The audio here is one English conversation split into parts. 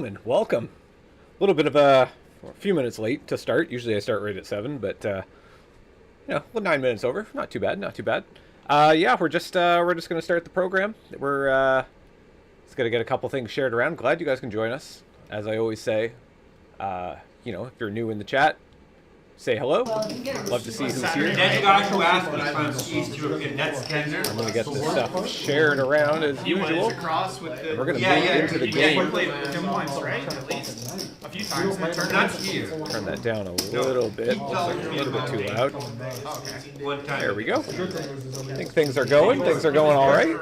gentlemen, welcome. A little bit of a few minutes late to start. Usually I start right at 7, but you know, well, 9 minutes over. Not too bad, not too bad. Yeah, we're just gonna start the program. We're just gonna get a couple things shared around. Glad you guys can join us. As I always say, you know, if you're new in the chat, say hello. Love to see who's here. That guy who asked me if I'm East that's Kenner. I'm gonna get this stuff shared around as usual. We're gonna move into the game. A few times. Not here. Turn that down a little bit. Looks like a little bit too loud. There we go. I think things are going. Things are going all right.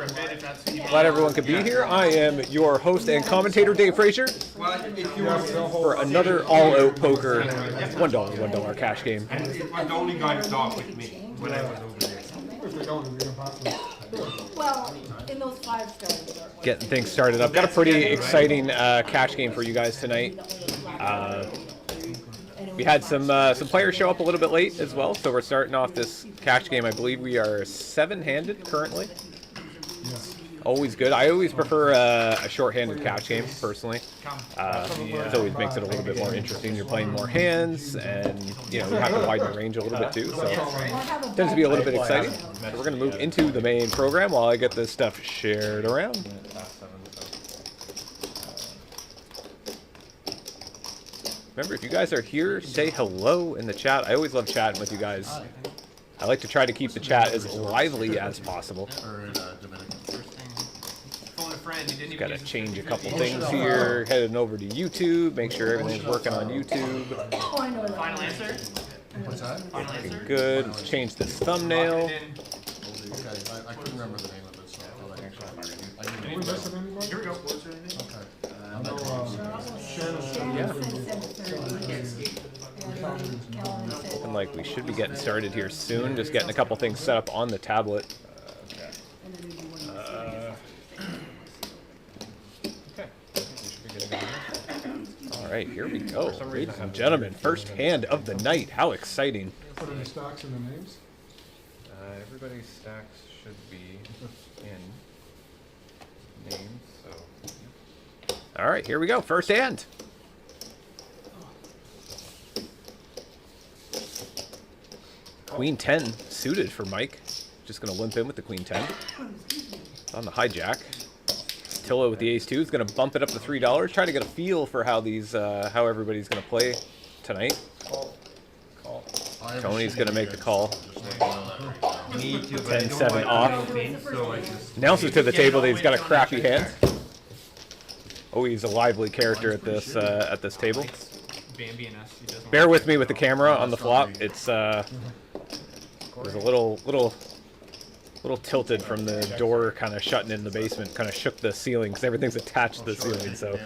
Glad everyone could be here. I am your host and commentator, Dave Frazier, for another all-out poker $1 cash game. And it was the only guy to talk with me when I was over there. Well, in those 5 stories. Getting things started up. Got a pretty exciting cash game for you guys tonight. We had some players show up a little bit late as well, so we're starting off this cash game. I believe we are 7-handed currently. Always good. I always prefer a short-handed cash game, personally. It always makes it a little bit more interesting. You're playing more hands, and you know, you have to widen the range a little bit too, so it tends to be a little bit exciting. So we're going to move into the main program while I get this stuff shared around. Remember, if you guys are here, say hello in the chat. I always love chatting with you guys. I like to try to keep the chat as lively as possible. Just gotta change a couple things here. Heading over to YouTube, make sure everything's working on YouTube. Final answer? What's that? Looking good. Let's change this thumbnail. Okay, I couldn't remember the name of it, so I thought Here we go. Looking like we should be getting started here soon. Just getting a couple things set up on the tablet. All right, here we go. Ladies and gentlemen, first hand of the night. How exciting. Put any stocks in the names? Everybody's stacks should be in names, so. All right, here we go. First hand. Queen 10 suited for Mike. Just going to limp in with the Queen 10. On the hijack. Tillo with the Ace 2 is going to bump it up to $3. Try to get a feel for how these, how everybody's going to play tonight. Call. Tony's going to make the call. Me too, 10-7 off. Announces to the table that he's got a crappy hand. Oh, he's a lively character at this table. Bear with me with the camera on the flop. It's was a little tilted from the door kind of shutting in the basement. Kind of shook the ceiling because everything's attached to the ceiling. So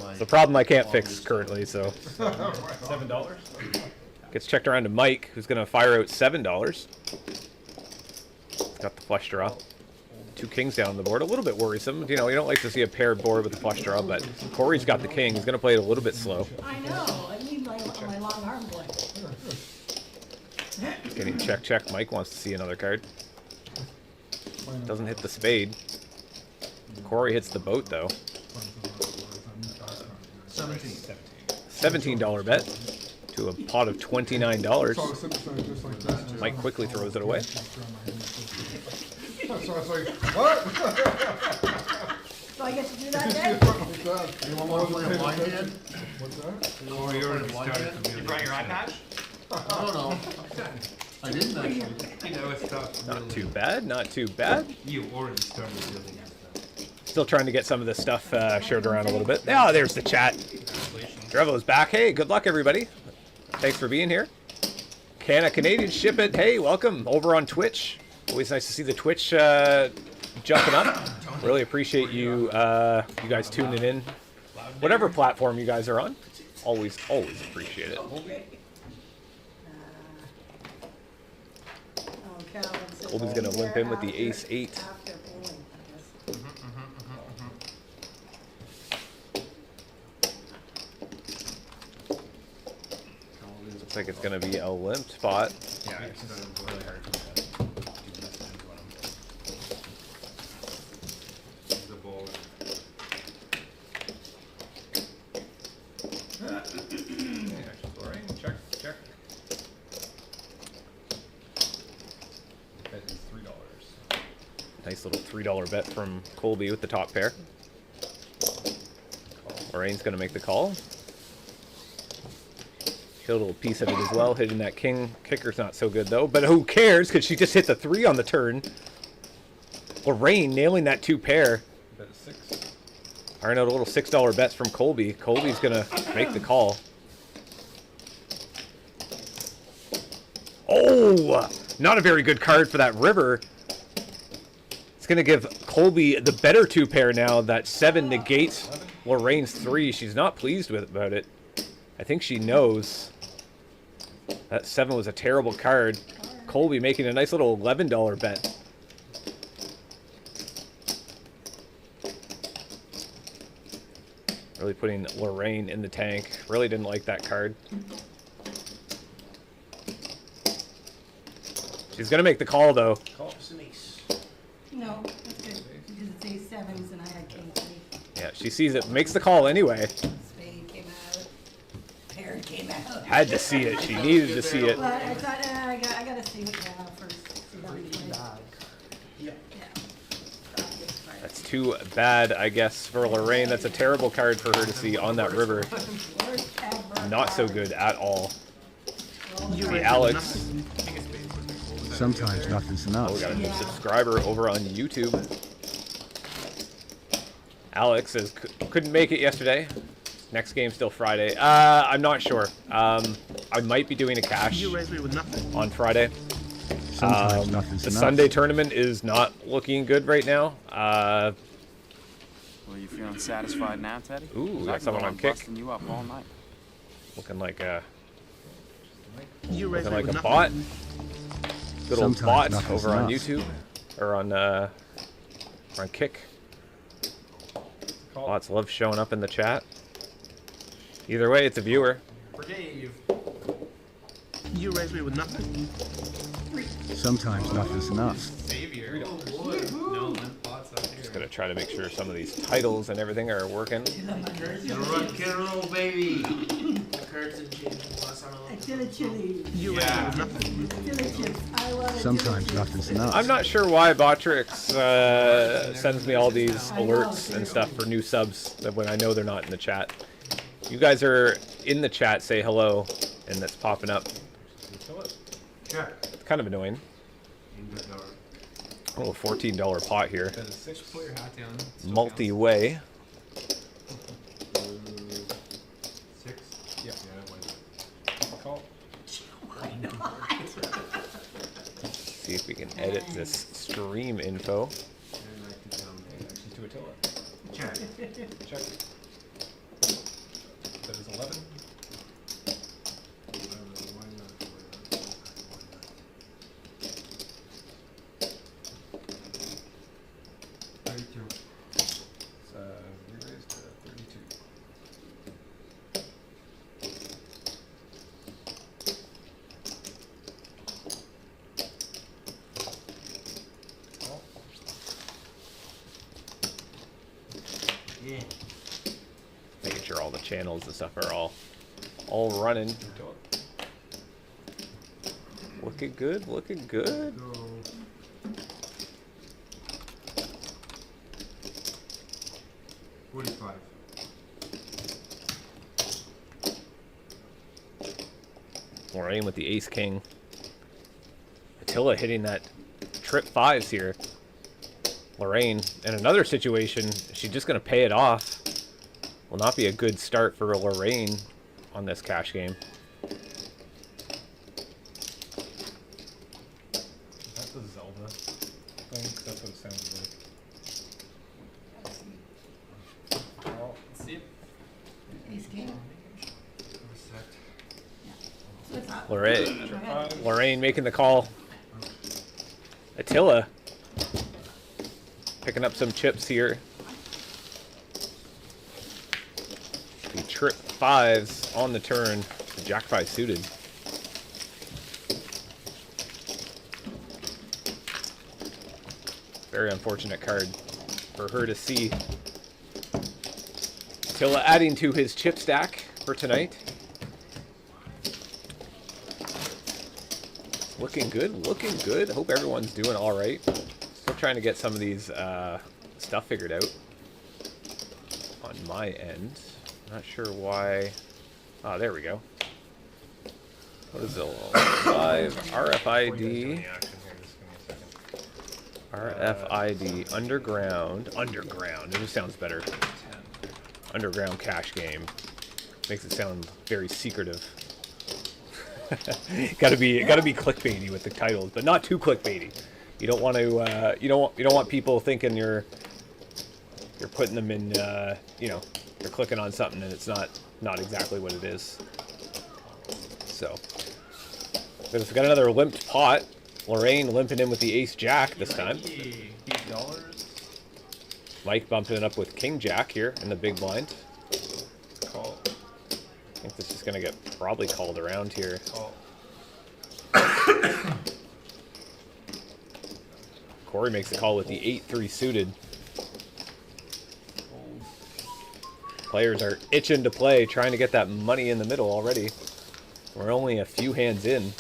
it's a problem I can't fix currently. So $7 gets checked around to Mike, who's going to fire out $7. Got the flush draw. 2 kings down on the board. A little bit worrisome. You know, you don't like to see a paired board with a flush draw, but Corey's got the king. He's going to play it a little bit slow. I know. I need my long arm boy. Getting check. Mike wants to see another card. Doesn't hit the spade. Corey hits the boat, though. $17 bet to a pot of $29. Mike quickly throws it away. So I was like, what? So I get to do that then? Anyone want to play a blind hand? What's that? Oh, you already started. You brought your iPad? I don't know. I didn't actually. You know, it's tough. Not too bad, not too bad. You already started building that stuff. Still trying to get some of this stuff shared around a little bit. Oh, there's the chat. Drevo's back. Hey, good luck, everybody. Thanks for being here. Can a Canadian ship it? Hey, welcome over on Twitch. Always nice to see the Twitch jumping up. Really appreciate you you guys tuning in. Whatever platform you guys are on, always appreciate it. Colby's gonna limp in with the Ace 8. Looks like it's gonna be a limp spot. Yeah, it's really hard to Action Lorraine, check, check. Bet is $3. Nice little $3 bet from Colby with the top pair. Lorraine's going to make the call. Killed a little piece of it as well. Hitting that king kicker's not so good though, but who cares? Because she just hit the 3 on the turn. Lorraine nailing that 2 pair. Bet 6. Firing out a little $6 bets from Colby. Colby's gonna make the call. Oh, not a very good card for that river. It's gonna give Colby the better 2 pair now. That 7 negates Lorraine's 3. She's not pleased with about it. I think she knows that 7 was a terrible card. Colby making a nice little $11 bet. Really putting Lorraine in the tank. Really didn't like that card. She's going to make the call, though. No, that's good. Because it says sevens and I had king three. Yeah, she sees it. Makes the call anyway. Spade came out. Pair came out. Had to see it. She needed to see it. But I thought, I gotta see what you have first. See how you play. Yeah. That's too bad, I guess, for Lorraine. That's a terrible card for her to see on that river. Not so good at all. See Alex. Sometimes nothing's enough. Oh, we got a new subscriber over on YouTube. Alex says couldn't make it yesterday. Next game still Friday. I'm not sure. I might be doing a cash on Friday. Sometimes nothing's the enough. Sunday tournament is not looking good right now. Well, you feeling satisfied now, Teddy? Ooh, got someone on kick. Busting you up all night. Looking like a bot. Good old Sometimes bot nothing's over on enough. YouTube or on Kick. Bots love showing up in the chat. Either way, it's a viewer. You raised me with nothing. Sometimes nothing's enough. Just gonna try to make sure some of these titles and everything are working. Roll, baby. Chili. You raised me with nothing. Chili chips. I love it. Sometimes nothing's enough. I'm not sure why Botrix sends me all these alerts and stuff for new subs when I know they're not in the chat. You guys are in the chat, say hello, and that's popping up. It's kind of annoying. A little $14 pot here. Multi-way. See if we can edit this stream info. Check. Check. That is 11. Re-raised to 32. Yeah. Making sure all the channels and stuff are all running. Looking good, looking good. Go. $45. Lorraine with the ace king. Attila hitting that trip 5s here. Lorraine, in another situation, she's just going to pay it off. Will not be a good start for Lorraine on this cash game. Is that the Zelda thing? That's what it sounded like. Well, See? Ace king. So it's up. Lorraine, Go ahead. Lorraine making the call. Attila picking up some chips here. The trip 5s on the turn. The Jack 5 suited. Very unfortunate card for her to see. Till adding to his chip stack for tonight. Looking good, looking good. Hope everyone's doing all right. Still trying to get some of these stuff figured out on my end. Not sure why. Ah, there we go. What is it? Live RFID. RFID underground. Underground. It just sounds better. Underground cash game. Makes it sound very secretive. gotta be clickbaity with the titles, but not too clickbaity. You don't want to. You don't want people thinking you're putting them in. You know, you're clicking on something and it's not exactly what it is. So, we've got another limped pot. Lorraine limping in with the ace jack this time. $8. Mike bumping it up with king jack here in the big blind. Call. I think this is going to get probably called around here. Call. Corey makes the call with the 8-3 suited. Players are itching to play, trying to get that money in the middle already. We're only a few hands in.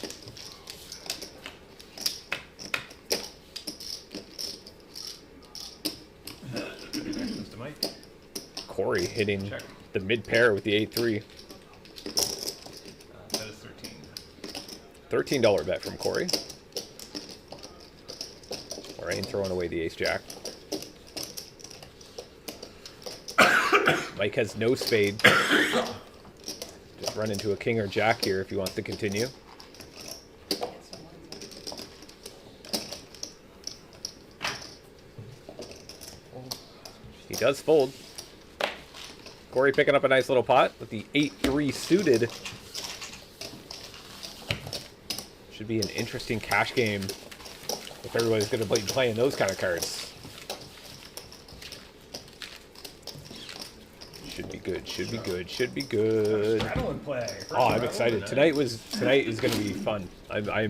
Corey hitting the mid pair with the 8-3. That is 13. $13 bet from Corey. Lorraine throwing away the ace jack. Mike has no spade. Just run into a king or jack here if he wants to continue. He does fold. Corey picking up a nice little pot with the 8-3 suited. Should be an interesting cash game if everybody's going to be playing those kind of cards. Should be good, should be good, should be good. Oh, I'm excited. Tonight is going to be fun. I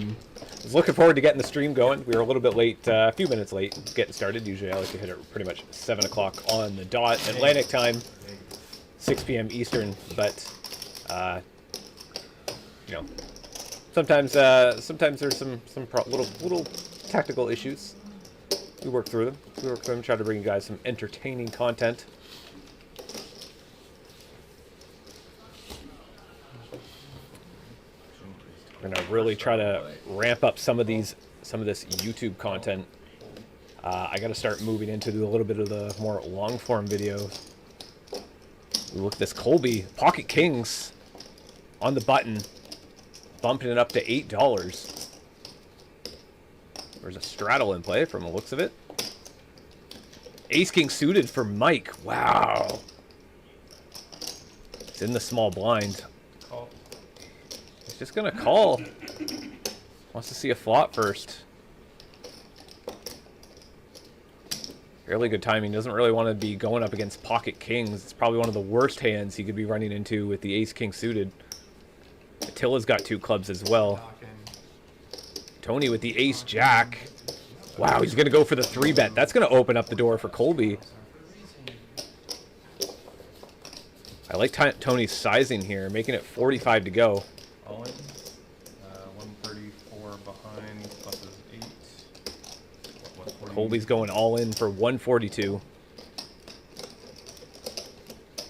was looking forward to getting the stream going. We were a little bit late, a few minutes late getting started. Usually I like to hit it pretty much 7 o'clock on the dot Atlantic time. 6 p.m. Eastern, but you know, sometimes there's some little tactical issues. We work through them. Try to bring you guys some entertaining content. We're gonna really try to ramp up some of this YouTube content. I got to start moving into a little bit of the more long form video. Look at this Colby pocket kings on the button, bumping it up to $8. There's a straddle in play from the looks of it. Ace king suited for Mike. Wow. It's in the small blind. Call. He's just gonna call. Wants to see a flop first. Fairly good timing. Doesn't really want to be going up against pocket kings. It's probably one of the worst hands he could be running into with the ace king suited. Attila's got 2 clubs as well. Tony with the ace jack. Wow, he's going to go for the 3-bet. That's going to open up the door for Colby. I like Tony's sizing here, making it 45 to go. All in. 134 behind plus his 8. Colby's going all in for 142.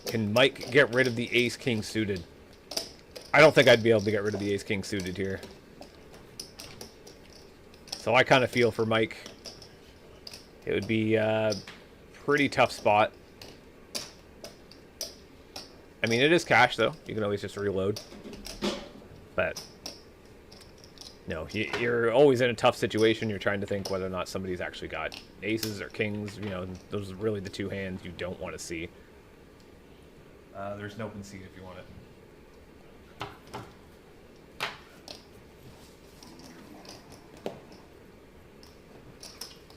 Can Mike get rid of the ace king suited? I don't think I'd be able to get rid of the ace king suited here. So I kind of feel for Mike. It would be a pretty tough spot. I mean, it is cash though. You can always just reload. But no, you're always in a tough situation. You're trying to think whether or not somebody's actually got aces or kings. You know, those are really the 2 hands you don't want to see. There's an open seat if you want it.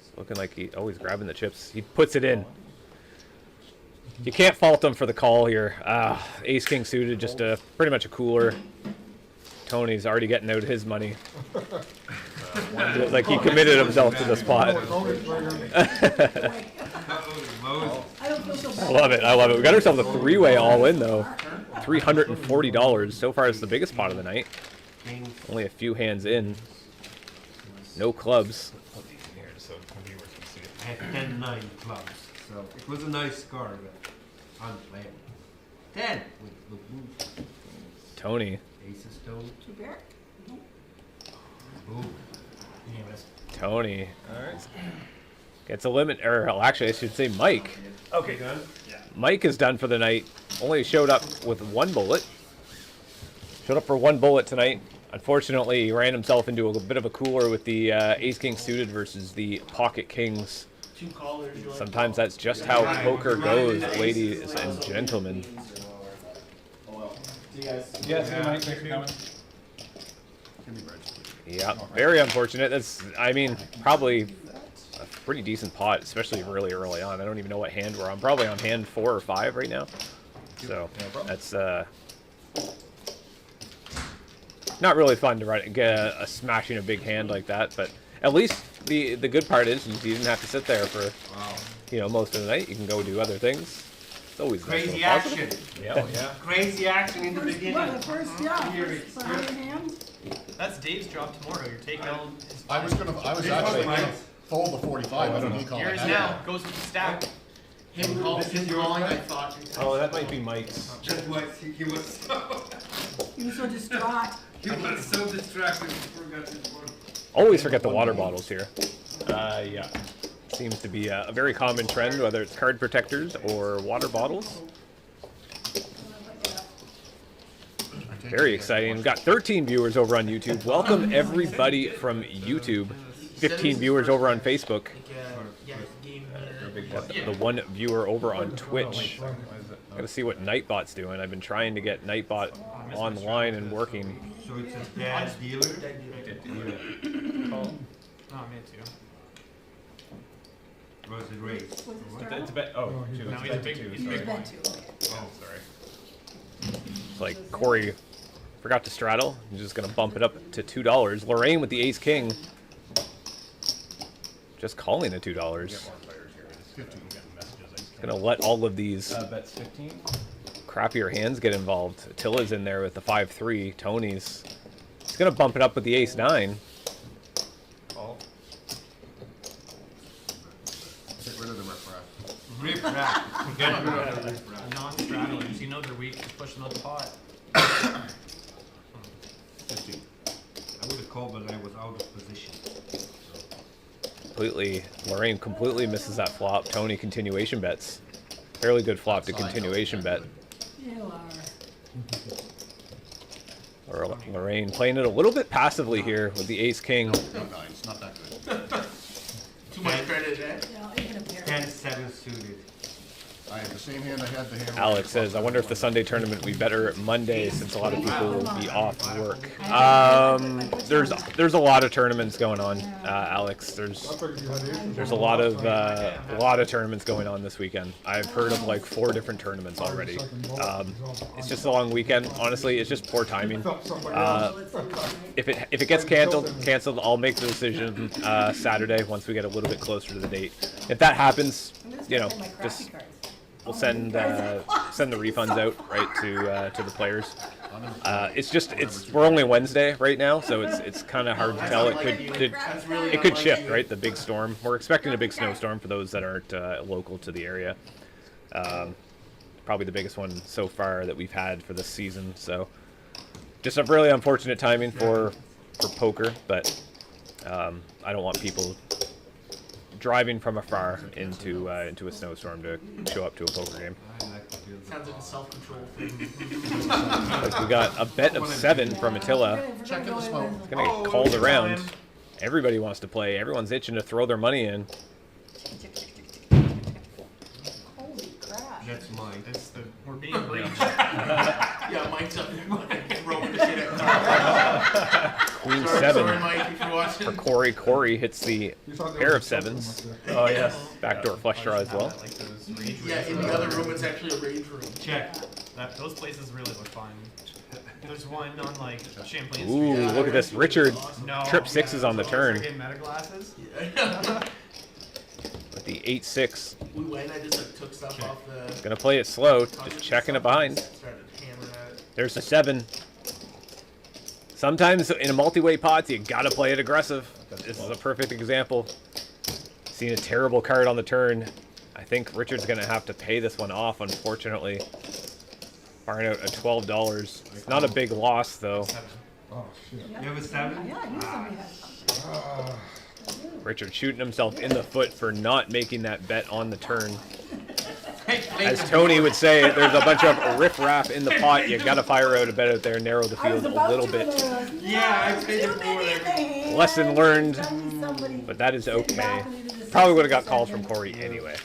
It's looking like he's grabbing the chips. He puts it in. You can't fault him for the call here. Ace king suited, just pretty much a cooler. Tony's already getting out his money. Like he committed himself to the spot. I don't feel so I love it. I love it. We got ourselves a three-way all-in though. $340. So far, it's the biggest pot of the night. Only a few hands in. No clubs. I had 10 9 clubs, so it was a nice score, but unplayable. 10 with the Tony. ace of stone. Two pair? Boom. Tony. Gets a limit, or well, actually, I should say Mike. Okay, done. Mike is done for the night. Only showed up with one bullet. Showed up for one bullet tonight. Unfortunately, he ran himself into a bit of a cooler with the ace-king suited versus the pocket kings. Sometimes that's just how poker goes, ladies and gentlemen. Yeah, very unfortunate. That's, I mean, probably a pretty decent pot, especially really early on. I don't even know what hand we're on. Probably on hand 4 or 5 right now. So that's not really fun to get a smashing a big hand like that. But at least the good part is you didn't have to sit there for most of the night. You can go do other things. It's always Crazy nice action. Yeah. Crazy action in the beginning. The first, yeah, first hand. That's Dave's job tomorrow. You're taking out his I was actually gonna fold the 45, but then he called yours it. now. Goes with the stack. Him calling, I thought. Oh, that might be Mike's. Just what he was so. He was so distraught. He was so distracted. He forgot his word. Always forget the water bottles here. Yeah. Seems to be a very common trend, whether it's card protectors or water bottles. Very exciting. We've got 13 viewers over on YouTube. Welcome everybody from YouTube. 15 viewers over on Facebook. The one viewer over on Twitch. Gotta see what Nightbot's doing. I've been trying to get Nightbot online and working. So it's a dad dealer? Oh, me too. Was it raised? It's a bet. Oh, No, he's a big. He's a big one. Oh, sorry. It's like Corey forgot to straddle. He's just gonna bump it up to $2. Lorraine with the ace king. Just calling the $2. Gonna let all of these crappier hands get involved. Attila's in there with the 5-3. Tony's. He's gonna bump it up with the ace-9. Get rid of the riffraff. Rip-rap. Get rid of the rip-rap. Non-straddlers, you know they're weak. Just push them out the pot. 15. I would have called, but I was out of position. Lorraine completely misses that flop. Tony continuation bets. Fairly good flop to continuation bet. You are. Or Lorraine playing it a little bit passively here with the ace king. No, it's not that good. Too much credit, eh? Yeah, even a pair. 10-7 suited. I had the same hand I had the hand. Alex says, I wonder if the Sunday tournament will be better Monday since a lot of people will be off work. There's a lot of tournaments going on, Alex. There's a lot of tournaments going on this weekend. I've heard of like 4 different tournaments already. It's just a long weekend. Honestly, it's just poor timing. If it gets canceled, I'll make the decision Saturday once we get a little bit closer to the date. If that happens, just we'll send the refunds out right to the players. We're only Wednesday right now, so it's kind of hard to tell. It could shift, right? The big storm. We're expecting a big snowstorm for those that aren't local to the area. Probably the biggest one so far that we've had for this season. So just a really unfortunate timing for poker, but I don't want people driving from afar into a snowstorm to show up to a poker game. Sounds like a self-control thing. Like we got a bet of 7 from Attila. Check in the smoke. It's gonna get called around. Everybody wants to play. Everyone's itching to throw their money in. Holy crap. That's mine. We're being breached. Yeah, Mike's up there. Throwing the shit at Queen Sorry, 7 Mike, if you're watching. for Corey. Corey hits the pair of 7s. Oh, yes. Backdoor flush draw as well. Like those rage Yeah, in the other room, it's actually a rage room. Check. Those places really look fun. There's one on like Champlain Ooh, Street. look at this. Richard No, trip 6s on the turn. Meta glasses. the 8-6. We went, I just like took stuff off the... Gonna play it slow, just checking it behind. Started hammering at it. There's the 7. Sometimes in a multi-way pot, you gotta play it aggressive. This is a perfect example. Seeing a terrible card on the turn. I think Richard's gonna have to pay this one off, unfortunately. Firing out a $12. It's not a big loss, though. Oh, shit. Yeah. You have a 7? Yeah, I knew somebody had something. Richard shooting himself in the foot for not making that bet on the turn. As Tony would say, there's a bunch of riff-raff in the pot. You gotta fire out a bet out there, narrow the I was field a about little to, bit. and I was, Yeah, I no, paid too it many forward. things. Lesson learned, Somebody but that is sitting okay. balcony to the Probably would have got 60 calls from second. Corey anyway.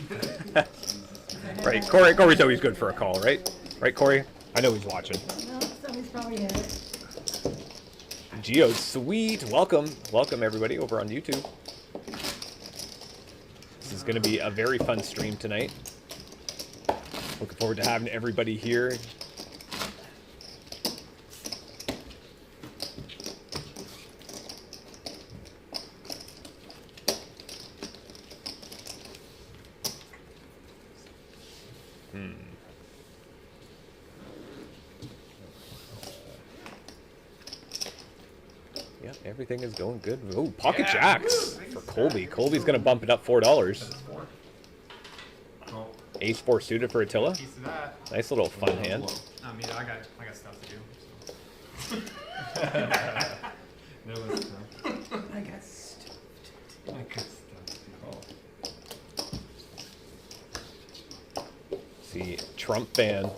Right, Corey's always good for a call, right? Right, Corey? I know he's watching. No, somebody's probably had it. Geo, sweet. Welcome. Welcome, everybody, over on YouTube. This is going to be a very fun stream tonight. Looking forward to having everybody here. Yeah, everything is going good. Oh, pocket jacks for Colby. Colby's going to bump it up $4. Ace 4 suited for Attila. Piece of that. Nice little fun hand. I mean, I got stuff to do. So. No, it's not. I got stuffed. I got stuff. See, Trump fan Ready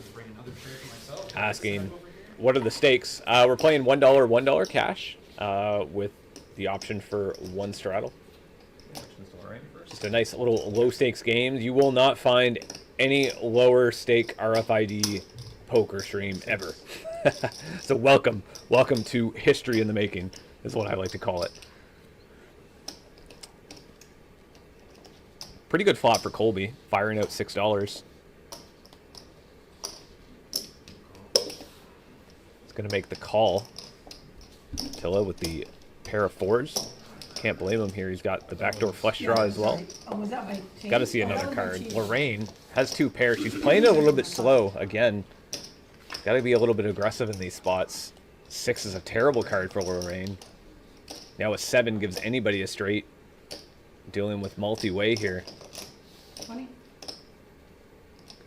to bring another chair to myself. asking, what are the stakes? We're playing $1 cash with the option for 1 straddle. Just a nice little low stakes game. You will not find any lower stake RFID poker stream ever. So welcome to history in the making is what I like to call it. Pretty good flop for Colby, firing out $6. It's gonna make the call. Tilla with the pair of 4s. Can't blame him here. He's got the backdoor flush draw as well. Oh, was that my Got to cheese? see Oh, that another was my card. cheese. Lorraine has 2 pairs. She's playing it a little bit slow again. Got to be a little bit aggressive in these spots. 6 is a terrible card for Lorraine. Now a 7 gives anybody a straight. Dealing with multi-way here. 20?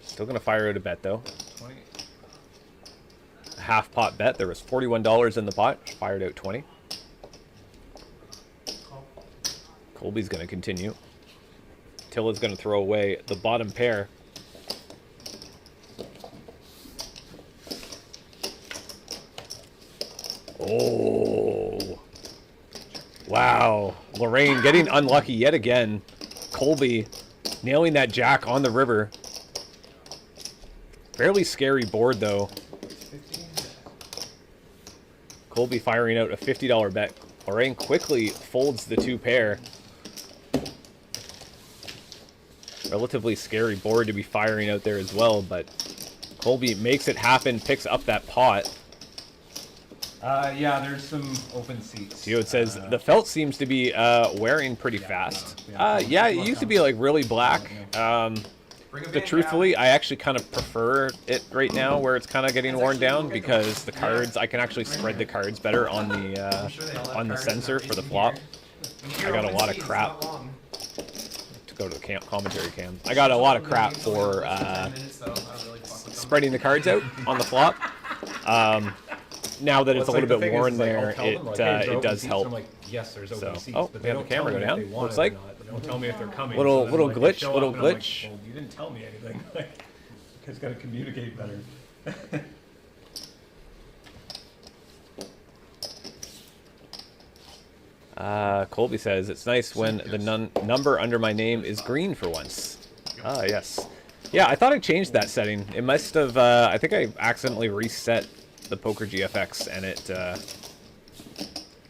Still going to fire out a bet though. A half pot bet. There was $41 in the pot. Fired out 20. Colby's going to continue. Tilla's going to throw away the bottom pair. Oh. Wow. Lorraine getting unlucky yet again. Colby nailing that jack on the river. Fairly scary board, though. Colby firing out a $50 bet. Lorraine quickly folds the 2 pair. Relatively scary board to be firing out there as well, but Colby makes it happen, picks up that pot. Yeah, there's some open seats. Geo says the felt seems to be wearing pretty fast. Yeah, it used to be like really black. But truthfully, I actually kind of prefer it right now where it's kind of getting worn down because the cards, I can actually spread the cards better on the sensor for the flop. I got a lot of crap. To go to the commentary cam. I got a lot of crap for spreading the cards out on the flop. Now that it's a little bit worn there, it does help. I'm like, yes, there's open seats. Oh, but we have the camera go down. Looks like They don't tell me if they're coming. little so then, like, they glitch, show little up and I'm like, glitch. well, you didn't tell me anything. Like, you guys gotta communicate better. Colby says it's nice when the number under my name is green for once. Ah, yes. Yeah, I thought I changed that setting. It must have. I think I accidentally reset the Poker GFX, and it.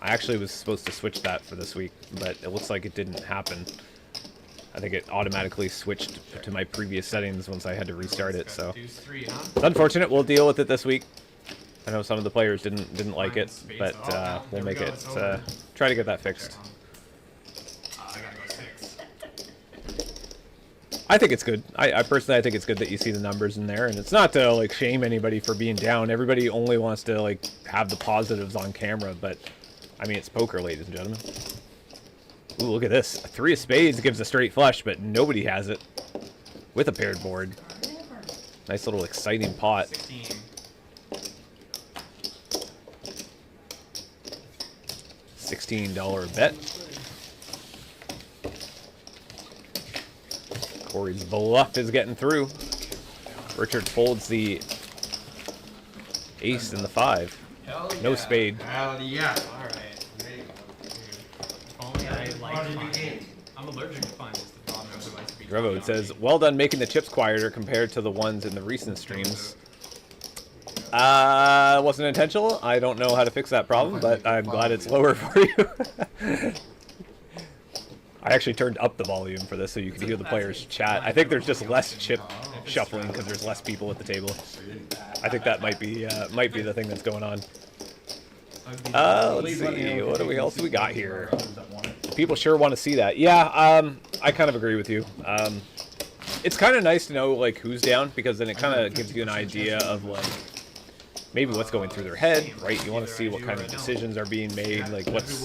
I actually was supposed to switch that for this week, but it looks like it didn't happen. I think it automatically switched to my previous settings once I had to restart it. So it's unfortunate. We'll deal with it this week. I know some of the players didn't like it, but we'll make it. Try to get that fixed. I gotta go 6. I think it's good. I personally, I think it's good that you see the numbers in there, and it's not to like shame anybody for being down. Everybody only wants to like have the positives on camera, but I mean, it's poker, ladies and gentlemen. Ooh, look at this. A 3 of spades gives a straight flush, but nobody has it with a paired board. Nice little exciting pot. 16. $16 bet. Corey's bluff is getting through. Richard folds the ace and the 5. Hell No yeah. spade. Hell yeah. All right. There you go. If only I liked findings. I'm allergic to findings. The problem is I like to be Drevo says, well done making the chips quieter compared to the ones in the recent streams. Wasn't intentional. I don't know how to fix that problem, but I'm glad it's lower for you. I actually turned up the volume for this so you can hear the players chat. I think there's just less chip shuffling because there's less people at the table. I think that might be the thing that's going on. Let's see. What else do we got here? People sure want to see that. Yeah, I kind of agree with you. It's kind of nice to know like who's down because then it kind of gives you an idea of like maybe what's going through their head, right? You want to see what kind of decisions are being made, like what's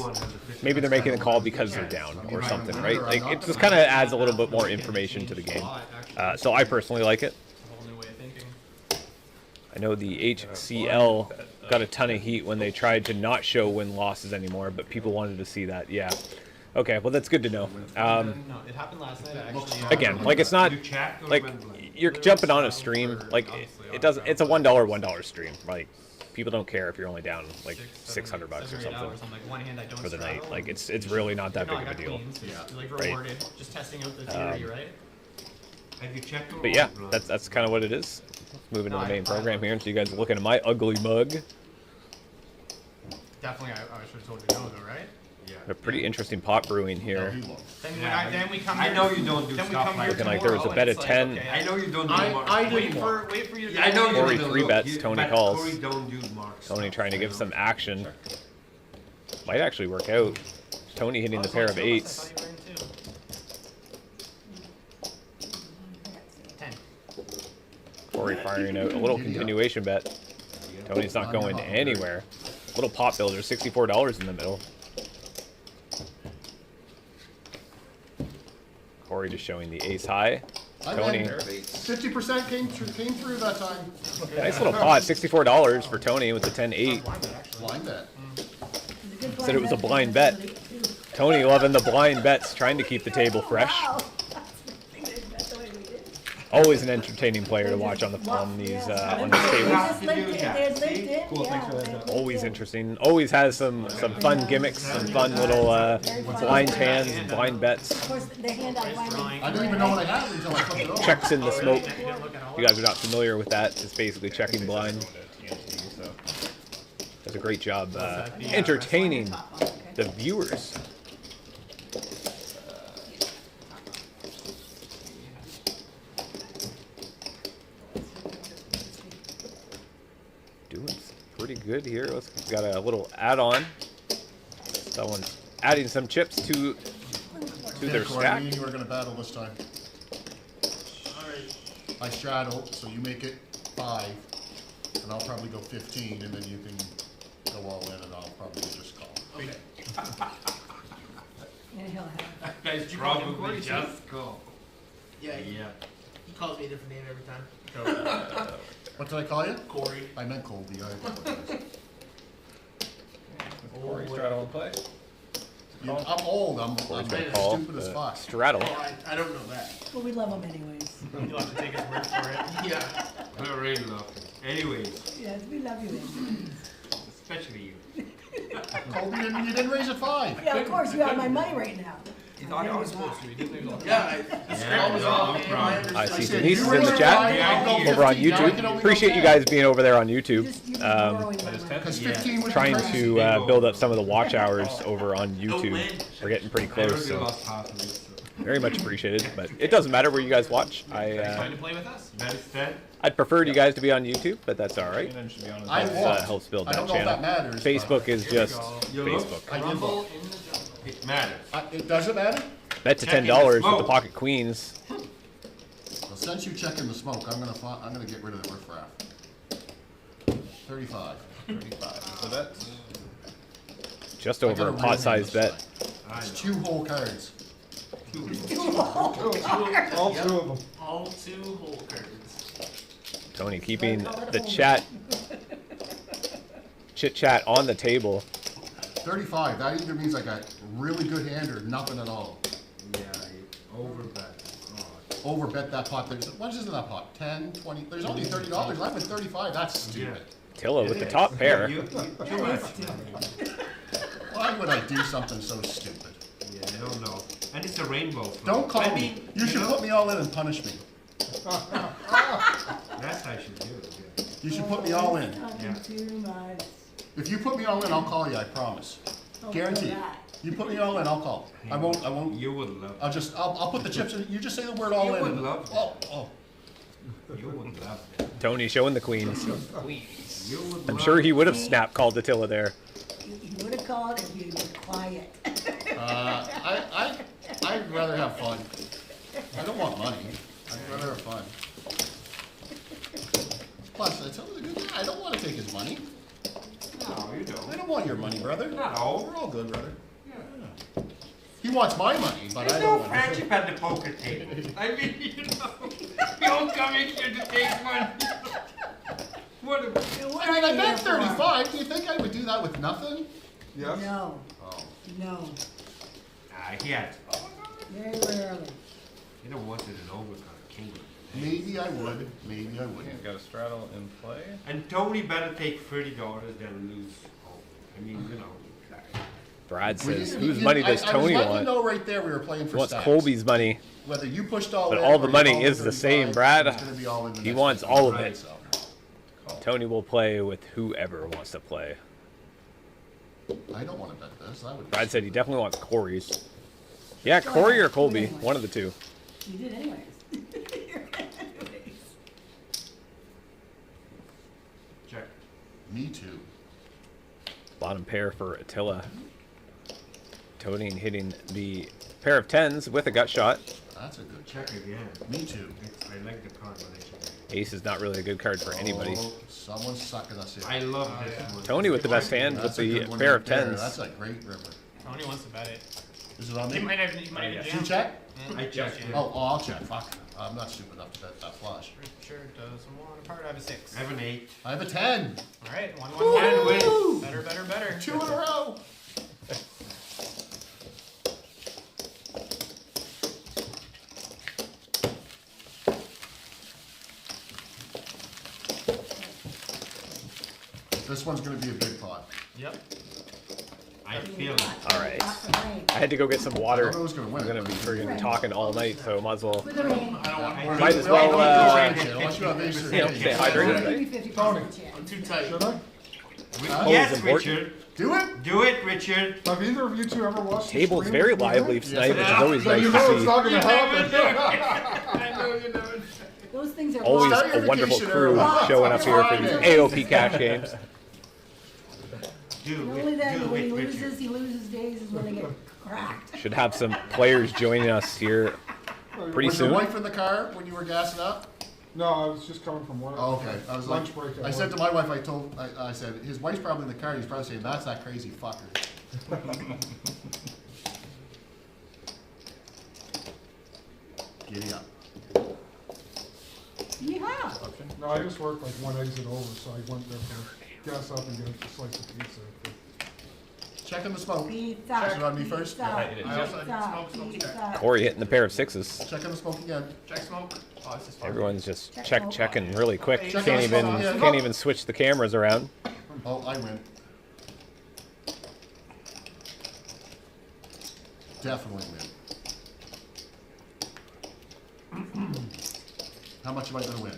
maybe they're making a call because they're down or something, right? Like it just kind of adds a little bit more information to the game. So I personally like it. a whole new way of thinking. I know the HCL got a ton of heat when they tried to not show win-losses anymore, but people wanted to see that. Yeah. Okay, well that's good to know. No, it happened last night. Actually, Again, like it's not like you're jumping on a stream. Like it doesn't. It's a $1 stream. Like people don't care if you're only down like $600 or something I'm like, one hand I don't for the night. straddle. Like it's really not that No, big I of a got deal. queens, it's, like Right. rewarded. Just testing out the theory, right? Have you checked them But all? yeah, No. that's kind of what it is. Let's move into No, the main I- program here, so you guys are looking at my ugly mug. Definitely, I should have told you no, though, right? Yeah. A pretty interesting pot brewing here. Then we come. I here- know you don't do then we stuff come like here Looking like there was a tomorrow bet and of it's 10. okay, I know you don't do I marks. wait for you to. Yeah, I know you Corey don't three do bets, you- Tony but calls. Corey don't do marks. Tony trying to give some action. Might actually work out. Tony hitting the pair of eights. 10. Corey firing out a little continuation bet. Tony's not going anywhere. Little pot builder, $64 in the middle. Corey just showing the ace high. Tony, 50% came through that time. nice little pot, $64 for Tony with the 10-8. Blind bet. Said it was a blind bet. Tony loving the blind bets, trying to keep the table fresh. Wow. That's the way we did. Always an entertaining player to watch on these They tables. just lived it, they lived it, yeah. Always interesting. Always has some fun gimmicks, some fun little blind hands and blind bets. Of course, the hand I finally. I didn't even know what I had until I flipped it over. Checks in the smoke. If you guys are not familiar with that, it's basically checking blind. Does a great job entertaining the viewers. Doing pretty good here. Let's got a little add-on. Someone's adding some chips to their Corey, stack. me and you are gonna battle this time. I straddle, so you make it 5, and I'll probably go 15, and then you can go all in, and I'll probably just call. Okay. Yeah, he'll have. Guys you call him probably Corey, just go. Yeah, Yeah. he calls me a different name every time. What did I call you? Corey. I meant Colby. I apologize. Corey straddle and play. I'm old. I'm Corey's gonna call stupid as fuck. straddle. Oh, I don't know that. Well, we love them anyways. You'll have to take his word for it. Yeah. I really love it. Anyways, Yes, we love you anyways. especially you. Colby, you didn't raise it 5. Yeah, of course, you have my money right now. He thought I was supposed to. He didn't know. Yeah, the script was off, man. I I understood. see said, Denise is you in the raise chat 5, I'll go over on 15. Now I can YouTube. only Appreciate go you 10. guys being over there on You're YouTube. just borrowing my money. Because Yeah. 15 was Trying crazy. to build up some of the watch hours over on YouTube. We're getting pretty I close, already so lost half of it, so. very much appreciated. But it doesn't matter where you guys watch. Trying to play with us? Bet is 10. I'd prefer you guys to be on YouTube, but that's all right. I Helps, lost. helps build I that don't know if channel. that matters. Facebook is just You look? Facebook. I give Rumble up. in the jungle. It matters. It doesn't matter? Bet to Checking $10 with the smoke. pocket queens. Since you check in the smoke, I'm gonna get rid of the riffraff. 35. 35. So that's just I over got a real pot-sized hand bet. It's 2 whole cards. All two of them. All 2 whole cards. Tony keeping the chit-chat on the table. 35. That either means I got really good hand or nothing at all. Yeah, you overbet. Overbet that pot. What is in that pot? 10, 20? There's only $30 left at 35. That's stupid. Tilla with the top pair. Too much. Why would I do something so stupid? Yeah, I don't know. And it's a rainbow. Float. Don't call I me. mean, You should put me all in and punish me. That's how I should do it. Yeah. You should put me all in. Yeah. Too much. If you put me all in, I'll call you. I promise. Don't Guarantee. do that. You put me all in, I'll call. I won't. You would love. I'll put the chips in. You just say the word all You in. would love that. Oh. You would love it. Tony showing the queens. You would I'm love sure he it. would have snap called to Tilla there. He would have called if you'd been quiet. I'd rather have fun. I don't want money. I'd rather have fun. Plus, I tell you the good guy, I don't want to take his money. No, you I don't. don't want your money, brother. No. We're all good, brother. He wants my money, but I There's don't no want it. friendship at the poker table. I mean, you don't come in here to take money. What a... What I mean, are I you bet here for? 35. Do you think I would do that with nothing? Yes? No, Oh. no, He had. very rarely. You don't want it an overcard king. Maybe I would. Maybe I wouldn't. Got a straddle in play. And Tony better take $30 than lose. I mean, you know. Brad says, You- whose you- money does I Tony was letting you want? know right there we were playing He for wants stacks. Colby's money. Whether you pushed all But in all or the you money called is the 35, same, Brad. it's gonna be all in the He next wants 50, all of right? it. So, Tony will play with whoever wants to play. I don't want to bet this. I would. Brad said he definitely wants Corey's. Yeah, Corey or Colby, one of the two. You did anyways. Anyways. Check. Me too. Bottom pair for Attila. Tony hitting the pair of tens with a gut shot. That's a good Check check. again. Me too. I like the card when I check. Ace is not really a good card for anybody. Oh, someone's sucking us in. I love this one. Tony with the best hand with That's a the good one pair right of there. tens. That's a great river. Tony wants to bet it. Is it on He me? might have You jammed. check? I checked. Oh, I'll check. Fuck. I'm not stupid enough to bet that flush. Richard doesn't want a part. I have a 6. I have an 8. I have a 10. All right, 1, 1, And 1. win. Better, better, better. 2 in a row. This one's going to be a big pot. Yep. I feel it. All right. Not the rain. I had to go get some I water. don't know who's going to win. I'm gonna be friggin' talking all night, so might as well. With the rain. Might as well. Unless you have ace or You know, ace. stay hydrated. Maybe 50% chance. I'm too tight. Should I? Yes, important. Richard. Do it. Do it, Richard. Have either of you two ever watched the Table's stream very with me? lively tonight, which is always So nice you know it's to not see. going to happen. I know you know. Those things are Always lost. a wonderful vacation crew early. showing up here for these AOP cash games. Do And it. only then, Do when he it, loses, Richard. he loses days is when they get cracked. Should have some players joining us here pretty Was your soon. wife in the car when you were gassing up? No, I was just coming from work. Oh, okay. I was like, Lunch break at I said work. to my wife, I said, his wife's probably in the car. He's probably saying, that's that crazy fucker. Giddy up. Yeehaw. No, I just worked like one exit over, so I went there for gas up and get a slice of pizza. Checking the smoke. Pizza. Is it on me first? Pizza. I also Pizza. smoke, Pizza. Corey hitting the pair of sixes. Checking the smoke again. Check smoke. Oh, this is fun. Everyone's just checking really quick. Check Can't the smoke, even yeah. can't even switch the cameras around. Oh, I win. Definitely win. How much am I going to win?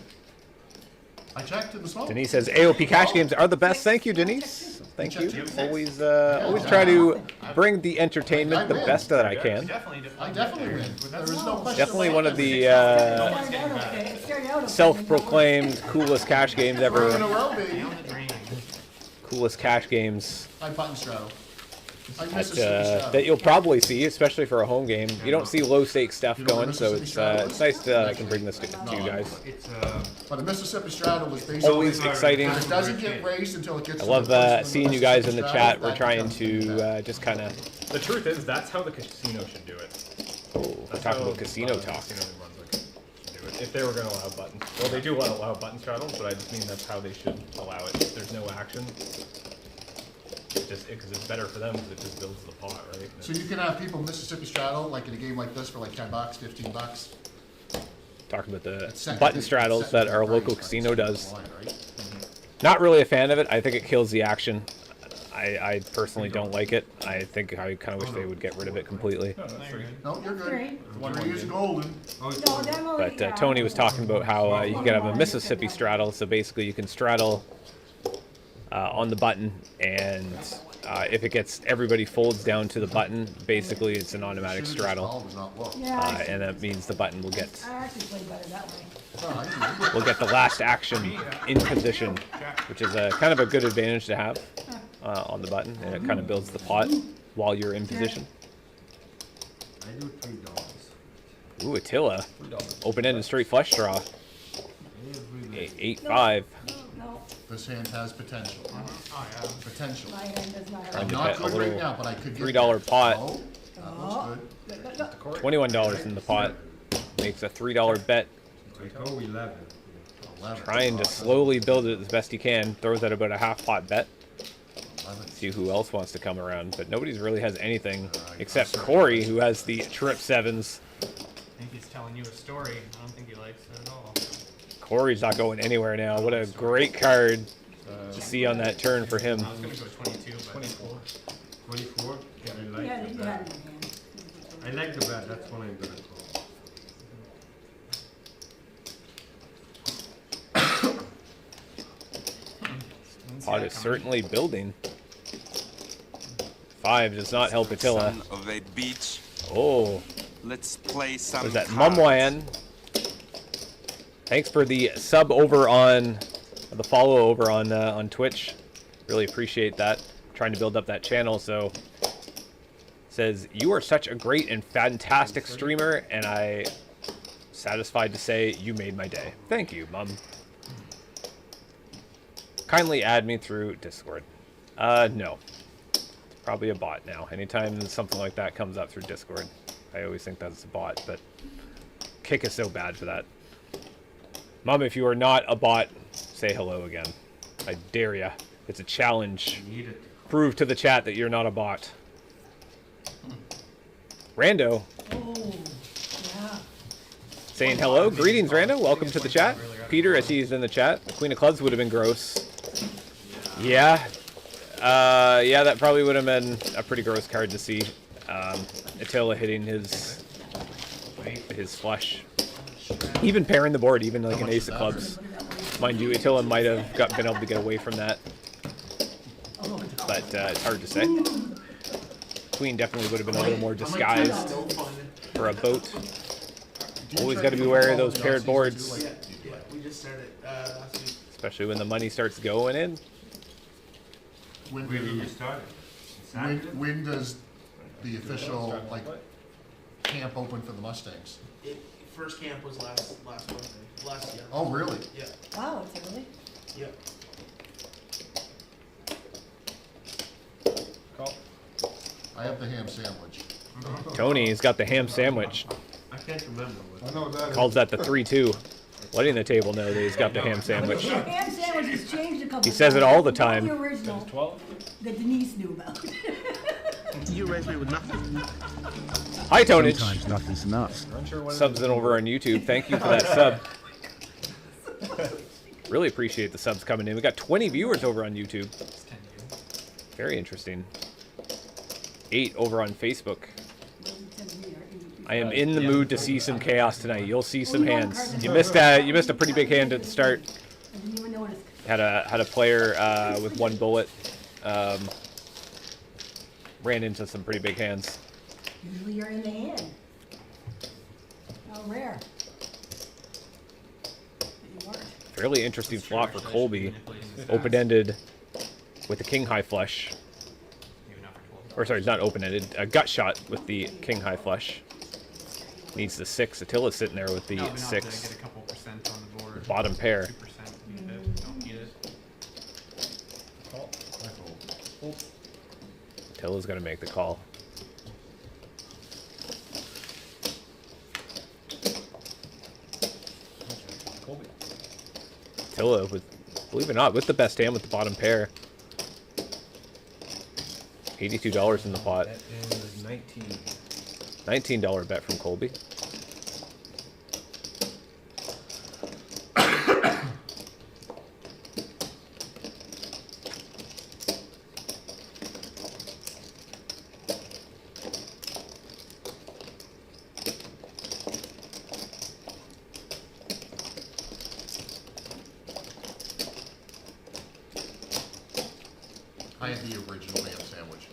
I checked in the smoke. Denise says AOP cash games are the best. Thank you, Denise. Thank you. Always always try to bring the entertainment the best that I can. Definitely. I definitely win. There is no question. Definitely about one it. of the Started out okay. It started out okay. self-proclaimed coolest cash games 3 in a ever. row, baby. Down the drain. Coolest cash games. I button straddle. that you'll probably see, especially for a home game. You don't see low stakes stuff going, so it's nice that I can bring this to you guys. But the Mississippi Straddle was basically Always exciting. It doesn't get raised until it gets. I love seeing you guys in the chat. We're trying to just kind of. The truth is, that's how the casino should do it. Oh, we're talking about casino talk. If they were going to allow buttons. Well, they do allow button straddles, but I just mean that's how they should allow it. If there's no action, because it's better for them because it just builds the pot, right? So you can have people Mississippi Straddle, like in a game like this, for like $10, $15. Talking about the button straddles that our local casino does. Not really a fan of it. I think it kills the action. I personally don't like it. I think I kind of wish they would get rid of it completely. No, you're good. 3 is golden. But Tony was talking about how you can have a Mississippi straddle. So basically, you can straddle on the button, and if it gets everybody folds down to the button, basically it's an automatic straddle, and that means the button will get the last action in position, which is a kind of a good advantage to have on the button, and it kind of builds the pot while you're in position. I do $3. Ooh, Attila, open-ended straight flush draw. 8-5. This hand has potential. Oh, yeah. Potential. My hand does not I'm have. not a good little right now, but I could get $3 pot. Oh, that looks good. $21 in the pot. Makes a $3 bet. I go 11. Trying to slowly build it as best he can. Throws out about a half pot bet. See who else wants to come around, but nobody really has anything except Corey, who has the trip sevens. I think he's telling you a story. I don't think he likes it at all. Corey's not going anywhere now. What a great card to see on that turn for him. I was going to go 22, but 24. 24? Yeah, I you like had the it in bet. hand. I like the bet. That's what I'm going to call. Pot is certainly building. 5 does not help Attila. Son of a beach. Oh, Let's play some what is that? cards. Mumwan. Thanks for the sub over on the follow over on Twitch. Really appreciate that. Trying to build up that channel. So says you are such a great and fantastic streamer, and I satisfied to say you made my day. Thank you, Mum. Kindly add me through Discord. No. It's probably a bot now. Anytime something like that comes up through Discord, I always think that's a bot, but Kick is so bad for that. Mom, if you are not a bot, say hello again. I dare ya. It's a challenge. Prove to the chat that you're not a bot. Rando. Oh, yeah. Saying hello. Greetings, Rando. Welcome to the chat. Peter, I see he's in the chat. The Queen of Clubs would have been gross. Yeah. Yeah, that probably would have been a pretty gross card to see. Attila hitting his flush. Even pairing the board, even like an ace of clubs. Mind you, Attila might have been able to get away from that. But it's hard to say. Queen definitely would have been a little more disguised for a boat. Always got to be wary of those paired boards. Yeah, we just started last week. Especially when the money starts going in. When Where did you start? when does the official camp open for the Mustangs? First camp was last Wednesday. Last year. Oh, really? Yeah. Wow, it's early. Yep. I have the ham sandwich. Tony's got the ham sandwich. I can't remember. I know that. Calls that the 3-2. Letting the table know that he's got the ham sandwich. The ham sandwich has changed a couple times. He says it all the Not time. the original that Denise knew about. You raised me with nothing. Hi, Tonage. Sometimes nothing's enough. Subs in over on YouTube. Thank you for that sub. Really appreciate the subs coming in. We got 20 viewers over on YouTube. Very interesting. 8 over on Facebook. I am in the mood to see some chaos tonight. You'll see some hands. You missed a pretty big hand at the start. I didn't even notice. Had a player with 1 bullet. Ran into some pretty big hands. Usually you're in the hand. How rare. But you weren't. Fairly interesting flop for Colby. Open-ended with a king high flush. Or sorry, it's not open-ended. A gut shot with the king high flush. Needs the 6. Attila's sitting there with the No, but not 6. to get a couple percent on the board. Bottom pair. 2%. Don't need it. Call. Attila's gonna make the call. Colby. Attila with, believe it or not, with the best hand with the bottom pair. $82 in the pot. That is 19. $19 bet from Colby. I had the original ham sandwich.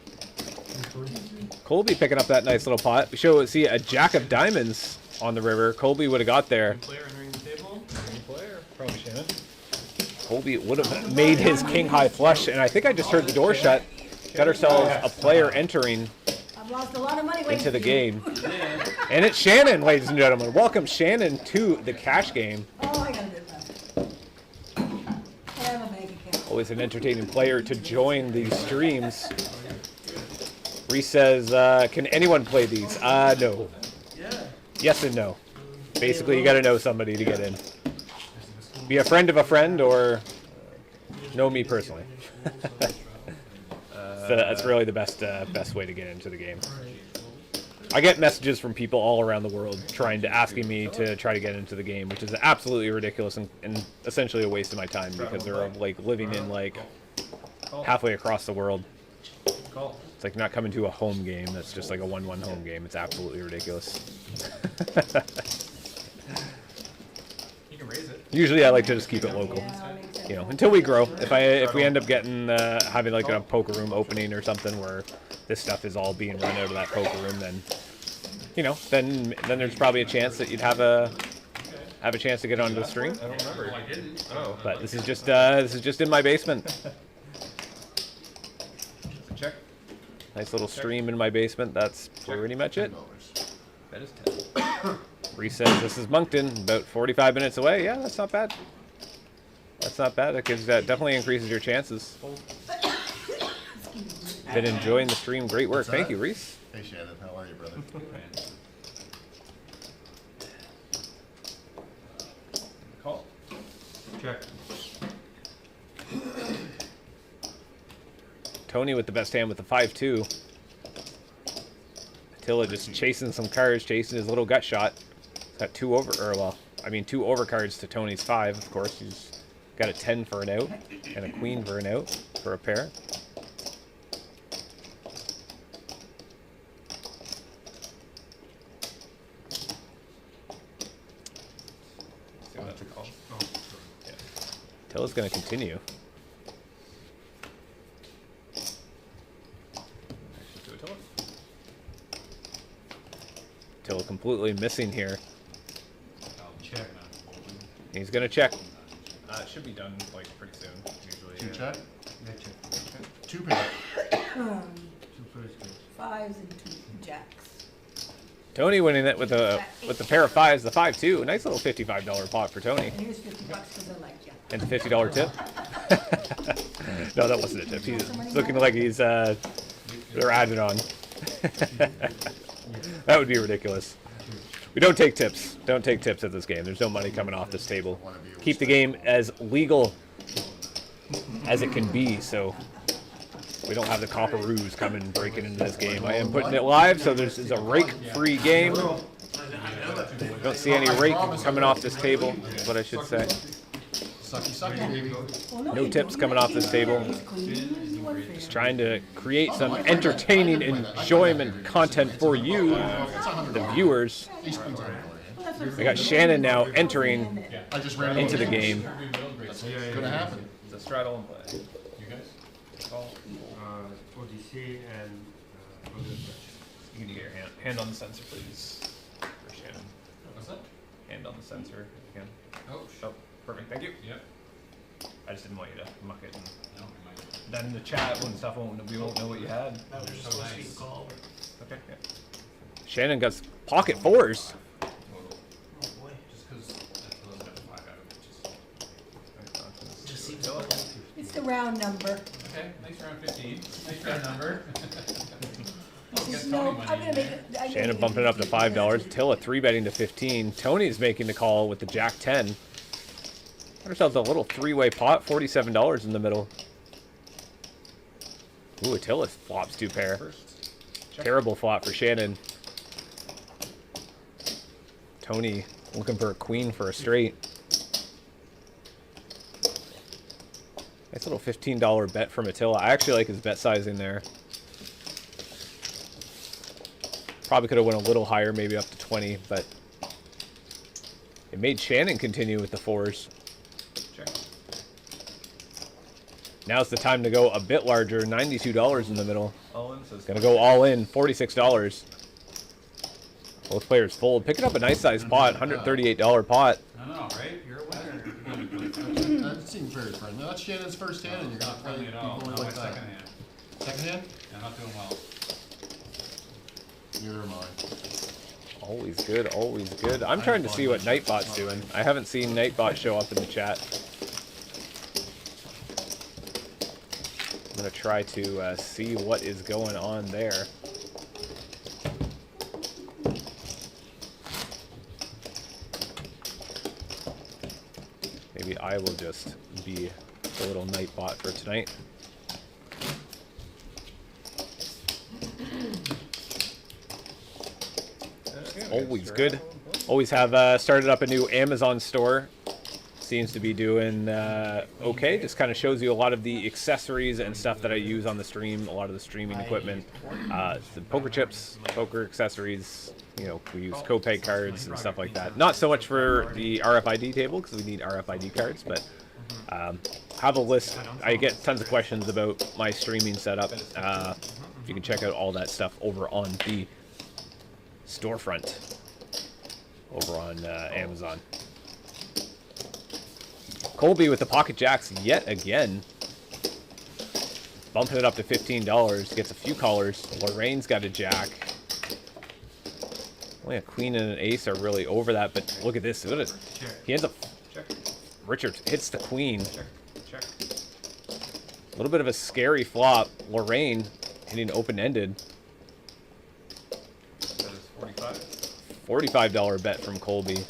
Colby picking up that nice little pot. We see a jack of diamonds on the river. Colby would have got there. Player entering the table. New player. Probably Shannon. Colby would have made his king high flush, and I think I just heard the door shut. Got ourselves a player entering I've lost a lot of money waiting into the for you. game. And it's Shannon, ladies and gentlemen. Welcome Shannon to the cash game. Oh, I got a bit left. I have a bank account. Always an entertaining player to join these streams. Reese says, can anyone play these? No. Yes and no. Basically, you got to know somebody to get in. Be a friend of a friend or know me personally. So that's really the best way to get into the game. I get messages from people all around the world asking me to try to get into the game, which is absolutely ridiculous and essentially a waste of my time because they're like living in like halfway across the world. It's like not coming to a home game that's just like a 1-1 home game. It's absolutely ridiculous. You can raise it. Usually I like to just keep it local. You know, until we grow. If we end up getting having like a poker room opening or something where this stuff is all being run out of that poker room, then you know, then there's probably a chance that you'd have a chance to get onto the stream. I don't remember. I didn't. Oh. But this is just in my basement. Check. Nice little stream in my basement. That's pretty much it. That is 10. Reese says this is Moncton, about 45 minutes away. Yeah, that's not bad. That's not bad. That definitely increases your chances. Been enjoying the stream. Great work. Thank you, Reese. Hey Shannon, how are you, brother? Call. Check. Tony with the best hand with the 5-2. Attila just chasing some cards, chasing his little gut shot. He's got two overcards to Tony's 5, of course. He's got a 10 for an out and a queen for an out for a pair. Attila's going to continue. Attila completely missing here. Check. He's going to check. It should be done like pretty soon. Usually. Two check? Yeah, check. Two pair. Two first goes. 5s and 2 jacks. Tony winning it with the pair of 5s, the 5-2. Nice little $55 pot for Tony. And here's $50 because I like you. And a $50 tip. No, that wasn't a tip. He's looking like he's they're added on. That would be ridiculous. We don't take tips. Don't take tips at this game. There's no money coming off this table. Keep the game as legal as it can be, so we don't have the copperoos coming breaking into this game. I am putting it live, so there's a rake-free game. Don't see any rake coming off this table, is what I should say. Sucky, sucky, baby. No tips coming off this table. Just trying to create some entertaining enjoyment content for you, the viewers. I got Shannon now entering into the game. It's gonna happen. It's a straddle and play. You guys? Call. Odyssey and You can get your hand on the sensor, please. For Shannon. What's that? Hand on the sensor, if you can. Oh, perfect. Thank you. Yep. I just didn't want you to muck it and then the chat and stuff we won't know what you had. That was just supposed to be a call. Okay. Yeah. Shannon got pocket fours. Oh boy. Just because Attila's got 5 out of it. Just seems like It's the round number. Okay, nice round 15. Nice round number. No, I'm gonna make it. Shannon bumping it up to $5. Attila 3-betting to 15. Tony's making the call with the Jack 10. Got ourselves a little 3-way pot, $47 in the middle. Ooh, Attila flops 2 pair. Terrible flop for Shannon. Tony looking for a queen for a straight. Nice little $15 bet from Attila. I actually like his bet sizing there. Probably could have went a little higher, maybe up to 20, but it made Shannon continue with the fours. Check. Now's the time to go a bit larger, $92 in the middle. All in says Gonna go all in, $46. Both players fold. Picking up a nice sized pot, $138 pot. I know, right? You're a winner. That seems very friendly. That's Shannon's first hand, and you're gonna Not play friendly at all. equally Not my like that. second hand. Second hand? Yeah, not doing well. Neither am I. Always good, always good. I'm trying to see what Nightbot's doing. I haven't seen Nightbot show up in the chat. I'm gonna try to see what is going on there. Maybe I will just be the little Nightbot for tonight. Always good. Always have started up a new Amazon store. Seems to be doing okay. Just kind of shows you a lot of the accessories and stuff that I use on the stream. A lot of the streaming equipment, the poker chips, poker accessories. You know, we use Copay cards and stuff like that. Not so much for the RFID table because we need RFID cards, but have a list. I get tons of questions about my streaming setup. You can check out all that stuff over on the storefront over on Amazon. Colby with the pocket jacks yet again. Bumping it up to $15. Gets a few callers. Lorraine's got a jack. Only a queen and an ace are really over that, but look at this. Look at it. He ends up... Richard hits the queen. A little bit of a scary flop. Lorraine hitting open-ended. that is 45. $45 bet from Colby.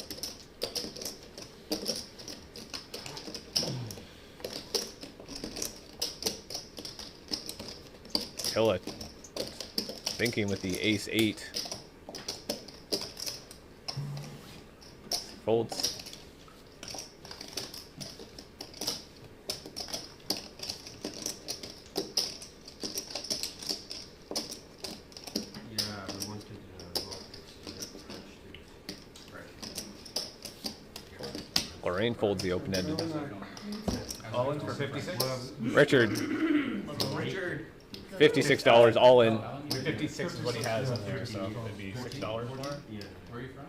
Attila thinking with the ace-8. Folds. Yeah, we wanted Lorraine folds the open-ended. All in for 56. Richard, Richard. $56 all in. 56 is what he has in there, so it'd be $6 more. Yeah. Where are you from?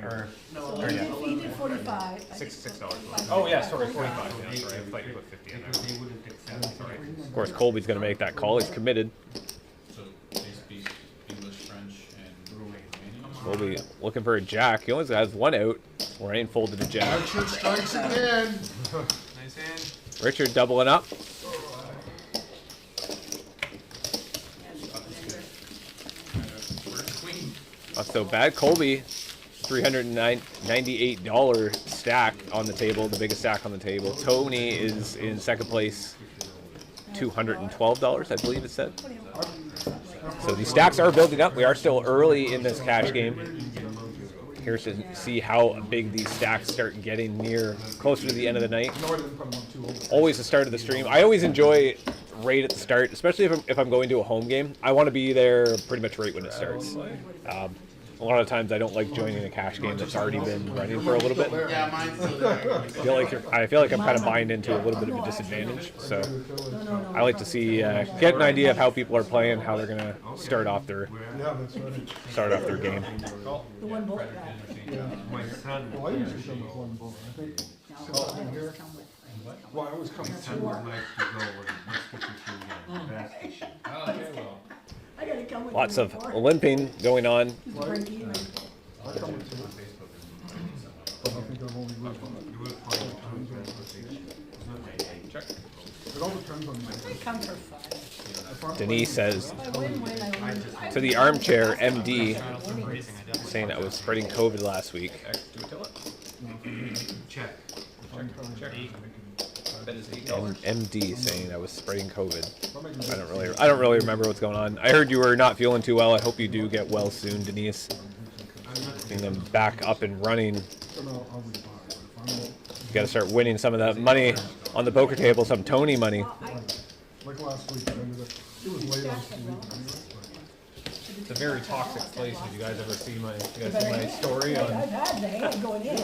Or So or yeah, he did 45. $6 more. Oh yeah, sorry, 45. Yeah, sorry, I thought you put 50 in there. Because they wouldn't accept it. Sorry. Of course, Colby's going to make that call. He's committed. So they speak English, French, and Romanian. Colby looking for a jack. He only has one out. Lorraine folded a jack. Richard strikes again. Nice hand. Richard doubling up. Where's the queen? Not so bad. Colby, $398 stack on the table, the biggest stack on the table. Tony is in second place, $212, I believe it said. So these stacks are building up. We are still early in this cash game. Here's to see how big these stacks start getting near, closer to the end of the night. Always the start of the stream. I always enjoy right at the start, especially if I'm going to a home game. I want to be there pretty much right when it starts. A lot of times I don't like joining a cash game that's already been running for a little bit. Yeah, mine's still there. I feel like I'm kind of buying into a little bit of a disadvantage. So I like to see, get an idea of how people are playing, how they're gonna start off their game. The one bullet guy. My son, Well, I usually come with one ball. I think No, I always come with. Well, I always come my with son two. would like to go with the Lots of limping going on. I come with you. But I think I've only lived on it. Check. It all depends on I come for fun. Denise says, I win when I win. to the armchair MD, saying I was spreading COVID last week. X to Attila. Check. Check. That is And $8. MD saying I was spreading COVID. I don't really remember what's going on. I heard you were not feeling too well. I hope you do get well soon, Denise. Seeing them back up and running. So now I'll rebuy. But if I'm not, You got to start winning some of that money on the poker table, some Tony money. like last week, I ended up, it was late on the week anyway, It's a very toxic place. Have you guys ever seen my story on I've had the hand going in. the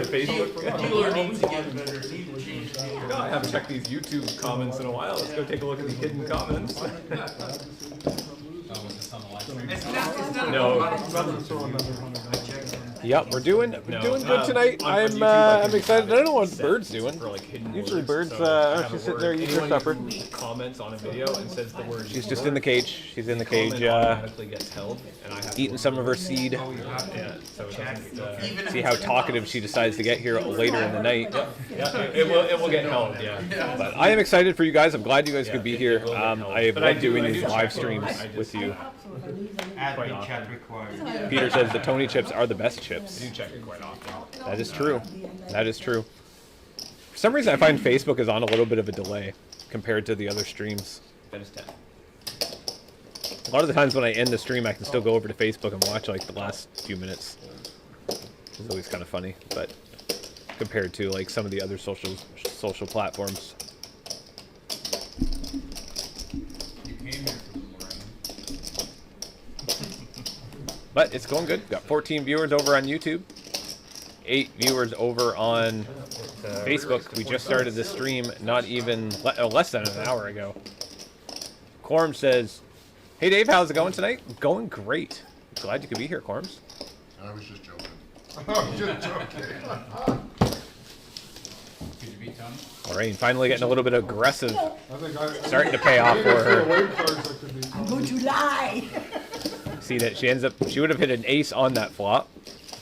Facebook? The dealer needs to get better, needs to change the dealer. I haven't checked these YouTube comments in a while. Let's go take a look at the hidden comments. No. Yep, we're doing good tonight. On YouTube, I'm excited. I don't know what set Bird's doing. for, like, hidden Usually words. Bird's So have she's a sitting word. there eating her Anyone supper. who comments on a video and says the word. She's just in the cage. She's in the cage, comment automatically gets held, and I have to eating some of her seed. Yeah, so it doesn't. See how talkative she decides to get here later in the night. Yeah, it will get held. Yeah. But I am excited for you guys. I'm glad you guys could be here. I love doing these live streams with you. Admin chat required. Peter says the Tony chips are the best chips. I do check it quite often. That is true. That is true. For some reason, I find Facebook is on a little bit of a delay compared to the other streams. That is 10. A lot of the times when I end the stream, I can still go over to Facebook and watch like the last few minutes. It's always kind of funny, but compared to like some of the other social platforms. But it's going good. Got 14 viewers over on YouTube. 8 viewers over on Facebook. We just started the stream not even less than an hour ago. Corm says, "Hey Dave, how's it going tonight?" Going great. Glad you could be here, Corms. I was just joking. I'm just joking. Lorraine finally getting a little bit aggressive. I think Starting to pay off for her. Away cards that could be. I'm going to lie. See that she she would have hit an ace on that flop.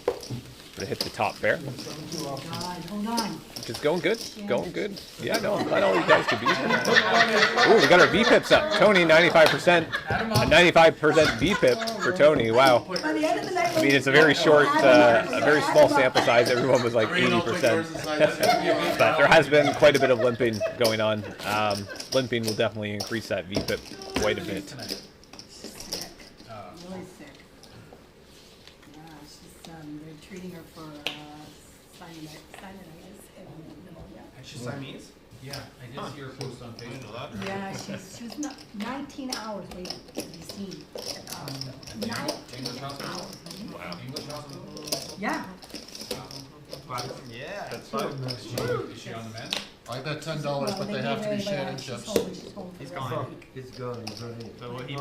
Would have hit the top pair. God, hold on. Which is going good. Going good. Yeah, no, I'm glad all you guys could be here. Ooh, we got our VPIPs up. Tony, 95%. A 95% VPIP for Tony. Wow. By the end of the night, I mean, it's a very short, a very small sample size. Everyone was like 80%. But there has been quite a bit of limping going on. Limping will definitely increase that VPIP quite a bit. sick. Really sick. Yeah, she's, they're treating her for sinus pneumonia. She's Siamese? Yeah, I did see her post on Facebook. Yeah, she's not 19 hours waiting to be seen at the hospital. 19 hours. Wow. Yeah. Yeah. That's fine. Is she on the mend? I bet $10, Well, but they gave have to her be anyway, Shannon she's chips. home, she's home for He's the rest of gone. the week. It's gone. It's running. So what he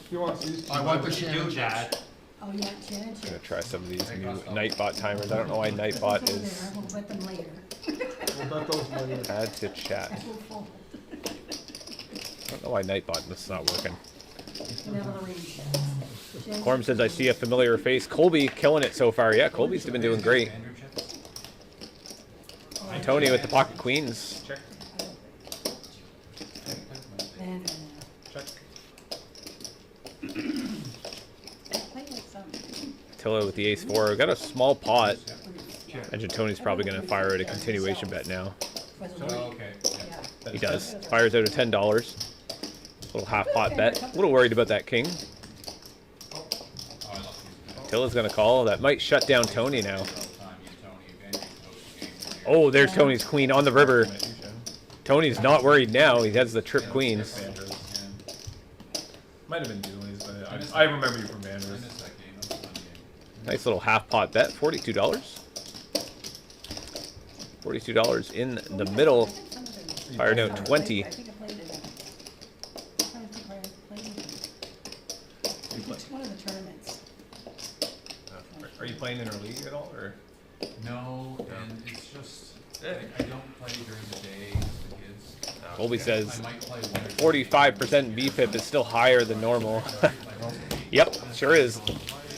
She wants these. I want the do Shannon that. chips. Oh, yeah, Shannon I'm chips. gonna try some of these new Nightbot timers. I don't know why Nightbot It's over is there. We'll bet them later. We'll bet those later. add to chat. We'll fold. I don't know why Nightbot is not working. Never arrange that. Corm says, "I see a familiar face." Colby killing it so far. Yeah, Colby's been doing great. And Tony with the pocket queens. Check. Check. Attila with the ace-4. We got a small pot. Imagine Tony's probably going to fire at a continuation bet now. Okay. He does. Fires out of $10. Little half pot bet. A little worried about that king. Attila's going to call. That might shut down Tony now. Oh, there's Tony's queen on the river. Tony's not worried now. He has the trip queens. Might have been Dooley's, but I remember you from Vanders. Nice little half pot bet. $42. $42 in the middle. Fired out 20. One of the tournaments. Are you playing in our league at all, or? No, and it's just, I don't play during the day with the kids. Colby says 45% VPIP is still higher than normal. Yep, sure is.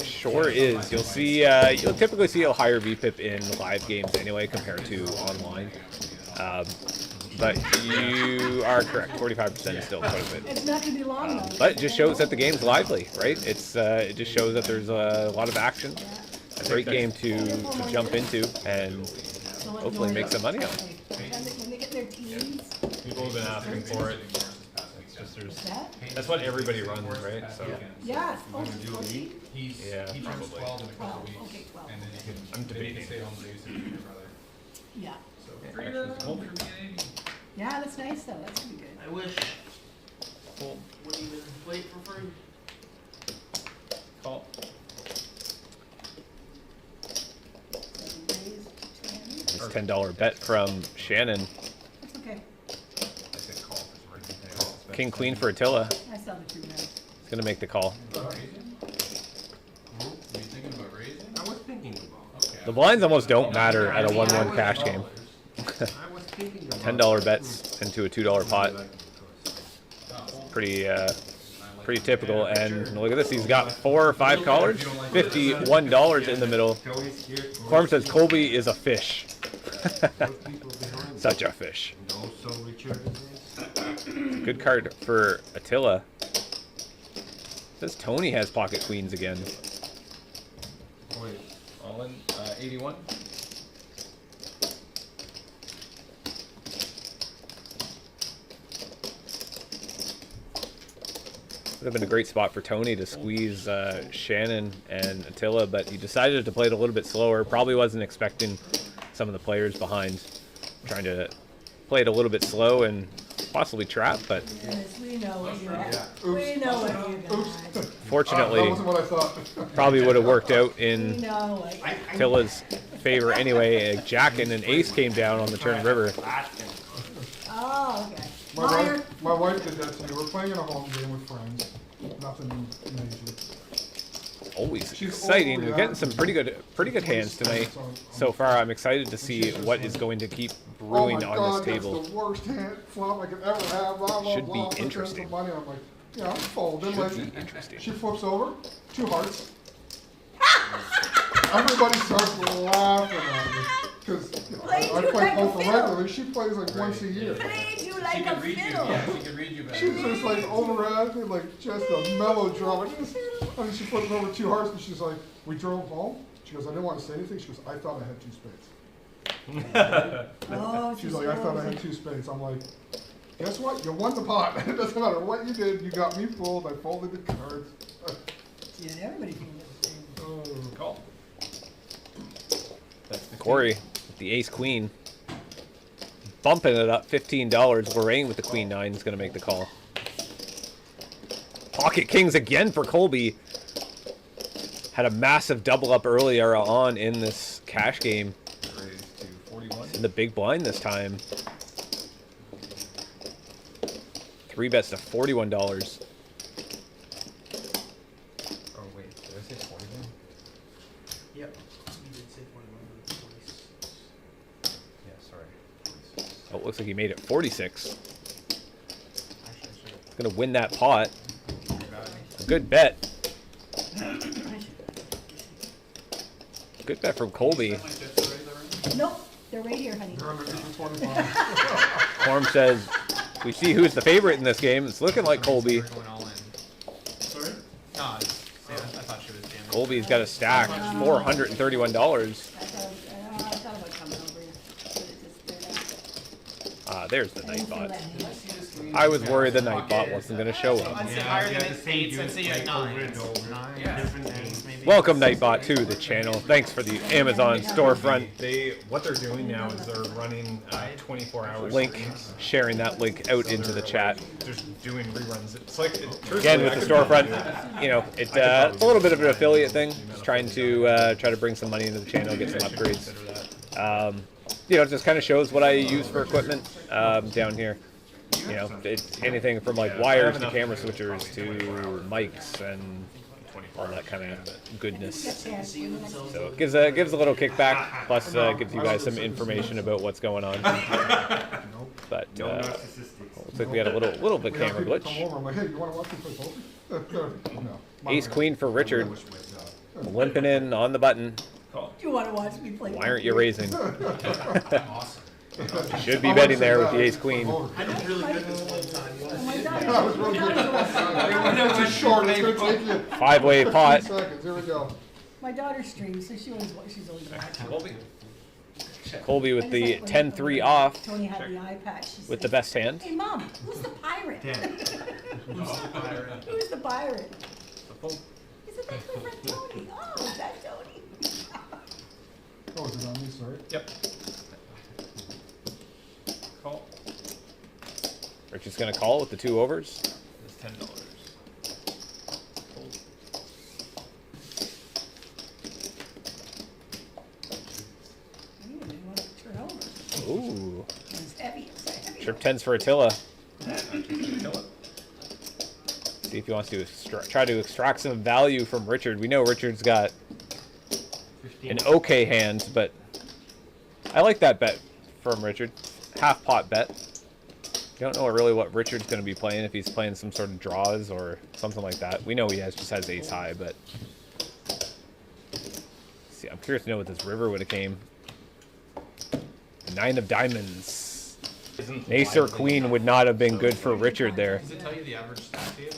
Sure is. You'll see. You'll typically see a higher VPIP in live games anyway compared to online. But you are correct. 45% is still quite a bit. It's not going to be long enough. But it just shows that the game's lively, right? It just shows that there's a lot of action. A great game to jump into and hopefully make some money on. When they get their teams. People have been asking for it. It's just that's what everybody runs, right? So Yeah. Oh, 14? yeah, He turns probably. 12 in a couple 12. weeks. Okay, 12. And then he can, I'm then he can debating. stay home and babysit his younger brother. Yeah. So, Actually, Yeah, that's nice though. That's gonna be good. I wish wouldn't even wait for free. Call. It's $10 bet from Shannon. That's okay. I said call for some reason. King Queen for Attila. I saw the 2 minutes. He's gonna make the call. Were you thinking about raising? I was thinking about it. The blinds almost don't matter at a 1-1 cash game. I was thinking about $10 bets into a $2 pot. Pretty typical. And look at this, he's got 4 or 5 callers, $51 in the middle. Corm says Colby is a fish. Such a fish. Good card for Attila. Says Tony has pocket queens again. Wait, all in 81. Would have been a great spot for Tony to squeeze Shannon and Attila, but he decided to play it a little bit slower. Probably wasn't expecting some of the players behind, trying to play it a little bit slow and possibly trap, but Yes, we know what you have. We know what you got. fortunately, That wasn't what I thought. probably would have worked out We in know what you Attila's favor anyway. Jack and an ace came down on the turn river. Oh, okay. My wife did that to me. We're playing in a home game with friends. Nothing major. Always She's exciting. We're getting overreacting. some pretty good hands tonight so far. I'm excited to see what is going to keep Oh brewing my on God, this table. that's the worst hand flop I could ever have. Blah, blah, Should be blah. Put down interesting. some money. I'm like, yeah, I'm folding. Should Like, be interesting. she flips over, 2 hearts. Everybody starts laughing at me because Played I you play like a poker fiddle. regularly. She plays like once a year. Played you She like a could read you. fiddle. Yeah, she could read you better. She's just like overacting, like just a melodrama. I mean, she flips over 2 hearts and she's like, we drove home. She goes, I didn't want to say anything. She goes, I thought I had 2 spades. Oh, She's like, I thought I had 2 spades. I'm like, guess what? You won the pot. It doesn't matter what you did. You got me fooled. I folded the cards. Yeah, everybody can do it. Call. Corey with the ace queen. Bumping it up $15. Lorraine with the queen 9 is going to make the call. Pocket kings again for Colby. Had a massive double up earlier on in this cash game. Raised to 41. In the big blind this time. 3 bets to $41. Oh wait, did I say 41? Yep. You did say 41. Yeah, sorry. Oh, it looks like he made it 46. Actually, I should Gonna win that pot. A good bet. Good bet from Colby. Nope, they're right here, honey. They're underneath the 25. Korm says, we see who's the favorite in this game. It's looking like Colby. We're going all in. Sorry? No, I thought she was jamming. Colby's got a stack. $431. I thought about coming over here, but it just, they're not. There's the I didn't feel Nightbot. that need. I was worried the Nightbot wasn't going to show up. I'd say higher than 8s, I'd say like 9s. 9 different things, maybe. Welcome, Nightbot, to the channel. Thanks for the Amazon storefront What they're doing now is they're running 24 hours. link, sharing that link out into the chat. Just doing reruns. It's like Again, with the storefront, you know, it's a little bit of an affiliate thing. Just trying to bring some money into the channel, get some upgrades. You know, it just kind of shows what I use for equipment down here. You know, it's anything from like wires to camera switchers to mics and 24 all that kind of goodness. Yes, in the next- So it gives a little kickback, plus gives you guys some information about what's going on. But No looks narcissistic. like we had a little bit We have camera people come glitch. over, I'm like, hey, you wanna watch me play poker? No. Ace queen for Richard, Wish myself. limping in on the button. Call. You wanna watch me play? Why aren't you raising? Awesome. Should be betting there with the ace queen. I did really good this one time. You Oh wanna my see it? God. That was really good. It's too short, it's gonna take you Five-way pot. 15 seconds, here we go. My daughter streams, so she's always watching. Colby. Colby I with just the like when 10-3 off Tony had the eye patch. She with the said, best hand. Hey, Mom, who's the pirate? 10. Who's the pirate? The full. He said, that's my friend Tony. Oh, is that Tony? Oh, is it on me, sorry? Yep. Call. Richard's gonna call with the 2 overs. It's $10. Fold. You didn't want to turn over. Ooh, It's heavy, it's heavy. trip 10s for Attila. Kill it. See if he wants to try to extract some value from Richard. We know Richard's got 15. an okay hand, but I like that bet from Richard. Half pot bet. You don't know really what Richard's going to be playing, if he's playing some sort of draws or something like that. We know he just has ace high, but see, I'm curious to know what this river would have came. The 9 of diamonds. Ace or queen would not have been good for Richard there. Does it tell you the average stack to you?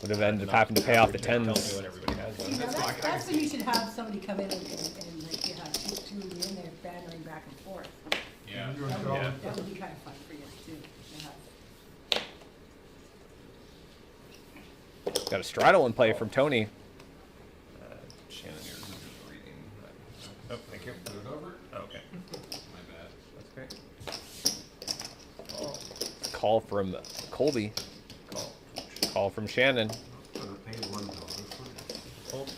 Would have ended up having to pay off the Tells me 10s. what everybody has. See, now that's when you should have somebody come in and like, you have two of you in there bantering back and forth. Yeah. You and That Colin. would, that would be kind of fun for you too. to have. Got a straddle in play from Tony. Shannon, yours is just reading. Oh, thank you. Put it over. Okay. My bad. That's great. Call. Call from Colby. Call. Call from Shannon. I'm gonna pay $1. Fold.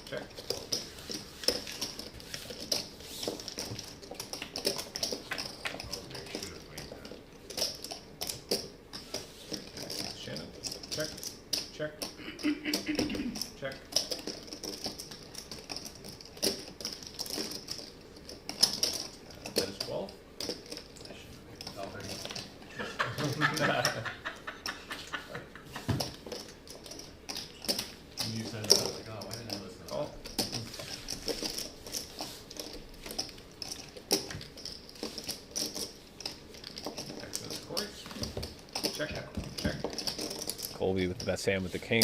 Check. Shannon. Check. Check. Check. That is 12. You said that, I was like, oh, why didn't I listen to Call. Excellent scores. Check. Check. Colby with the best hand with the king.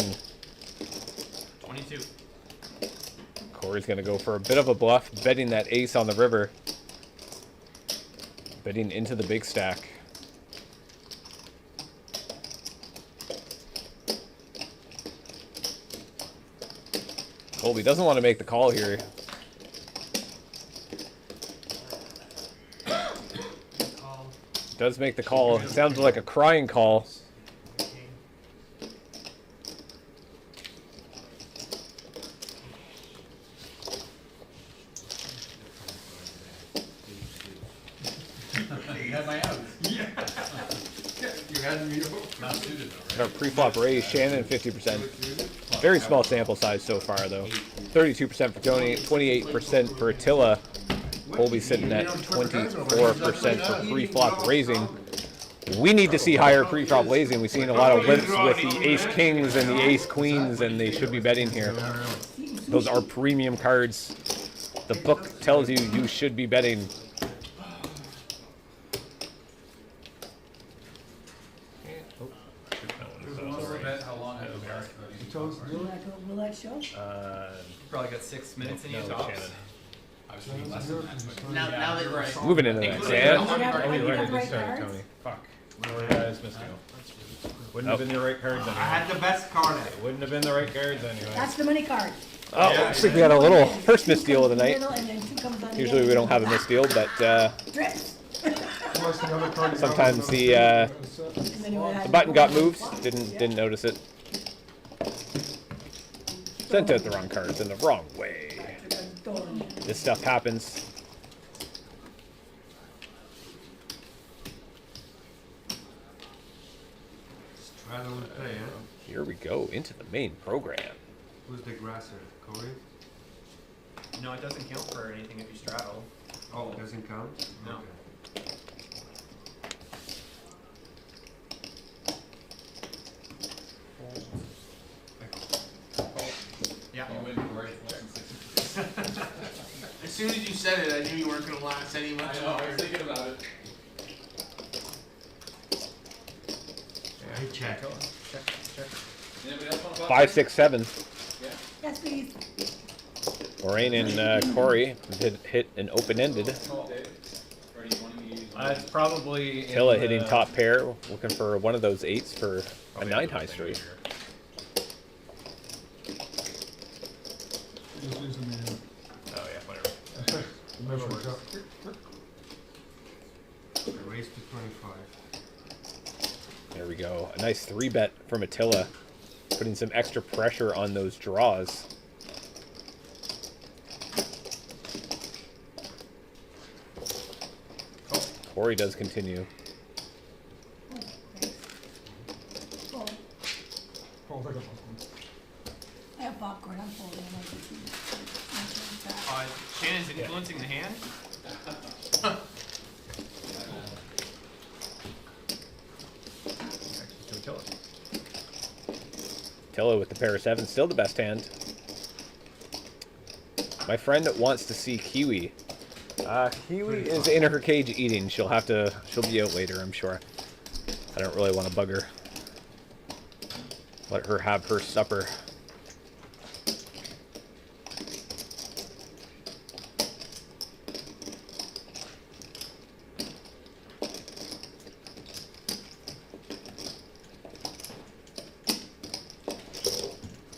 22. Corey's going to go for a bit of a bluff, betting that ace on the river. Betting into the big stack. Colby doesn't want to make the call here. Call. Does make the call. Sounds like a crying call. You had my out. You had me Not suited though, Our pre-flop raise, Shannon 50%. Very small sample size so far though. 32% for Tony, 28% for Attila. Colby sitting at 24% for pre-flop raising. We need to see higher pre-flop raising. We've seen a lot of limps with the ace kings and the ace queens, and they should be betting here. Those are premium cards. The book tells you you should be betting. How long have we been? You chose to do it? Will that show? You probably got 6 minutes in you No, tops. Shannon. I was thinking less than that, but. Now that you're right. Moving into the next hand. Oh, you You already have did right start, cards? Tony. Fuck. I just missed you. Wouldn't have been the right cards I anyway. had the best card. Wouldn't have been the right cards anyway. That's the money card. Oh, looks like we had a little first misdeal of the night. Middle, and then two comes on the Usually end. we don't have a misdeal, but Drips. Unless the other card you got sometimes was the And then you had- the button got moved. Didn't notice it. Sent out the wrong cards in the wrong way. This stuff happens. Straddle and play, huh? Here we go into the main program. Who's the grasser? Corey? No, it doesn't count for anything if you straddle. Oh, it doesn't count? No. Okay. Yeah. You win, Corey. As soon as you said it, I knew you weren't gonna last any much I know, I longer. was thinking about it. Hey, check. Anybody else want to 5, 6, 7. Yeah. Yes, please. Lorraine and Corey hit an open-ended. Call Dave. Or do you want me to use It's probably in Tilla hitting the- top pair, looking for one of those 8s for a Probably 9 have high the thing straight. here. Just using the, Oh yeah, whatever. the measuring cup. I raised to 25. There we go. A nice 3-bet from Attila, putting some extra pressure on those draws. Corey does continue. Oh, Oh, they got popcorn. I have popcorn, I'm full. Shannon's influencing the hand. To Attila. Attila with the pair of 7s, still the best hand. My friend wants to see Kiwi. Kiwi is in her cage eating. She'll be out later, I'm sure. I don't really want to bug her. Let her have her supper.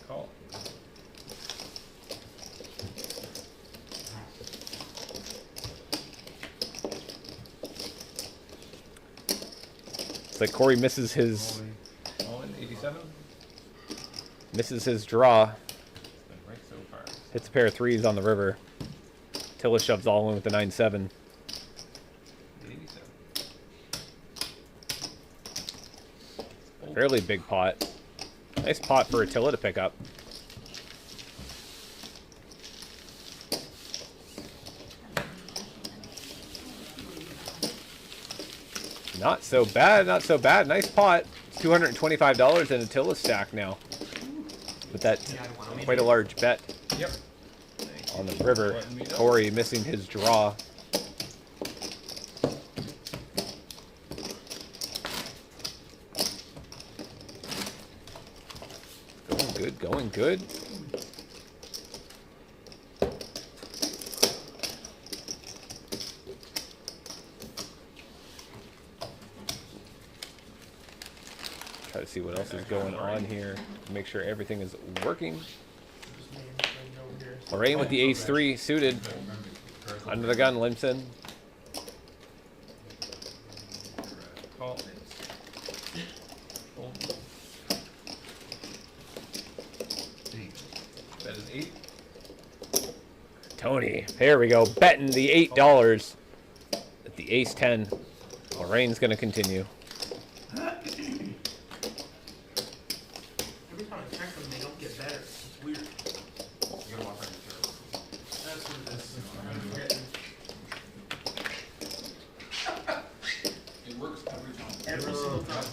Call. It's like Corey misses his All in 87. draw. It's been right so far. Hits a pair of 3s on the river. Tilla shoves all in with the 9-7. 87. Fairly big pot. Nice pot for Attila to pick up. Not so bad, not so bad. Nice pot. It's $225 in Attila's stack now. With that quite a large bet Yep. on the river. Corey missing his draw. Going good, going good. Try to see what else is going on here. Make sure everything is working. Lorraine with the ace-3 suited. Under the gun, Limson. Call. Fold. That is 8. Tony, there we go. Betting the $8 at the ace-10. Lorraine's going to continue. Every time I check them, they don't get better. It's weird. You gotta walk right into it. That's what it is. It works every time. Every single time.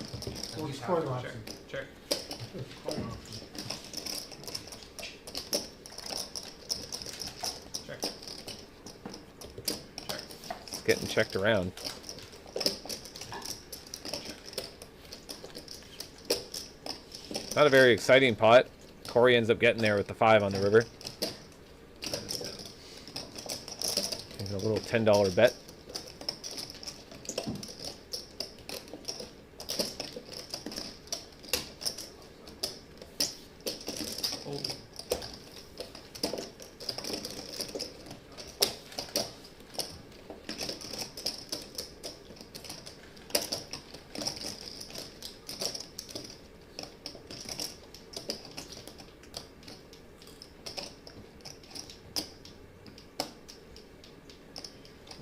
Well, it's quite an Check. option. Check. Check. Check. It's getting checked around. Not a very exciting pot. Corey ends up getting there with the 5 on the river. And a little $10 bet. Fold.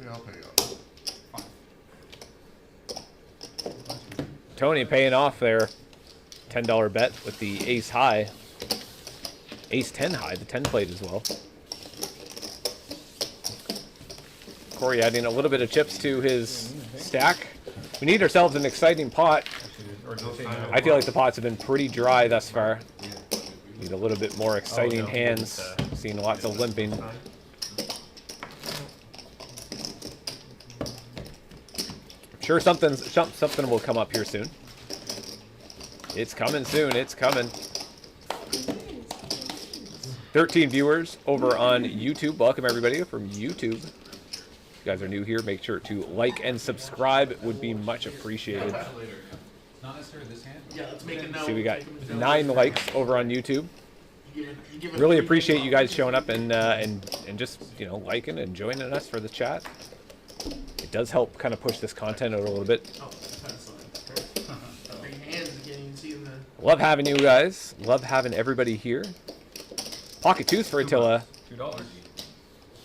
Yeah, I'll pay up. Tony paying off there. $10 bet with the ace high. Ace 10 high, the 10 played as well. Corey adding a little bit of chips to his stack. We need ourselves an exciting pot. I feel like the pots have been pretty dry thus far. Need a little bit more exciting hands. Seeing lots of limping. Sure, something will come up here soon. It's coming soon. It's coming. 13 viewers over on YouTube. Welcome everybody from YouTube. If you guys are new here, make sure to like and subscribe. It would be much appreciated. Not necessarily this hand. Yeah, let's make it now. See, we got 9 likes over on YouTube. Really appreciate you guys showing up and just, you know, liking and joining us for the chat. It does help kind of push this content out a little bit. Love having you guys. Love having everybody here. Pocket twos for Attila. $2.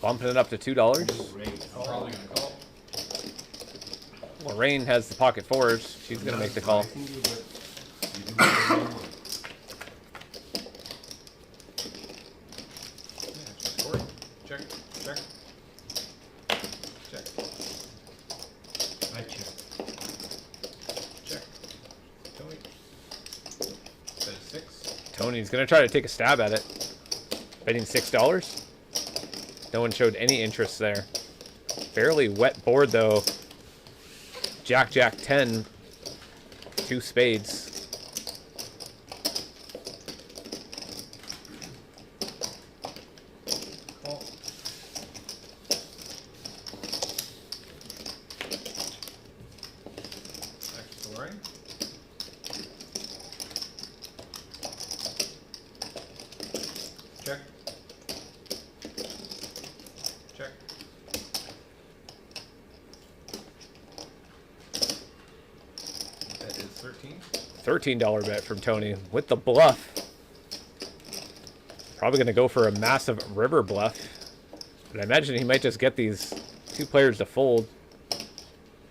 Bumping it up to $2. Probably gonna call. Lorraine has the pocket fours. She's gonna make the call. Check. Check. Check. I check. Check. Tony. Says 6. Tony's gonna try to take a stab at it. Betting $6. No one showed any interest there. Fairly wet board though. Jack, Jack 10. 2 spades. Call. Next to Lorraine. Check. Check. That is 13. $13 bet from Tony with the bluff. Probably going to go for a massive river bluff. But I imagine he might just get these 2 players to fold.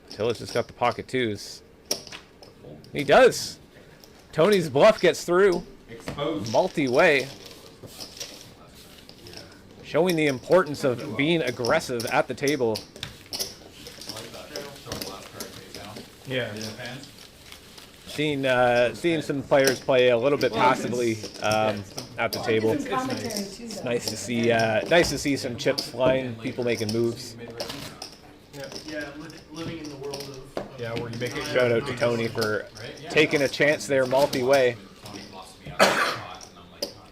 Tilla's just got the pocket twos. He does. Tony's bluff gets through. Exposed. Multi-way. Showing the importance of being aggressive at the table. Yeah. Seeing some players play a little bit passively at the table. It's commentary too, It's though. nice to see some chips flying, people making moves. Yeah, living in the world of Yeah, where you make it. Shout out to Tony for taking a chance there multi-way.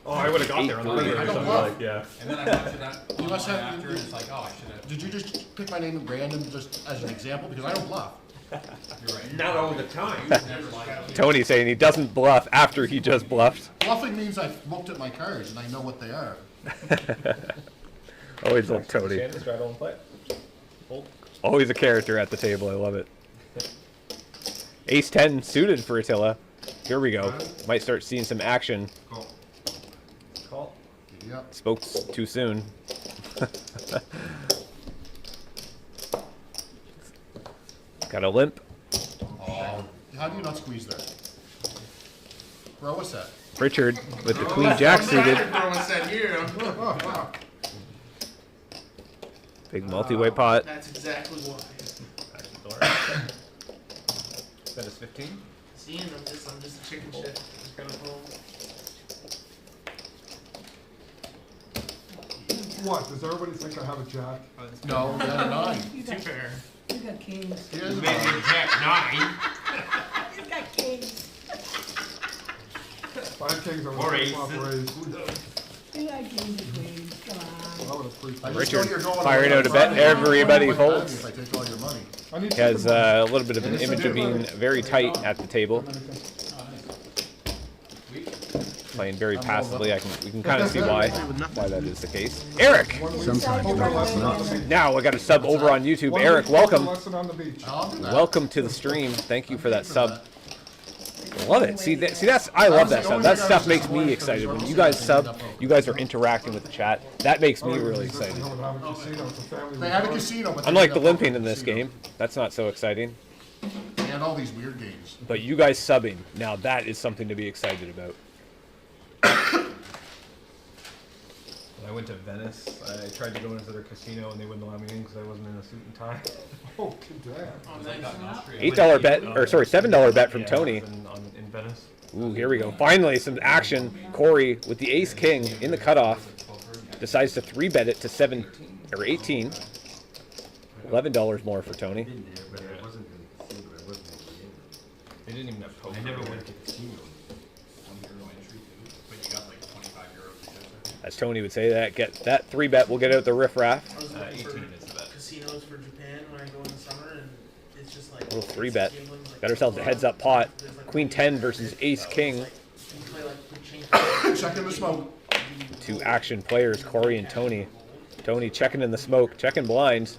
Oh, I would have got there on the river or something like, yeah. And then I went to that You must have- after, and it's like, oh, I should have. Did you just pick my name at random just as an example? Because I don't bluff. You're right. Not all the time. Never like Tony saying he doesn't bluff after he just bluffed. Bluffing means I've looked at my cards and I know what they are. Always love Tony. Shannon, straddle and play. Fold. Always a character at the table. I love it. Ace 10 suited for Attila. Here we go. Might start seeing some action. Call. Call. Yep. Spoke too soon. Got a limp. Oh, how do you not squeeze there? Throw a set. Richard with the Queen Jack suited. Big multi-way pot. That's exactly why. That is 15. See, and I'm just a chicken shit. Just kind of home. What, does everybody think I have a jack? No, not a 9. You Too got, fair. you got kings. He has a Maybe 9. Jack 9. You got kings. 5 kings, I Or would aces. have raised. You got kings and queens. Come I on. would have pre- I just Richard know you're going firing away out a on bet. Friday. Everybody What would I folds. do if I take all your money? I need He has chicken a little bit of an image of being very tight at the table, playing very passively. We can kind of see why that is the case. Eric, Sometimes Over nothing's lesson on enough. the beach. now I got a sub over on YouTube. One Eric, week welcome. lesson on the beach. I'll do that. Welcome to the stream. Thank you for that sub. Love it. See, that's I love that stuff. That stuff makes me excited. When you guys sub, you guys are interacting with the chat. That makes me really excited. You know, have a casino, it's a family They have a resort. casino, but they Unlike the don't have limping a in this casino. game, that's not so exciting. Yeah, had all these weird games. But you guys subbing, now that is something to be excited about. When I went to Venice, I tried to go into their casino and they wouldn't allow me in because I wasn't in a suit and tie. Oh, good damn. $8 bet, or sorry, $7 bet from Yeah, Tony. in Venice. Ooh, here we go. Finally, some action. Corey with the ace king in the cutoff decides to 3-bet it to 7 or 18. $11 more for Tony. They didn't even have poker. I never went to casino. As Tony would say, that that 3-bet will get out the riffraff. I was looking 18 for is the bet. casinos for Japan when I go in the summer, and it's just like A little 3-bet. gambling's like Got ourselves a heads-up pot. Queen 10 versus ace king. you play like quick change. Checking the smoke. Two action players, Corey and Tony. Tony checking in the smoke, checking blinds.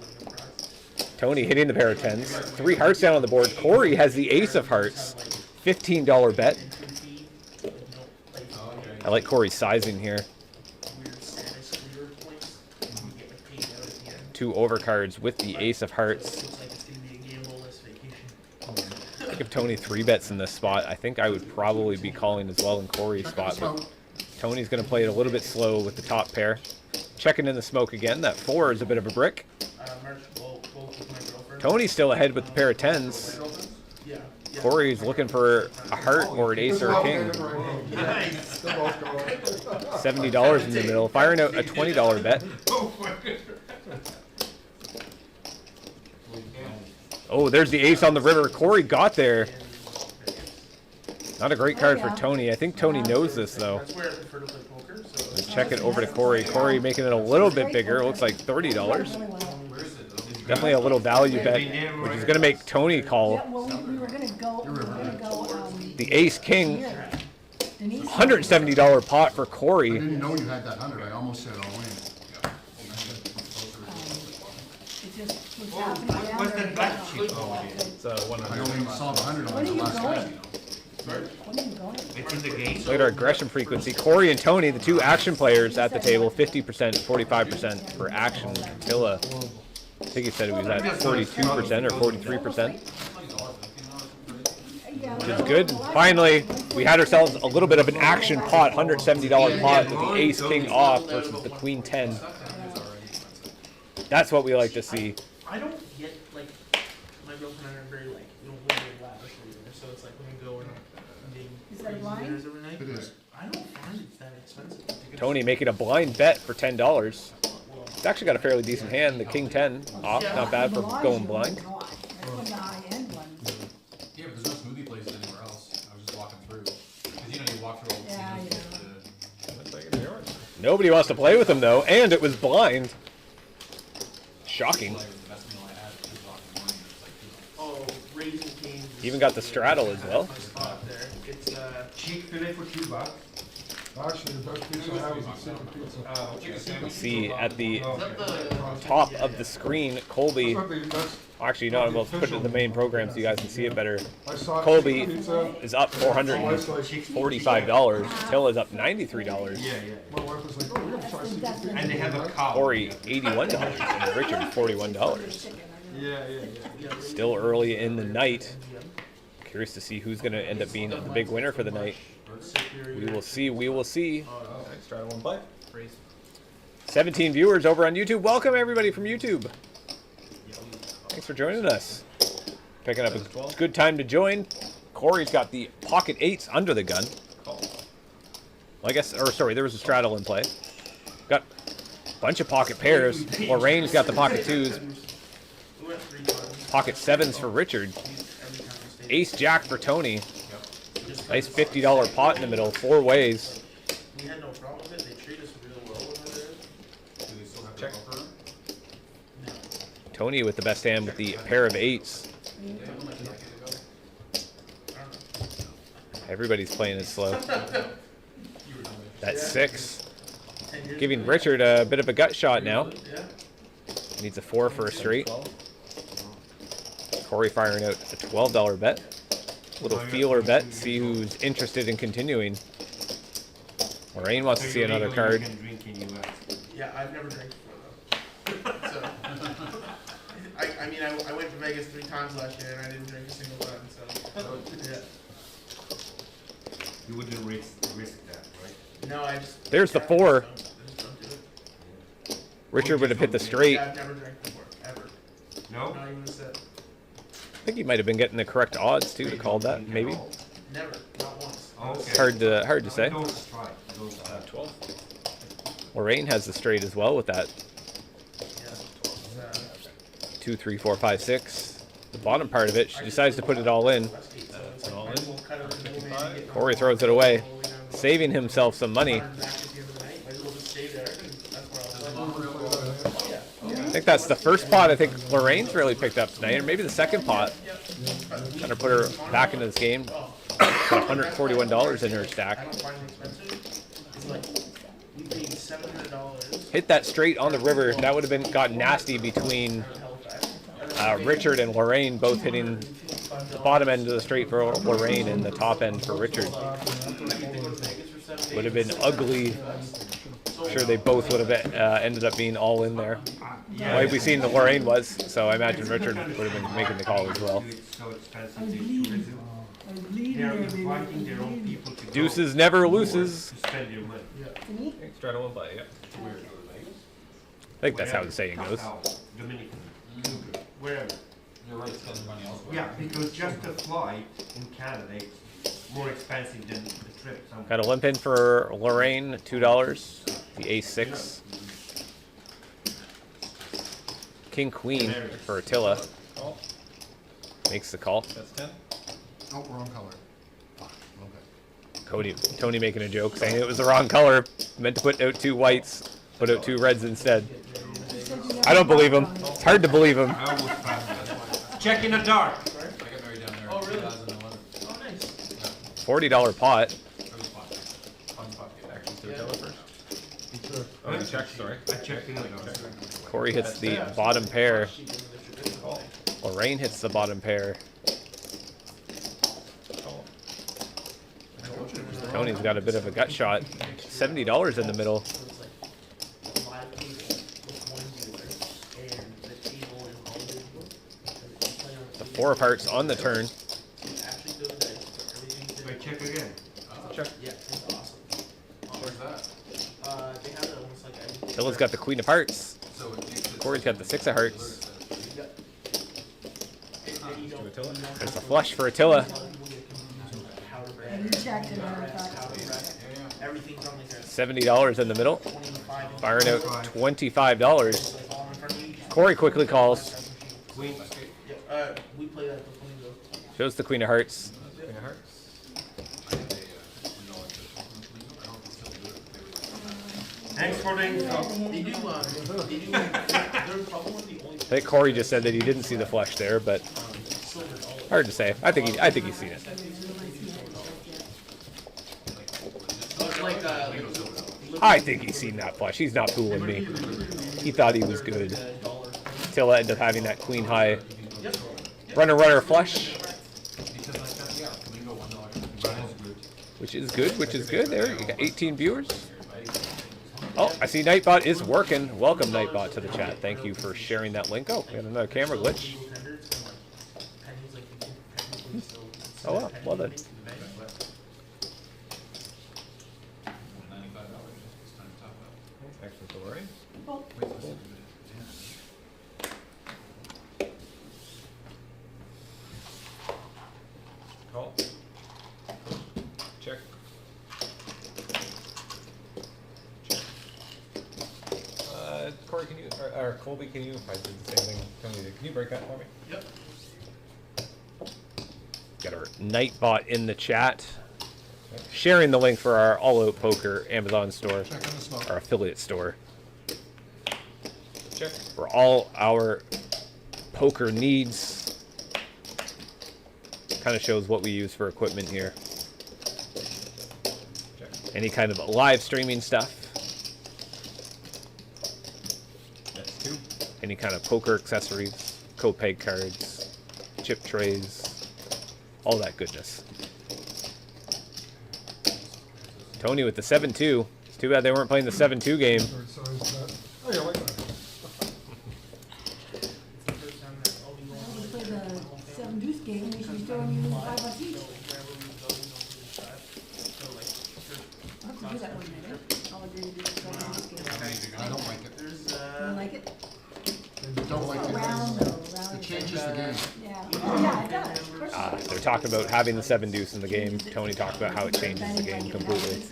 Tony hitting the pair of 10s. 3 hearts down on the board. Corey has the ace of hearts. $15 bet. I like Corey's sizing here. Weird status clear points. You get like paid out at the end. 2 overcards with the ace of hearts. Looks like it's gonna be a gamble-less vacation. I think if Tony 3-bets in this spot, I think I would probably be calling as well in Corey's spot. But Tony's going to play it a little bit slow with the top pair. Checking in the smoke again. That 4 is a bit of a brick. March, both with my girlfriend. Tony's still ahead with the pair of 10s. Yeah. Corey's looking for a heart or an ace or a king. Nice. They're both going. $70 in the middle. Firing out a $20 bet. Oh, there's the ace on the river. Corey got there. Not a great card for Tony. I think Tony knows this, though. That's where I prefer to play poker. So Let's check it over to Corey. Corey making it a little bit bigger. It looks like $30. Definitely a little value bet, which is going to make Tony call Yeah, well, we were gonna go, the ace king. Denise. $170 pot for I Corey. didn't know you had that 100. I almost said all in. It just was happening down what's there. that black sheet? It's I only saw the 100 on When are the you last going? bet. When are you going? It's in the game. Look at our aggression frequency. Corey and Tony, the 2 action players at the table, 50%, 45% for action. Tilla, I think he said it was at 42% or 43%. Which is good. Finally, we had ourselves a little bit of an action pot, $170 pot with the ace king off versus the queen 10. That's what we like to see. I don't get like my girlfriend and I are very like we don't live very lavish either. So it's like when we go and being Is that a blind? dinners every night. It is. I don't find it's that expensive. Tony making a blind bet for $10. It's actually got a fairly decent hand. The king 10 off, not bad for going blind. That's when the high-end ones. Yeah, but there's no smoothie places anywhere else. I was just walking through. Because you walk through all the Yeah, Nobody wants to play with him, though, and it was blind. Shocking. Oh, Raisin Cane's. Even got the straddle as well. Spot there. It's Cheek fillet for $2. Actually, the best pizza I have is a secret pizza. See at the is that the top of the screen, Colby. That's, Actually, no, I'll put it in the main program so you guys can see it better. I saw Colby secret pizza. is up $445. Till is up $93. My wife was like, oh, we're gonna try secret pizza. And they have a cow. Corey $81 and Richard $41. Still early in the night. Curious to see who's going to end up being the big winner for the night. We will see. We will see. Nice, try one play. 17 viewers over on YouTube. Welcome everybody from YouTube. Thanks for joining us. Picking up a good time to join. Corey's got the pocket 8s under the gun. Well, I guess, or sorry, there was a straddle in play. Got a bunch of pocket pairs. Lorraine's got the pocket 2s. Pocket 7s for Richard. Ace Jack for Tony. Nice $50 pot in the middle, 4 ways. we had no problem with it. They treat us real well over there. Do they still have check for? Tony with the best hand with the pair of 8s. Everybody's playing it slow. That's 6. Giving Richard a bit of a gut shot now. Needs a 4 for a straight. Corey firing out a $12 bet. Little feeler bet, see who's interested in continuing. Lorraine wants to see another card. Yeah, I've never drank before though. So, I mean, I went to Vegas 3 times last year and I didn't drink a single time. You wouldn't risk that, right? No, I just. There's the I 4. just don't do it. Richard would have hit the straight. Yeah, I've never drank before, ever. No? Not even a sip. I think you might have been getting the correct odds too to call that, maybe. Never, not once. Okay. Hard to say. Don't try. Don't try. 12. Lorraine has the straight as well with that. Yeah. 2, 3, 4, 5, 6. The bottom part of it, she decides to put it all in. That's all in. Corey throws it away, saving himself some money. I think that's the first pot I think Lorraine's really picked up tonight, or maybe the second pot. Kind of put her back into this game. Got $141 in her stack. Hit that straight on the river. That would have been gotten nasty between Richard and Lorraine, both hitting the bottom end of the straight for Lorraine and the top end for Richard. Would have been ugly. I'm sure they both would have ended up being all in there. Like we seen the Lorraine was, so I imagine Richard would have been making the call as well. Deuces never loses. Straddle one by, yeah. I think that's how the saying goes. Wherever. You're right, spend money elsewhere. Yeah, because just a flight in Canada is more expensive than the trip somewhere. Got a limp in for Lorraine, $2. The ace-6. King Queen for Attila. Call. Makes the call. That's 10. Oh, wrong color. Fuck, okay. Tony making a joke, saying it was the wrong color. Meant to put out 2 whites, put out 2 reds instead. I don't believe him. It's hard to believe him. I almost passed that. Check in the dark. I got married down there Oh, in really? 2011. Oh, nice. $40 pot. Action to Attila first. Oh, you checked, sorry. I checked in the dark. Corey hits the bottom pair. Lorraine hits the bottom pair. Tony's got a bit of a gut shot. $70 in the middle. The 4 of hearts on the turn. I check again. Check. Yeah, it's awesome. Where's that? They have it almost like Tilla's got the Queen of Hearts. So Corey's got the 6 of Hearts. to Attila? There's a flush for Attila. And you checked it out. everything's on the $70 in the middle. Firing out $25. Corey quickly calls. Queen. We play that before we go. Shows the Queen of Hearts. Queen of Hearts. Thanks for the info. They do, they're probably one of the only I think Corey just said that he didn't see the flush there, but hard to say. I think he's seen it. I think he's seen that flush. He's not fooling me. He thought he was good. Tilla ended up having that queen high runner flush, which is good. There, you got 18 viewers. Oh, I see Nightbot is working. Welcome, Nightbot, to the chat. Thank you for sharing that link. Oh, we had another camera glitch. Oh, well done. Excellent, all right. Call. Check. Corey, can you, or Colby, can you, if I did the same thing, tell me, can you break that for me? Yep. Got our Nightbot in the chat, sharing the link for our All Out Poker Amazon store, our affiliate store. Check. For all our poker needs. Kind of shows what we use for equipment here. Check. Any kind of live streaming stuff. That's 2. Any kind of poker accessories, co-peg cards, chip trays, all that goodness. Tony with the 7-2. It's too bad they weren't playing the 7-2 game. Oh, yeah, I like that. We play the 7 deuce game, we should be throwing you $500 talked about having the 7 deuce in the game. Tony talked about how it changes the game completely.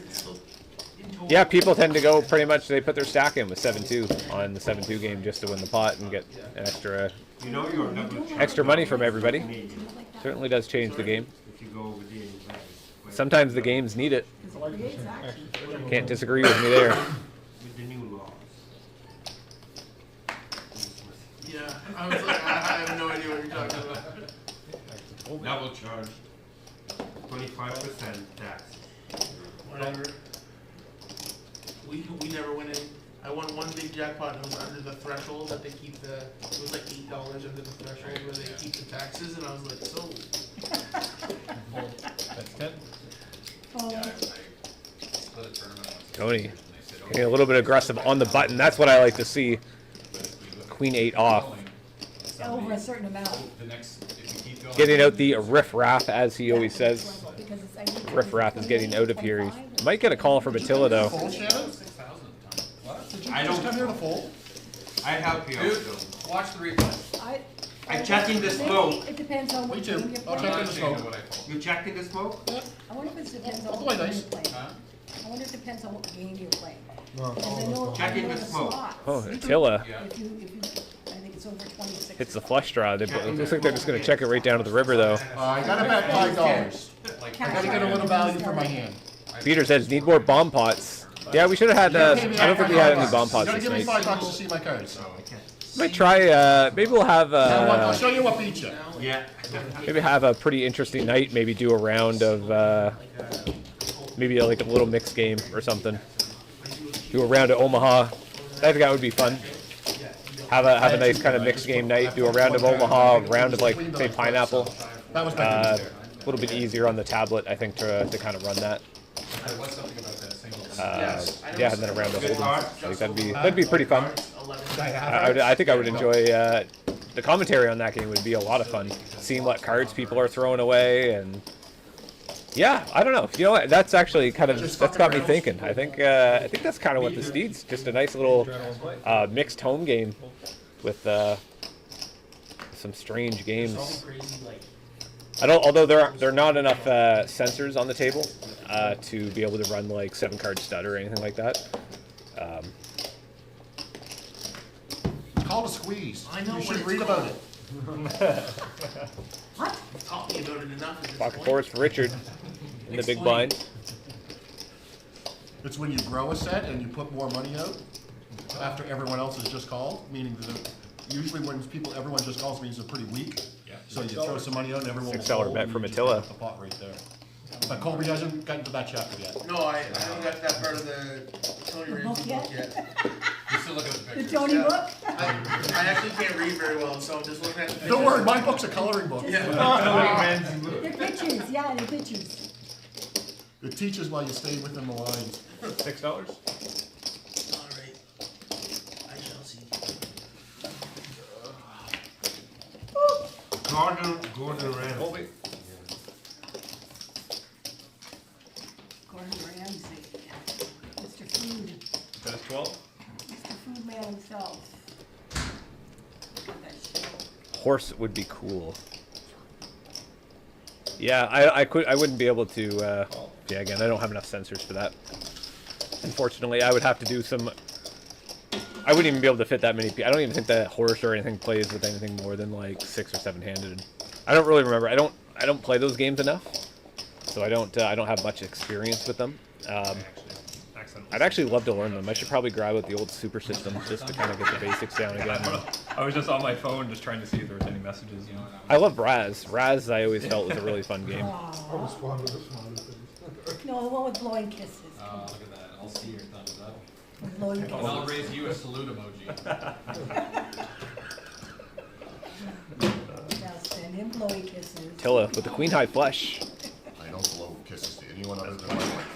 Yeah, people tend to go pretty much, they put their stack in with 7-2 on the 7-2 game just to win the pot and get an extra money from everybody. Certainly does change the game. Sometimes the games need it. Can't disagree with me there. With the new laws. Yeah, I was like, I have no idea what you're talking about. Now we'll charge 25% tax. Whatever. We never went in. I won one big jackpot and it was under the threshold that they keep the. It was like $8 under the threshold where they keep the taxes, and I was like, so. That's 10. Oh. Yeah, I split a tournament once. Tony getting a little bit aggressive on the button. That's what I like to see. Queen 8 off. Over a certain amount. The next, if you keep going, Getting out the riff-raff, as he always says. Riff-raff is getting out of here. He might get a call from Attila, though. Fold, Shannon? what? Did you I just don't- come here to fold? I help you out, Dude, though. watch the replay. I checked in the smoke. It depends on Me what too. game you're I'll I'm playing. check not in the ashamed of smoke. what I fold. You checked in the smoke? I wonder if it depends on I'll what play game nice. you're playing. Huh? I wonder if it depends on what game you're playing. No, Because I know, Check I in know the the smoke. slots. Oh, Attila Yeah. If you, I think it's over 26. hits the flush draw. It looks like they're just going to check it right down to the river, though. I gotta bet $5. Like, I gotta get a little value for my hand. Peter says, need more bomb pots. Yeah, we should have had, I don't think we had any bomb pots You gotta this give me night. $5 to see my cards. Might try, maybe we'll have, I'll show you what beats you. Yeah. maybe have a pretty interesting night. Maybe do a round of, maybe like a little mixed game or something. Do a round of Omaha. I think that would be fun. Have a nice kind of mixed game night. Do a round of Omaha, a round of like say Pineapple. That was my A little bit easier on the tablet, I think, to kind of run that. there was something about that single. Yeah, and then a round of Hold'em. I think that'd be pretty fun. I think I would enjoy the commentary on that game. Would be a lot of fun. Seeing what cards people are throwing away and. Yeah, I don't know. You know what? That's actually kind of that's got me thinking. I think that's kind of what this needs. Just a nice little mixed home game with some strange games. I don't. Although there are not enough sensors on the table to be able to run like 7-card stud or anything like that. Call a squeeze. I know You what should it's read about called. it. What? Talking about it enough at this Pocket point. fours for Richard in the big blind. It's when you grow a set and you put more money out after everyone else has just called, meaning that usually when everyone just calls means they're pretty weak. Yeah. So you throw some money out and everyone will $6 fold, bet and from you just Attila. put the pot right there. But Colby hasn't gotten to that chapter yet. No, I haven't got that part of the Tony The Ramsey book book yet? yet. You still look at the The pictures. Tony Yeah. book? I actually can't read very well, so I'm just looking at the pictures. Don't worry, my book's a coloring book. Yeah. They're pictures, yeah, they're pictures. It teaches while you stay within the lines. $6. All right. I shall see. Gordon Ramsay. Gordon Ramsay, Mr. Food, That is 12. Mr. Food Man himself. Look at that show. Horse would be cool. Yeah, I wouldn't be able to. Yeah, again, I don't have enough sensors for that. Unfortunately, I would have to do some. I wouldn't even be able to fit that many. I don't even think that horse or anything plays with anything more than like 6 or 7-handed. I don't really remember. I don't play those games enough, so I don't have much experience with them. I'd actually love to learn them. I should probably grab out the old Super System just to kind of get the basics down again. I was just on my phone just trying to see if there was any messages. You know. I love Raz. Raz, I always felt was a really fun game. I responded to some other things. No, the one with blowing kisses. Look at that. I'll see your thumbs up. With blowing And I'll kisses. raise you a salute emoji. Now send him blowing kisses. Tilla with the Queen High Flush. I don't blow kisses to anyone other than my wife.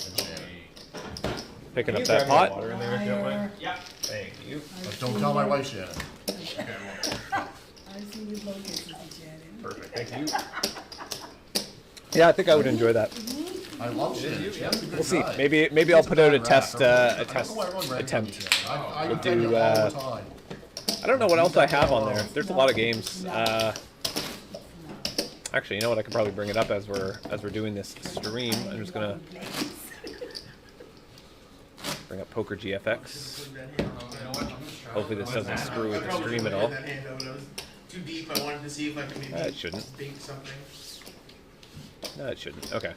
And Shannon. Picking up that pot. Liar. Yeah. Thank you. But don't tell my wife, Shannon. I've seen you blow kisses to Shannon. Perfect. Thank you. Yeah, I think I would enjoy that. I love Shannon. Shannon's a good We'll see. guy. Maybe I'll put out a test I attempt. I We'll defend do, you all the time. I don't know what else I have on there. There's a lot of games. Actually, you know what? I could probably bring it up as we're doing this stream. I'm just gonna bring up Poker GFX. Hopefully this doesn't screw with the stream at all. Too deep. I wanted to see if I could maybe It shouldn't. think something. No, it shouldn't. Okay.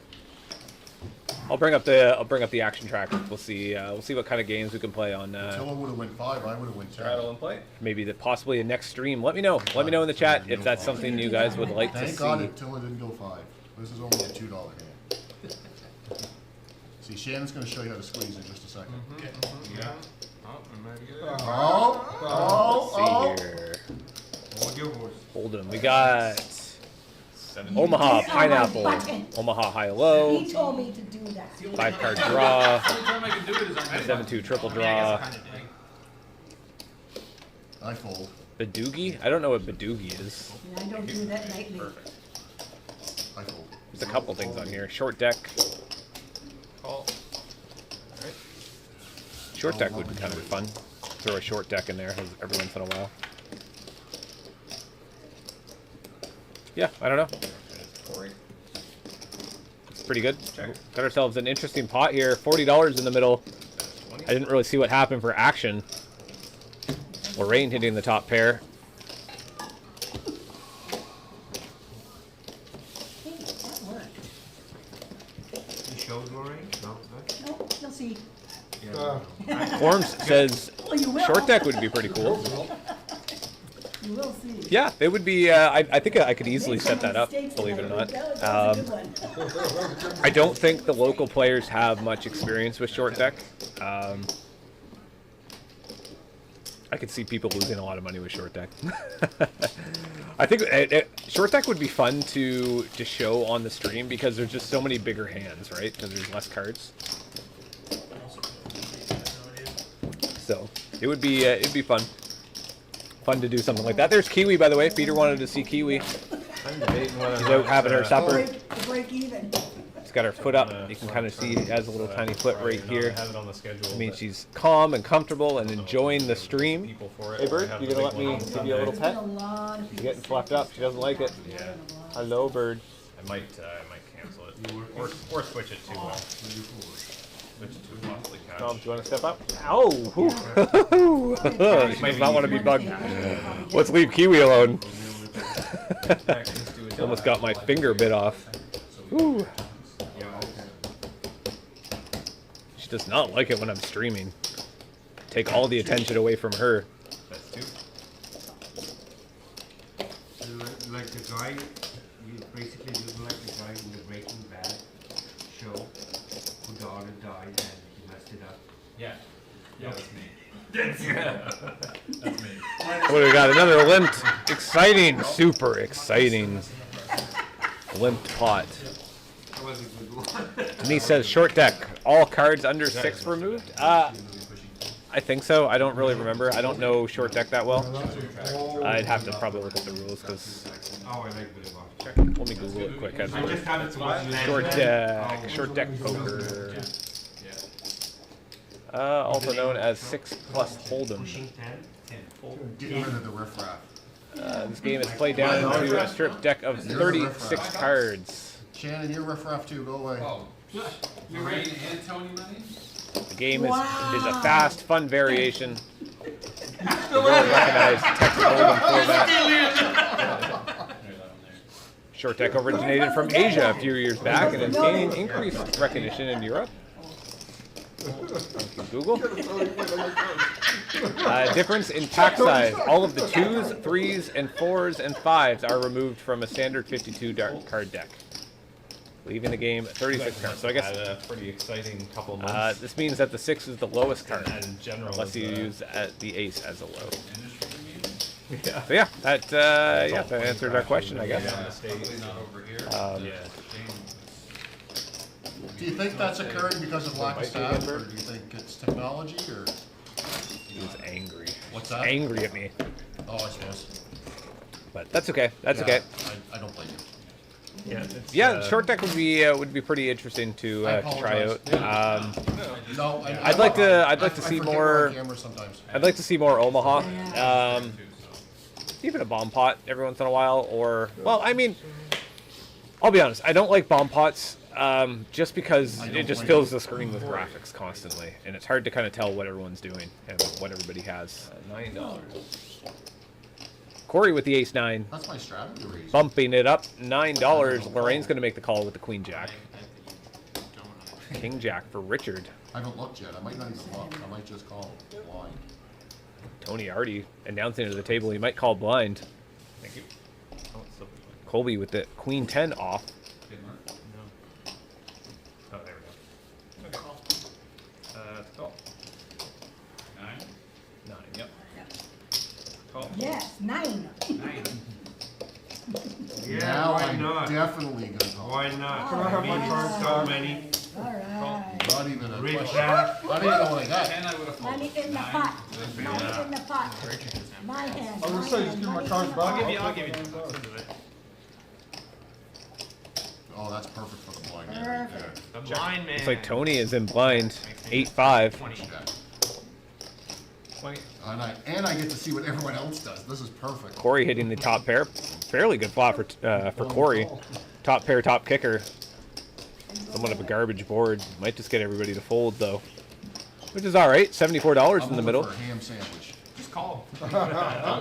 I'll bring up the action tracker. We'll see what kind of games we can play on. Attila would have went 5. I would have went 10. Rattle and play. Maybe possibly a next stream. Let me know. Let me know in the chat if that's something you guys would like to Thank see. God Attila didn't go 5. This is only a $2 hand. See, Shannon's going to show you how to squeeze in just a second. Yeah. Oh, I'm ready to get it. Let's see here. Hold'em. We got Omaha Pineapple, Omaha High Low, He told me to do that. 5-card draw, The only time I can do it is on 7-2 triple I draw. guess I kinda dig. I fold. Badoogie? I don't know what Badoogie is. And I don't do that nightly. I fold. There's a couple things on here. Short deck. Call. Short deck would be kind of fun. Throw a short deck in there every once in a while. Yeah, I don't know. It's pretty good. Got ourselves an interesting pot here. $40 in the middle. I didn't really see what happened for action. Lorraine hitting the top pair. Hey, that worked. You showed Lorraine? No? No, you'll see. Forms says Well, you will. short deck would be pretty cool. You will see. Yeah, it would be. I think I could easily set that up, believe it or not. I don't think the local players have much experience with short deck. I could see people losing a lot of money with short deck. I think short deck would be fun to show on the stream because there's just so many bigger hands, right? Because there's less cards. So it'd be fun. Fun to do something like that. There's Kiwi, by the way. Peter wanted to see Kiwi. I'm debating whether She's out having her supper. Break even. She's got her foot up. You can kind of see she has a little tiny foot right here. I have it on the schedule. I mean, she's calm and comfortable and enjoying the stream. People for it. Hey, Bird, I have you the gonna big let me one on give Sunday. you a little There's been pet? a lot of She's people getting fluffed up. She doesn't like it. Yeah. Hello, Bird. I might cancel it. Or switch it to switch it to monthly cash. Tom, do you want to step up? Ow! She might not want to be bugged. Let's leave Kiwi alone. Almost got my finger bit off. Whew. She does not like it when I'm streaming. Take all the attention away from her. That's two. Like the guy, you basically look like the guy in the Breaking Bad show who daughter died and he messed it up. Yeah. Yeah, that's me. That's me. What do we got? Another limped. Exciting. Super exciting. Limped pot. That was a good one. Denise says short deck. All cards under 6 removed? I think so. I don't really remember. I don't know short deck that well. I'd have to probably look at the rules because. Oh, I like the one. Let me Google it quick. As I just have it to watch short deck poker. Also known as 6+ Hold'em. Pushing 10. Getting rid of the riffraff. This game is played down into a strip deck of 36 cards. Shannon, you're riffraff too. Go away. Lorraine and Tony money? The game is a fast, fun variation. The well-recognized text Hold'em format. Short deck originated from Asia a few years back and is gaining increased recognition in Europe. Google. Difference in pack size. All of the 2s, 3s, and 4s and 5s are removed from a standard 52 card deck, leaving the game 36 cards. So I guess had a pretty exciting couple months. this means that the 6 is the lowest card, And in general, unless you is, use the ace as a low. yeah. So yeah, that answers our question, I guess. On the States. Not over here. Yeah. Do you think that's occurring because of lack of staff, or do you think it's technology, or He was angry. what's that? Angry at me, Oh, I suppose. but that's okay. That's Yeah, okay. I don't blame you. Yeah. It's, Yeah, short deck would be pretty interesting to try out. No, I'd like to see I forget more. we're on camera sometimes. I'd like to see more Omaha. Even a bomb pot every once in a while, or well, I mean, I'll be honest, I don't like bomb pots, just because I it don't just like fills it. the screen with graphics constantly, and it's hard to kind of tell what everyone's doing and what everybody has. $9. Corey with the ace-9, That's my strategy raise. bumping it up $9. Lorraine's going to make the call with the queen-jack. King-jack for Richard. I haven't looked yet. I might not even look. I might just call blind. Tony already announcing to the table he might call blind. Thank you. Oh, it's still Colby with the queen-10 off. didn't work. No. Oh, there we go. Okay. Call. 9. 9. Yep. Call. Yes, 9. 9. Yeah, Now why I'm not? definitely gonna call. Why not? Can I have my cards So back? many. All right. Not even a Rich question. jack. I don't even know what I got. 10 I would have Money folded. in the 9. pot. That's Money bad. in the pot. Richard just have. My hand. I was gonna say, just give me my cards back. I'll give you $10 into it. Oh, that's perfect for the blind hand right there. The blind man. Looks like Tony is in blind, 8-5. 20. Jack. 20. And I get to see what everyone else does. This is perfect. Corey hitting the top pair. Fairly good flop for Corey. Top pair, top kicker. Somewhat of a garbage board. Might just get everybody to fold though, which is all right. $74 I'm in the looking middle. for a ham sandwich. Just call. Don't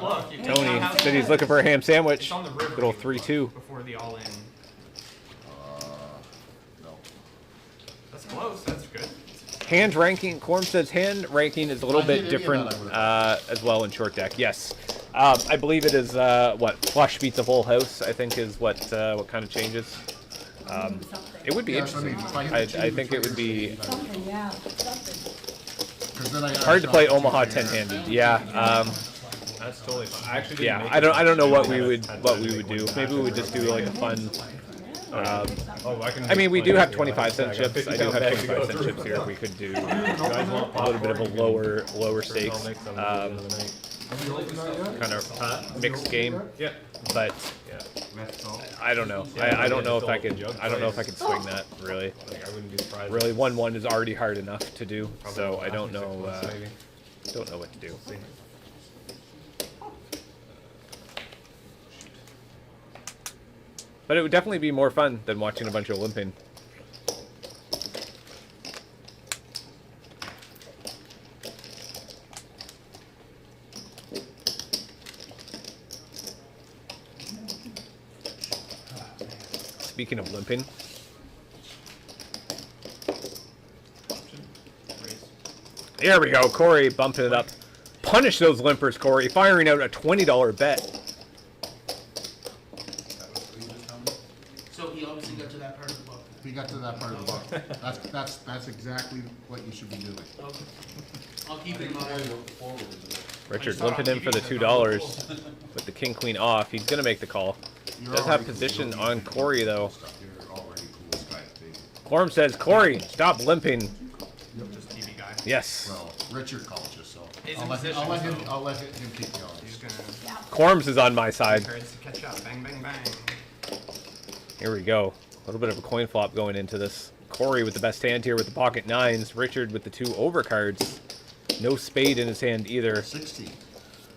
look. You Tony can't said he's looking for a ham sandwich. It's on the river. Good old 3-2. Before the all-in. No. That's close. That's good. Hand ranking. Corm says hand ranking is a little I bit hit any of different that, I would've as well in short deck. Yes, I believe it is what flush beats a full house. I think is what kind of changes. It would be Yes, I interesting. mean, if I hit I the two think it would be triggers, Something, yeah, something. 'cause then I hard to play shot Omaha two 10-handed. Yeah. That's totally fine. I actually didn't Yeah, make I don't know what it. we would do. Maybe we would just do like a fun. Oh, I mean, we do have like, 25-cent I got chips. 50 I do have bags to go 25-cent through. chips here. We could do Guys want a little bit of a popcorn? lower I'll stakes, make some at the end of the night. Have you opened that yet? kind of mixed game. Yeah. But Yeah. Let's go. I don't know. I don't know if I could. I don't know if I could swing that really. Like, I wouldn't be surprised. Really, 1-1 is already hard enough to do. Probably So the I don't last know. 6 months, maybe. Don't know what to do. But it would definitely be more fun than watching a bunch of limping. Speaking of limping, there we go. Corey bumping it up. Punish those limpers, Corey. Firing out a $20 bet. So he obviously got to that part of the book. He got to that part of the book. That's exactly what you should be doing. Okay. I'll keep it in mind. Richard limping in for the $2 with the king queen off. He's gonna make the call. You're Does have already position cool. on Corey though. You're already cool, guy, baby. Quorum says, Corey, stop limping. Just TV guy. Yes. Well, Richard called you, so He's I'll in let position, him. so- I'll let him keep you on. He's gonna Quorum's is on my side. cards to catch up. Bang, bang, bang. Here we go. A little bit of a coin flop going into this. Corey with the best hand here with the pocket nines. Richard with the 2 overcards. No spade in his hand either. 16. I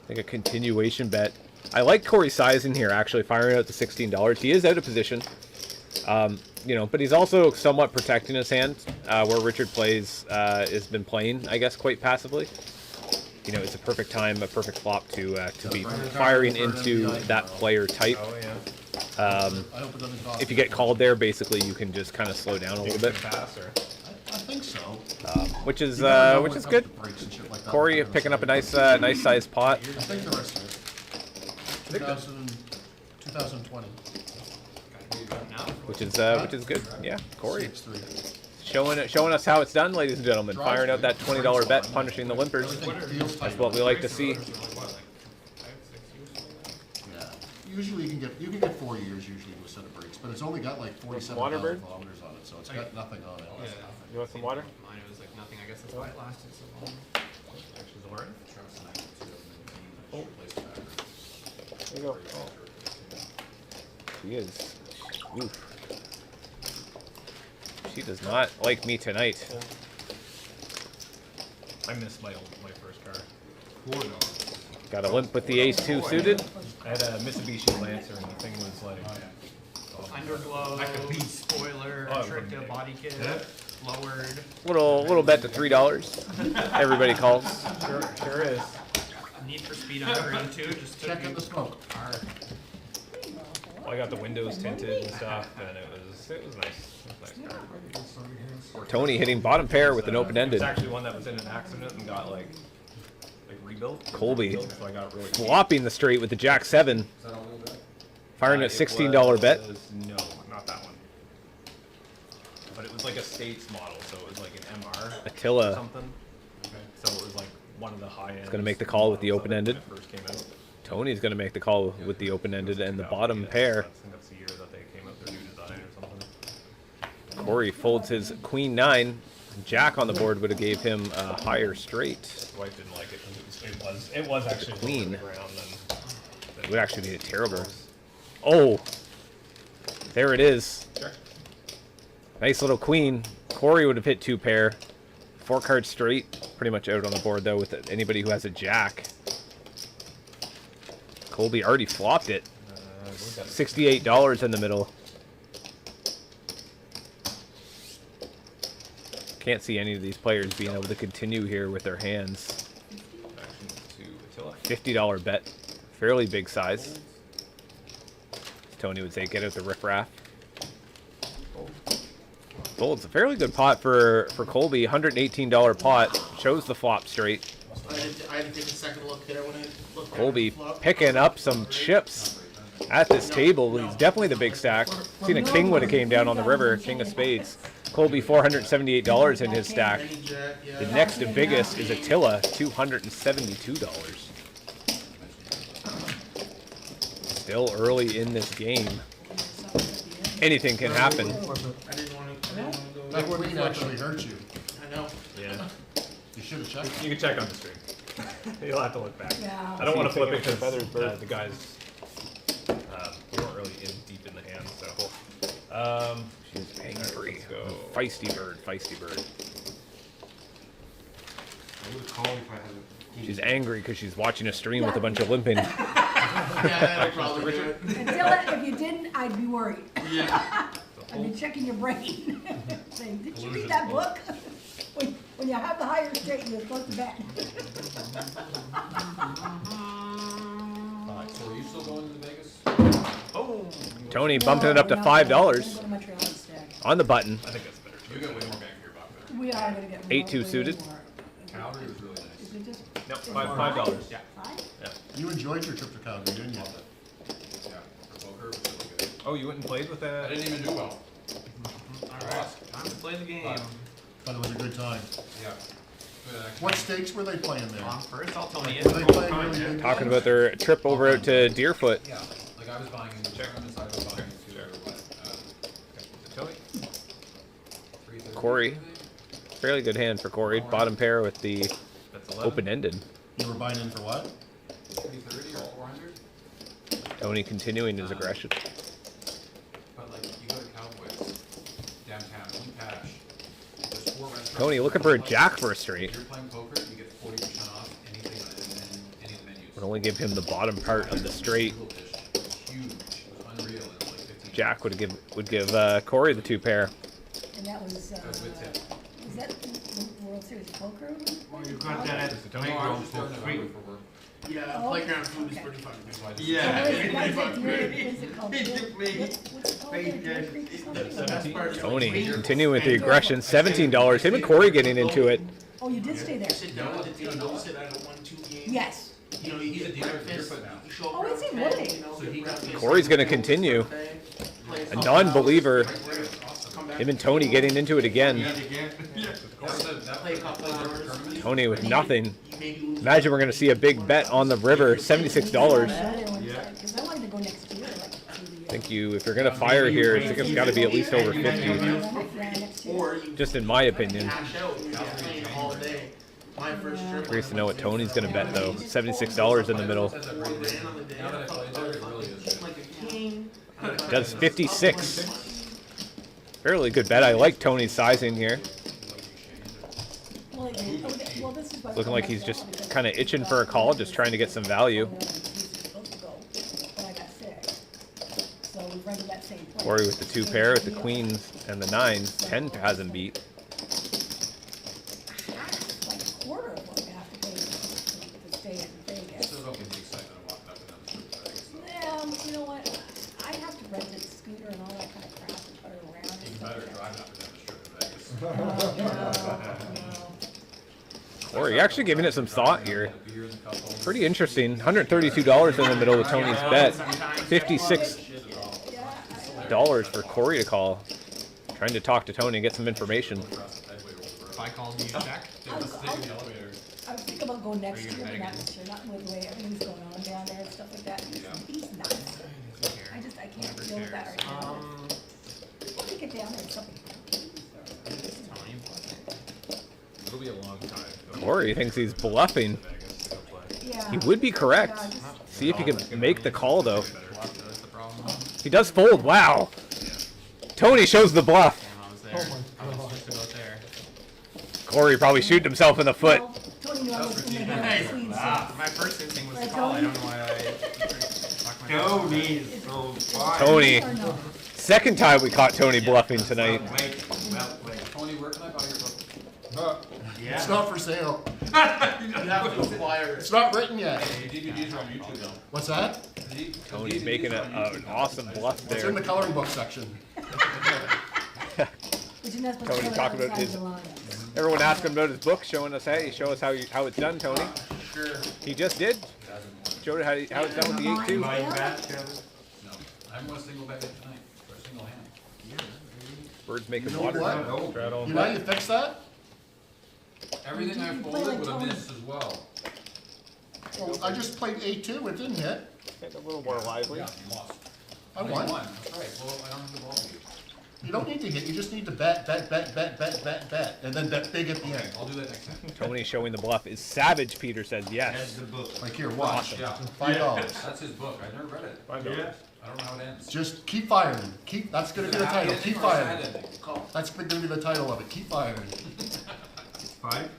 think a continuation bet. I like Corey's size in here, actually, firing out the $16. He is out of position. You know, but he's also somewhat protecting his hand, where Richard plays, has been playing, I guess, quite passively. You know, it's a perfect time, a perfect flop to be firing into that player type. Oh, yeah. I hope it doesn't cost If you get called there, basically, you can just kind of slow down a little bit, Pass or? I think so. which is You never know when it good. comes to breaks and shit like that. Corey picking up a nice sized pot. I think the rest of it. 2020. Which is good. Yeah, Corey 6-3. showing us how it's done, ladies and gentlemen. Firing out that $20 bet, punishing the limpers. Everything feels tight. That's what we like to see. Yeah. Usually you can get 4 years usually with a set of brakes, but it's only got like 47,000 Bird? kilometers on it, so it's got nothing on it. Yeah. You want some water? Mine was like nothing. I guess that's why it lasted so long. Actually, the word? There you go. Oh. She is. Oof. She does not like me tonight. I missed my first car. Got a limp with the ace-2 suited. I had a Mitsubishi Lancer and the thing was like... Underglow, Like a beast. spoiler, Oh, trick to okay. body kit, Yeah. lowered. Little bet to $3. Everybody calls. Sure is. Need for Speed Underground too. Just took Checking the smoke. Well, I got the windows tinted and stuff, and it was nice. It was a nice car. Tony hitting bottom pair with an It's open-ended. actually one that was in an accident and got like rebuilt. Colby So I got really flopping the straight with the Jack 7. Firing at $16 bet. No, not that one. But it was like a States model, so it was like an MR Attila. or something. So it was like one of the high end. He's going to make the call with the open-ended. When it first came out. Tony's going to make the call with the open-ended and the bottom pair. I think that's the year that they came out with their new design or something. Corey folds his queen 9. Jack on the board would have gave him a higher straight. Wife didn't like it because it was actually queen. lower to the ground than It would actually be a terrible. Oh, there it is. Sure. Nice little queen. Corey would have hit 2 pair. 4 card straight. Pretty much out on the board though with anybody who has a jack. Colby already flopped it. $68 in the middle. Can't see any of these players being able to continue here with their hands. $50 bet. Fairly big size. Tony would say, get out the riffraff. Folds a fairly good pot for Colby. $118 pot. Shows the flop straight. I had to take a second look there when I looked at Colby the flop. picking up some chips at this table. He's definitely the big stack. Seen a king would have came down on the river. King of spades. Colby $478 in his stack. Any jack, yeah. The next biggest is Attila, $272. Still early in this game. Anything can happen. I didn't want to go. That queen actually hurt you. I know. Yeah. You should have checked. You can check on the stream. You'll have to look back. Yeah. I don't want to See, flip it picking up because feathers, bird. the guys we weren't really in deep in the hand. So She's angry. Let's go. Feisty bird, feisty bird. I would call if I had a She's angry because she's watching a stream with a bunch of limping. Yeah, that'd probably do it. Until if you didn't, I'd be worried. Yeah. I'd be checking your brain. Saying, did you read that book? When you have the higher straight, you're supposed to bet. So are you still going to Vegas? Oh, Tony bumping it up to No, $5 we're gonna go to Montreal instead. on the button. I think that's better. You get way more bang for your buck there. We are gonna get. 8-2 way suited. more. Calgary was really nice. Is it just No, is it $5. Yeah. Five? You enjoyed your trip to Calgary, didn't you? Yeah, the poker was really good. Oh, you went and played with I that? didn't even do well. Alright, time to play the game. But it was a good time. Yeah. But actually, What stakes were they playing there? On first, I'll tell you. Were they playing really big? Talking about their trip over out to Deerfoot. yeah, like I was buying into tournaments, I was buying into what, Tony? 330, Corey. I think? Fairly good hand for Corey. Bottom pair with the That's 11. open-ended. You were buying in for what? 330 or 400? Tony continuing his aggression. But like, you go to Cowboys, downtown, in cash, there's 4 restaurants. Tony looking for a jack for a straight. If you're playing poker, you get 40% off anything on any of the menus. Would only give him the bottom part of the straight. Little dish, it was huge, it was unreal, it was like 15. Jack would give Corey the 2 pair. And that was, That was with tip. was that the World Series poker? Well, you got that at the No, I playground was just for doing it free. for work. Yeah, Oh, playground food is okay. pretty fucking good. Yeah. What is it called? What is it called? He took me. What's it called? Paid Deer cash. Creek or something? The best part is Tony like, continuing with the aggression. $17. Him and Corey getting into it. Oh, you did stay there? sit down at the table, sit at a 1-2 game. Yes. You know, you He's a get dealer, breakfast, Deerfoot now. you show up Oh, around is he 10, really? you know, So he get got breakfast, Corey's gonna you know, continue. play a A couple non-believer. hours, come back Him and Tony getting into it again. Again. play a couple hours. Tony with nothing. You maybe lose Imagine we're going to see a big bet on the river. $76. Because I wanted to go next year, like, to the. I think if you're going to fire here, it's got to be at least over 50. Next year. or you Just in my opinion. cash out and you're playing all day. My first trip. Curious to know what Tony's going to bet though. $76 in the middle. $4 grand on the day. Now that I played there, it really is. Like a king. Does 56. Fairly good bet. I like Tony's sizing here. Well, well, this is what- Looking like he's just kind of itching for a call, just trying to get some value. Supposed to go, but I got sick. So we rented that same place. Corey with the 2 pair, with the queens and the 9s. 10 hasn't beat. Like a quarter of what you have to pay to stay in Vegas. Still don't get the excitement of walking up and down the street with bags, though. Yeah, you know what? I have to rent a scooter and all that kind of crap and put it around. and Even stuff better like that. driving up and down the strip in Vegas. No. Corey, you're actually giving it some thought here. Pretty interesting. $132 in the middle of Tony's bet. $56 for Corey to call. Trying to talk to Tony and get some information. If I called you, check. I was thinking about going next year, but not this year, not with the way everything's going on down there and stuff like that. He's nuts. I can't deal with that right now. Let me get down there and something. It'll be a long time. Corey thinks he's bluffing. Yeah. He would be correct. Yeah, just- See if he can make the call, though. He does fold. Wow. Tony shows the bluff. I was there. I was just about there. Corey probably shooting himself in the foot. Well, Tony knew I was going to get Hey, the Queen, so- my first instinct was to call. I don't know why I Tony's so far. Tony. Or no? Second time we caught Tony bluffing tonight. Tony, where can I buy your book? It's not for sale. You have to acquire it. It's not written yet. DVDs are on YouTube though. What's that? Tony's making an awesome bluff It's in the there. coloring book section. But you're not supposed to Tony put it talking about outside his- the line. Everyone asked him about his book, showing us, hey, show us how it's done, Tony. Sure. He just did. Showed how it's done with the 8-2. My bet, Kevin. No. I won a single bet tonight, or a single hand. Birds making You know water. what? Straddle. You know how you fix that? Everything I You play folded like would have Tony. missed as well. Well, I just played A2, it didn't hit. Get a little more lively. Yeah, you lost. I You won. That's right. Well, I don't have the ball to you. You don't need to hit, you just need to bet, and then bet big at the Okay, end. I'll do that next time. Tony showing the bluff is savage, Peter says That's yes. the book. Like here, watch. Yeah. $5. That's his book. I never read it. Yeah. I don't know how it ends. Just keep firing. That's gonna be the title. Keep firing. That's gonna be the title of it. Keep firing. 5?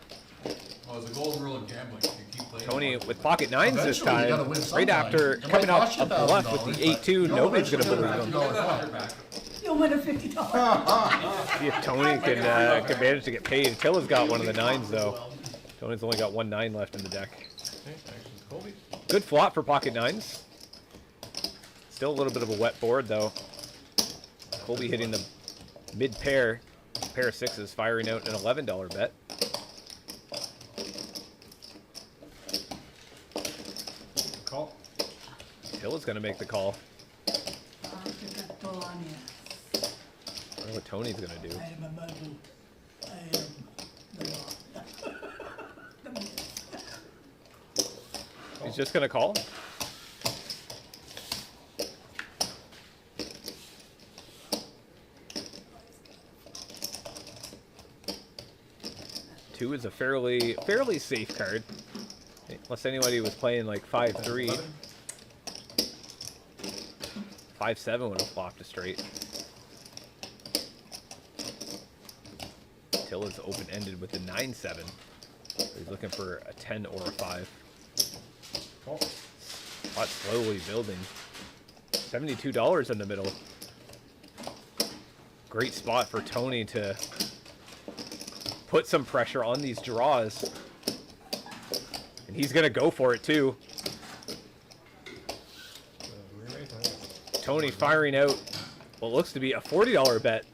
Well, it's a golden rule of gambling. You keep playing. Tony with pocket 9s this Eventually, you gotta time. win Right sometime. after It might coming off cost you a bluff with the $1,000, 8-2, but nobody's going to you'll believe him. eventually Give that $50 $100 back. You'll win a $50. See if Tony can manage to get paid. Tilla's got one of the 9s, though. Tony's only got 1 9 left in the deck. Good flop for pocket 9s. Still a little bit of a wet board, though. Colby hitting the mid pair. Pair of 6s, firing out an $11 bet. Call. Tilla's going to make the call. I I wonder what Tony's going to do. am a mobile. I am the law. He's just going to call. Two is a fairly safe card. Unless anybody was playing like 5-3. 5-7 would have flopped a straight. Tilla's open-ended with the 9-7. He's looking for a 10 or a 5. Pot slowly building. $72 in the middle. Great spot for Tony to put some pressure on these draws. And he's going to go for it too. Tony firing out what looks to be a $40 bet.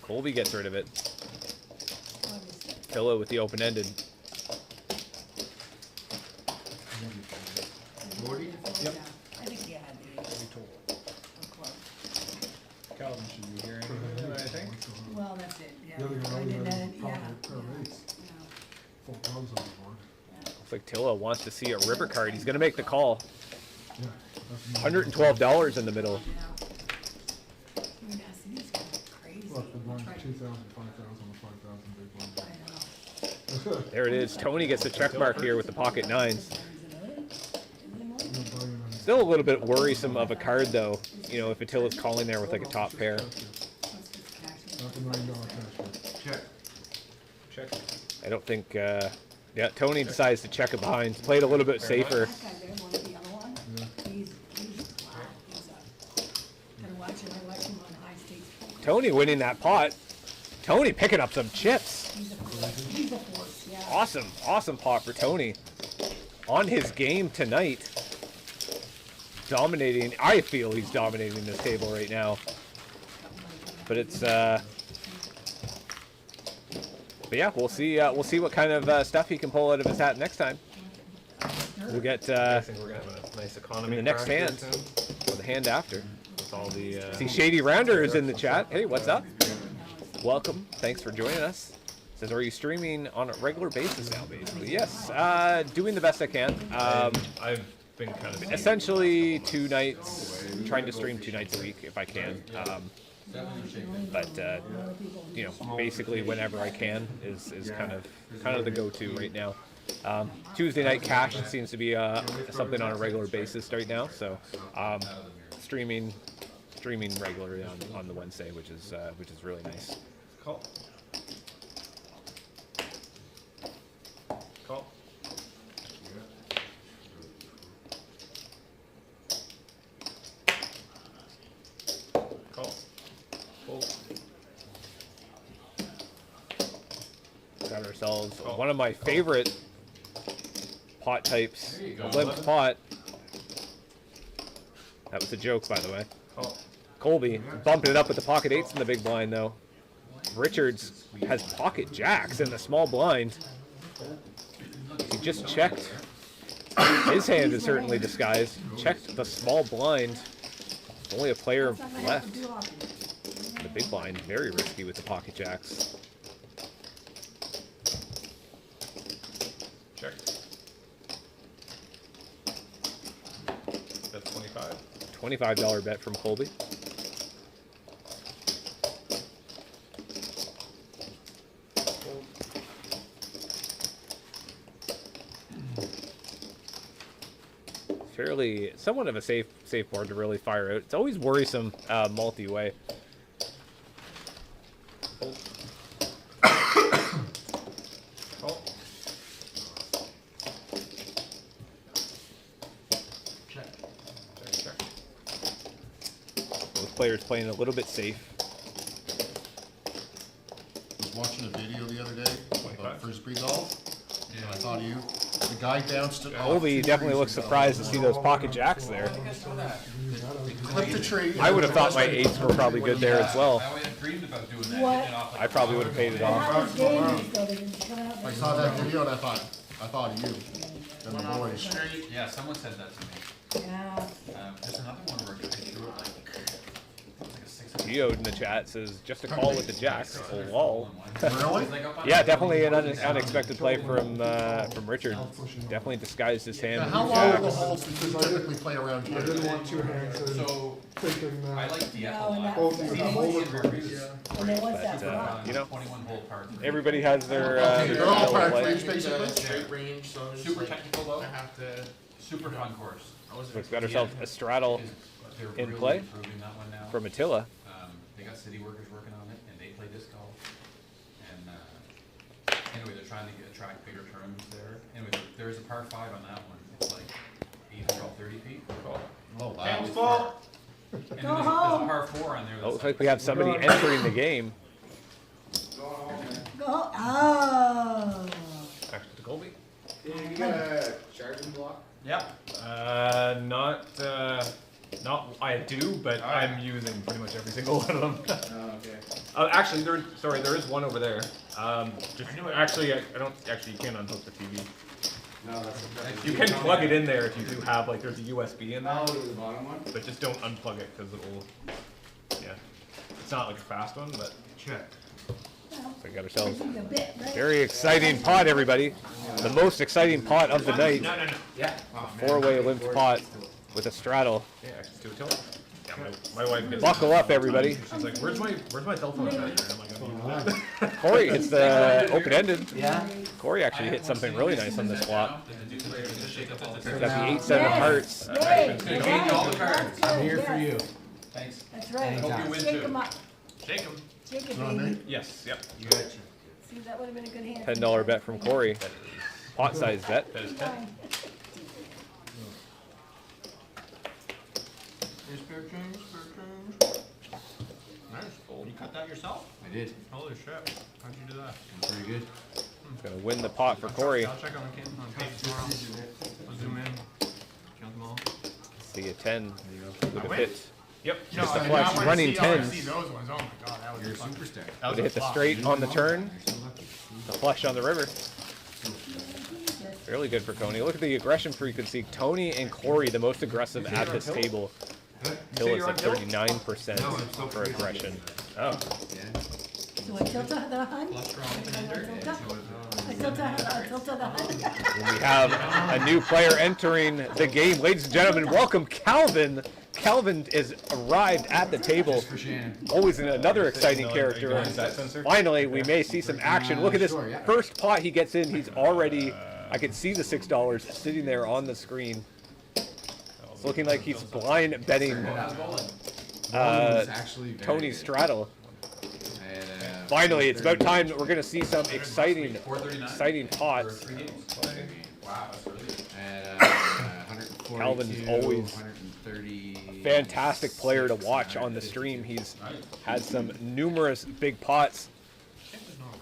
Colby gets rid of it. Pillow with the open-ended. 40? Yep. I think you had the Calvin should be here anyway, I think. Well, that's it, yeah. The other guy I was did that, probably yeah. a pair of eights. Yeah. Full thumbs on the board. Looks like Tilla wants to see a river card. He's going to make the call. Yeah. that's $112 in the middle. I mean, I see these guys are crazy. Well, the one, Try- 2,000, 5,000, and 5,000 big one. I know. There it is. Tony gets a check mark here with the pocket 9s. Still a little bit worrisome of a card, though. You know, if Attila's calling there with like a top pair. Not the $9 cash. Check. Check. I don't think Yeah, Tony decides to check it behind. Played a little bit safer. That guy there, one of the other one, he's, wow, gotta watch him, I watch him on high stakes poker. Tony winning that pot. Tony picking up some chips. He's a force, yeah. Awesome pot for Tony. On his game tonight. Dominating. I feel he's dominating this table right now. But it's but yeah, we'll see what kind of stuff he can pull out of his hat next time. We'll get I think we're gonna have a nice economy. in the next crack here hand, soon. or the hand after. With all the See, Shady Rounder is in the chat. Hey, what's up? Welcome. Thanks for joining us. Says, are you streaming on a regular basis now, basically? Yes. Doing the best I can. I've been kind of Essentially 2 nights. Trying to stream 2 nights a week if I can. But you know, basically whenever I can is kind of the go-to right now. Tuesday night cash seems to be something on a regular basis right now. So streaming regularly on the Wednesday, which is really nice. Call. Call. Call. Fold. Got ourselves one of my favorite pot types, limp pot. That was a joke, by the way. Call. Colby bumping it up with the pocket 8s in the big blind, though. Richards has pocket jacks in the small blind. He just checked. His hand is certainly disguised. Checked the small blind. Only a player left. The big blind, very risky with the pocket jacks. Check. That's 25. $25 bet from Colby. Fairly, somewhat of a safe board to really fire out. It's always worrisome multi-way. Call. Check. Check. Both players playing a little bit safe. I was watching a video the other day about frisbee golf, and I thought of you. The guy bounced it off. Colby 2 definitely trees looks ago. surprised to see those pocket jacks there. Clipped the tree. I would have thought my 8s were probably good there as well. I always dreamed about doing that. What? getting it off like I probably would have paid it How off. was Jamie's though, they didn't come out I there. saw that video and I thought of you and the boys. Straight. Yeah, someone said that to me. Yeah. There's another one where I threw it like, it was like a 600. Geode in the chat says, just a call with the jacks. Oh, lol. Really? Yeah, definitely an unexpected play from Richard. Definitely disguised his hand Now, with how the long are the jacks. holes that you typically play around I here? didn't want 2 hands in So thinking I that. like DF No, a and lot. that- Both See, the these whole are agrees. And then what's that But, for? you know, 21 hole par three. everybody has their They're all style of par play. threes, basically. Straight range, so it's Super like, technical though. I have to. Super fun course. I wasn't. We've got ourselves a straddle They're in really play improving that one now. from Attila. They got city workers working on it, and they play disc golf. And anyway, they're trying to attract bigger tournaments there. Anyway, there is a par 5 on that one. It's like 830 feet. Oh, wow. Hands full. And then there's a par 4 on there. Oh, That's looks like we have somebody entering the game. Go, oh. Back to Colby. You got a charging block? Yep. Not I do, but I'm using pretty much every single one of them. Oh, okay. Actually, there is one over there. Actually, I don't. Actually, you can't unhook the TV. No, that's You can plug it in there if you do have like there's a USB in there, Oh, the bottom one? but just don't unplug it because it will. Yeah, it's not like a fast one, but check. So we got ourselves A bit, right? very exciting pot, everybody. The most exciting pot of the night. no. Yeah. Four-way limped pot with a straddle. Yeah, access to a tilt. Yeah, my wife gets Buckle up, everybody. She's like, where's my cell phone charger? And I'm like, I'm using it. Corey hits the open-ended. Yeah. Corey actually hit something really nice on this flop. He's He's got the 8-7 hearts. Yay, Change all the cards. that's I'm good, here for yes. you. Thanks. That's right. Hope you win Shake too. 'em up. Shake him. Shake it, Is it on baby. me? Yes. Yep. See, that would have been a good hand. $10 bet from Corey. pot size bet. That is 10. Hey, spare change, spare change. Nice. You cut that yourself? I did. Holy shit. How'd you do that? Pretty good. Gonna win the pot for Corey. I'll check on page tomorrow. I'll zoom in. Count them all. See a 10 with a win? fit. Yep. Just a flush, running tens. See those ones. Oh my god, that was You're a fun. superstar. That was Would a hit the flop. straight on the turn. You're so lucky. The flush on the river. Really good for Tony. Look at the aggression frequency. Tony and Corey, the most aggressive at this table. Till is at 39% for aggression. Oh. Yeah. So I tilt the hun? Flush draw contender. I tilt the hun. And we have a new player entering the game. Ladies and gentlemen, welcome Calvin. Calvin has arrived at the table. For Shannon. Always another exciting character. Finally, we may see some action. Look at this first pot he gets in. He's already, I can see the $6 sitting there on the screen. It's looking like he's blind betting Tony Straddle. Finally, it's about time that we're going to see some exciting pots. Wow. Calvin's always a fantastic player to watch on the stream. He's had some numerous big pots.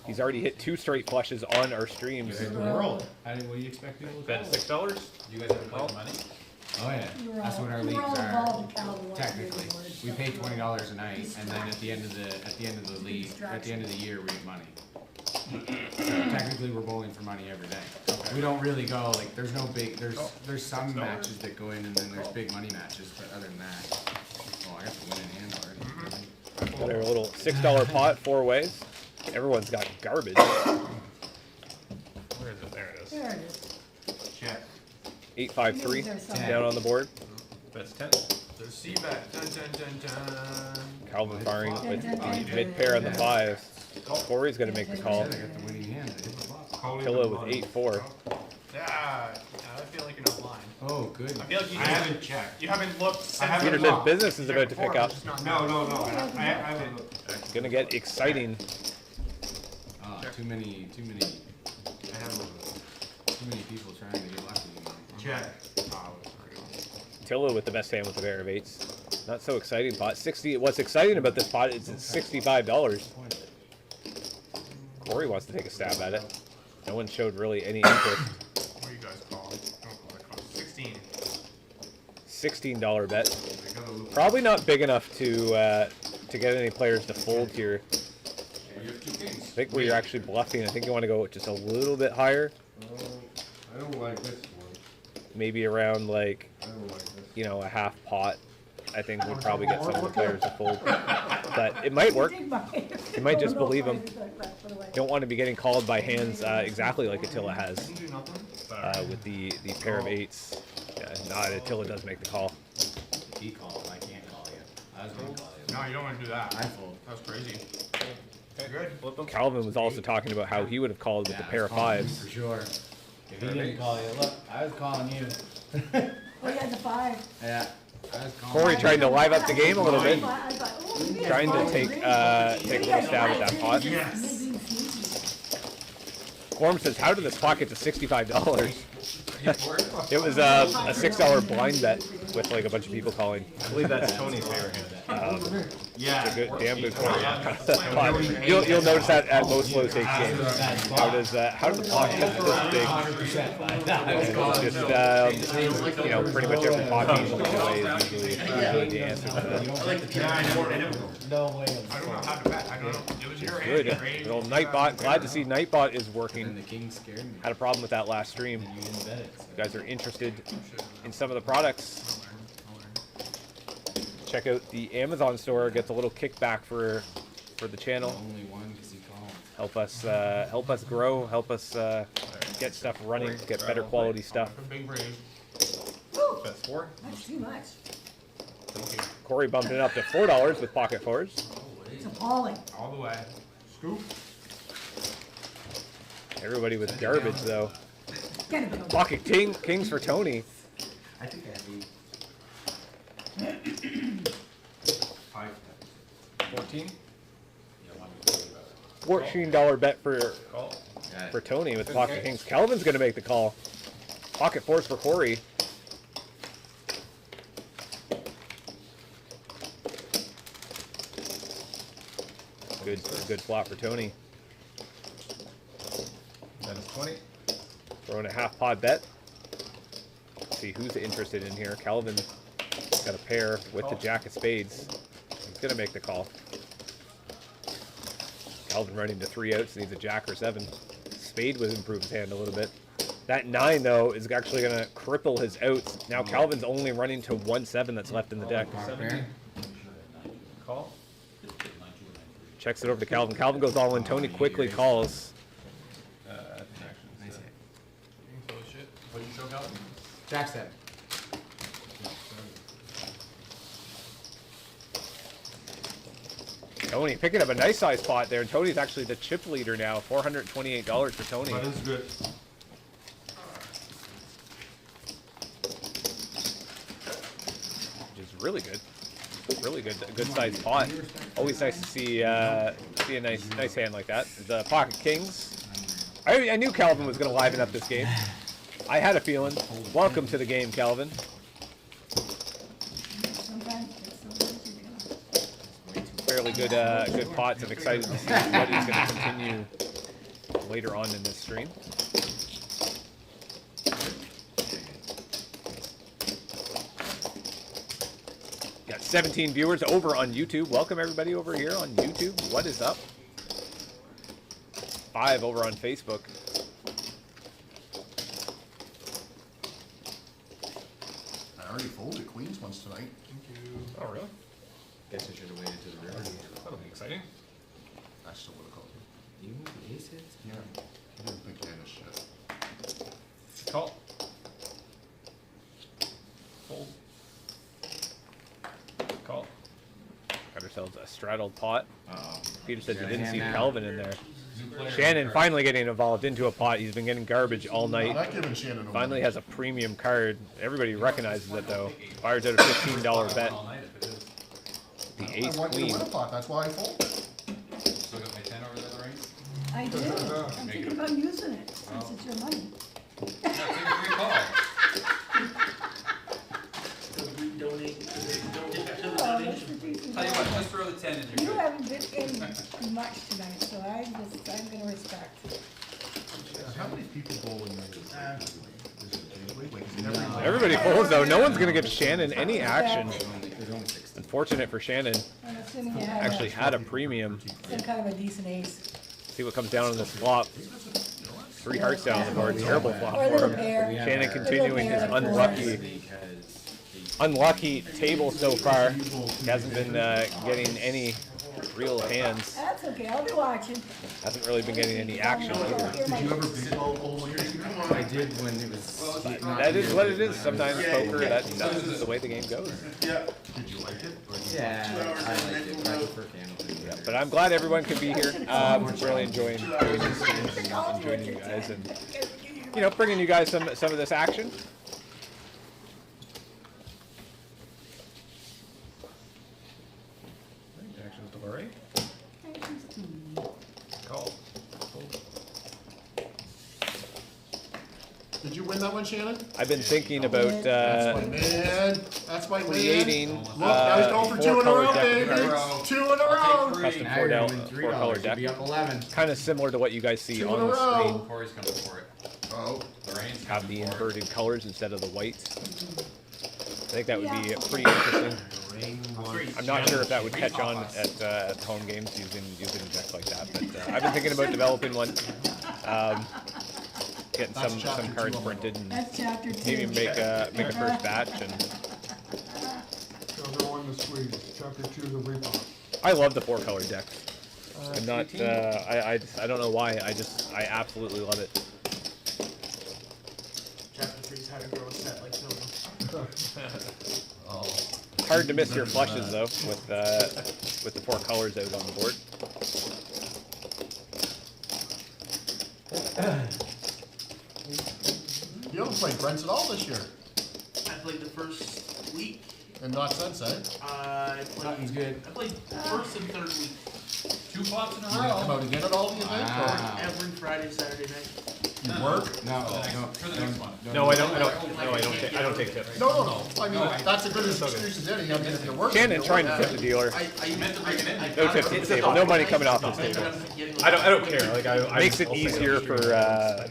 He's already hit 2 straight flushes on our streams. What are you expecting? Bet $6. You guys ever play the money? Oh yeah, that's what our leagues are. Technically, we pay $20 a night, and then at the end of the league, at the end of the year, we get money. So technically, we're bowling for money every day. We don't really go like there's no big there's some matches that go in, and then there's big money matches. But other than that, oh, I got the winning hand already. Got our little $6 pot 4 ways. Everyone's got garbage. Where is it? There it is. There it is. Check. 853 down on the board. That's 10. The C-bet. Dun, dun, dun, dun. Calvin firing with the mid pair on the 5. Corey's going to make the call. I got the winning hand. I hit the flop. Pillow with 8-4. Yeah, I feel like you're not lying. Oh, good. I feel like you I haven't checked. You haven't looked since Peter the says flop. business is about to pick up. No. I haven't looked. Going to get exciting. Too many I haven't looked. too many people trying to get lucky. Check. Tillo with the best hand with a pair of 8s. Not so exciting pot. 60. What's exciting about this pot is it's $65. Corey wants to take a stab at it. No one showed really any interest. What do you guys call it? Don't call it cost. 16. $16 bet. Probably not big enough to get any players to fold here. I think we're actually bluffing. I think you want to go just a little bit higher. I don't like this one. Maybe around like, I don't like this. you know, a half pot. I think we'll probably get some of the players to fold. But it might work. You might just believe them. You don't want to be getting called by hands exactly like Attila has with the pair of 8s. Yeah, Attila does make the call. He called. I can't call you. I was gonna call you. No, you don't want to do that. I fold. That was crazy. Good. Calvin was also talking about how he would have called with the pair of 5s. For sure. If he didn't call you, look, I was calling you. Oh, yeah, the 5. Yeah. I was calling Corey you. trying to live up the game a little bit. I thought, oh, maybe Trying to it's take fine. a little stab at that pot. Yes. Maybe it's easy. Gorm says, how did this pot get to $65? It was a $6 blind bet with like a bunch of people calling. I believe that's Tony's favorite hand. Yeah. It's a good, damn good call. You'll notice that at most low stakes games. How does the pot get this big? It's just you know, pretty much every pot game is usually the answer to that. No way. I don't know how to bet. I don't know. It was your Good. hand. Great. Little Nightbot. Glad to see Nightbot is And working. the king scared me. Had a problem with that last stream. You didn't bet it. You guys are interested in some of the products, check out the Amazon store. Gets a little kickback for the channel. Only one because he called. Help us grow. Help us get stuff running. Get better quality stuff. A big brain. That's 4. That's too much. Corey bumped it up to $4 with pocket 4s. It's appalling. All the way. Scoop. Everybody with garbage though. Get it, Bill. Pocket kings for Tony. I think I have 5. 14. $14 bet for Call. Yeah, for Tony with the pocket kings. Calvin's going to make the call. Pocket fours for Corey. Good flop for Tony. That is 20. Throwing a half pot bet. Let's see who's interested in here. Calvin got a pair with the jack of spades. He's going to make the call. Calvin running to 3 outs, needs a jack or 7. Spade would improve his hand a little bit. That 9, though, is actually going to cripple his outs. Now Calvin's only running to 1-7 that's left in the deck. Call. Checks it over to Calvin. Calvin goes all in. Tony quickly calls. Nice hit. What did you show, Calvin? Jack 7. Tony picking up a nice size pot there, and Tony's actually the chip leader now. $428 for Tony. That is good. Which is really good. Really good, a good sized pot. Always nice to see a nice hand like that. The pocket kings. I knew Calvin was going to liven up this game. I had a feeling. Welcome to the game, Calvin. Fairly good, good pots. I'm excited to see what he's going to continue later on in this stream. Got 17 viewers over on YouTube. Welcome everybody over here on YouTube. What is up? 5 over on Facebook. I already folded queens once tonight. Thank you. Oh, really? Guess I should have waited to the river. That'll be exciting. I still would have called you. You moved the aces? Yeah. I didn't think you had a shit. Call. Fold. Call. Got ourselves a straddled pot. Peter said you Got a didn't hand see now. Calvin in there. Shannon finally getting involved into a pot. He's been getting garbage all I'm night. not giving Shannon no Finally money. has a premium card. Everybody recognizes it though. Fires out a $15 bet. All night if it is. The I ace want you to queen. win a pot, that's why I fold. Still got my 10 over there, right? I do. I'm thinking about using it since it's your money. Yeah, take a free call. We donate to the Oh, donation. that's the decent Tell you guy. what, just throw the 10 in You your haven't been in much tonight, so I'm gonna respect. How many people bowl in there? Everybody folds though. No one's gonna give Shannon any action. There's only 6. Unfortunate for Shannon. I'm assuming you have Actually had a premium. some kind of a decent ace. See what comes down on this flop. 3 hearts down on the board. Terrible flop Or a for little him. pair. Shannon continuing his Little pair, unlucky unlucky table so far. He hasn't been getting any real hands. That's okay, I'll be watching. Hasn't really been getting any action either. Did you ever baseball bowl when you were younger? I did when it was. That is what it is. Sometimes poker, that's just the way the game goes. Yeah. Did you like it? Or did you- Yeah, I liked it. I prefer candle. But I'm glad everyone could be here. Really enjoying these streams and joining you guys, and bringing you guys some of this action. Actions to Lori. Call. Fold. Did you win that one, Shannon? I've been thinking about That's my man. That's my man. creating Look, I was going for 2 in a four-color row, deck baby. of cards. 2 in a row. Custom Now you're gonna win four-color $3. deck. You'll be up 11. Kind of similar to what you guys see 2 on in a the row. screen. Corey's coming for it. Oh, Lorraine's Have coming the for it. inverted colors instead of the whites. I think that would be pretty interesting. I'm not sure if that would catch on at home games using a deck like that, but I've been thinking about developing one, getting That's some chapter cards 2 on the printed, and That's chapter 2. maybe make a first batch. And Chapter 1, the squeeze. Chapter 2, the repot. I love the 4-color deck. I'm not. I don't know why. I absolutely love it. Chapter 3's how to grow a set like Tony. oh. Hard to miss your flushes though with the 4 colors out on the board. You haven't played Brents at all this year. I played the first week. And not since, eh? I played. Nothing's good. I played first and third week. 2 flops in a You gonna come row. out again at all the events? Wow. Every Friday, Saturday night. Or you work? No, For the next one. No, I don't take tips. No. I mean, that's a good excuse as any. I mean, if you're working. Shannon you're trying to working. tip the dealer. I meant to bring it in. No tips at the table. No money coming off this table. I don't care. Like I Makes it easier for the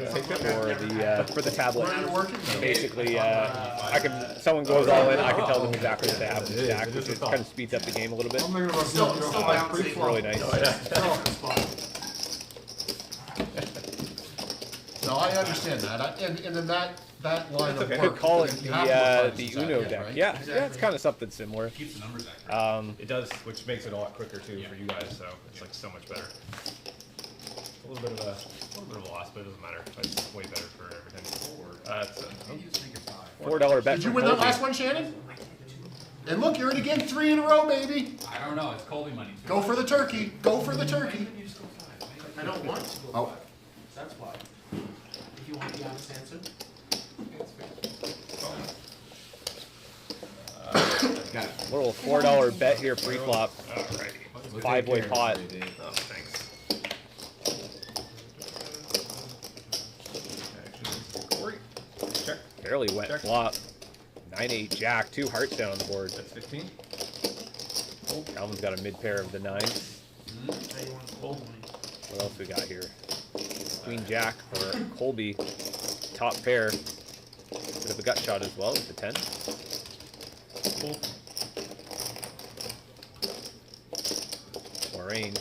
tablet. Where are you working? Basically, someone goes all in, I can tell them exactly what they have to stack, which is kind of speeds up the game a little bit. I'm thinking about Still doing balancing. It's really nice. No, I understand that. And then that line of I work. could call it you have to work the on Uno that, deck. right? Yeah, it's kind of something similar. Keeps the numbers accurate. It does, which makes it a lot quicker too for you guys. So it's like so much better. A little bit of a loss, but it doesn't matter. It's way better for everything. Maybe just make it 5. $4 bet. Did you from win that Colby. last one, Shannon? And look, you're in again 3 in a row, baby. I don't know. It's Colby money. Too. Go for the turkey. Go for the turkey. You just go 5. I don't want to go Oh. 5. That's why. If you want the honest answer. Got it. Little $4 bet here pre-flop. Alrighty. 5-way pot. Oh, thanks. Corey. Check. Fairly wet Check. flop. 9-8 jack. 2 hearts down on the board. That's 15. Calvin's got a mid pair of the 9s. Now you want to hold money. What else we got here? Queen jack for Colby. Top pair. Bit of a gut shot as well with the 10. Lorraine.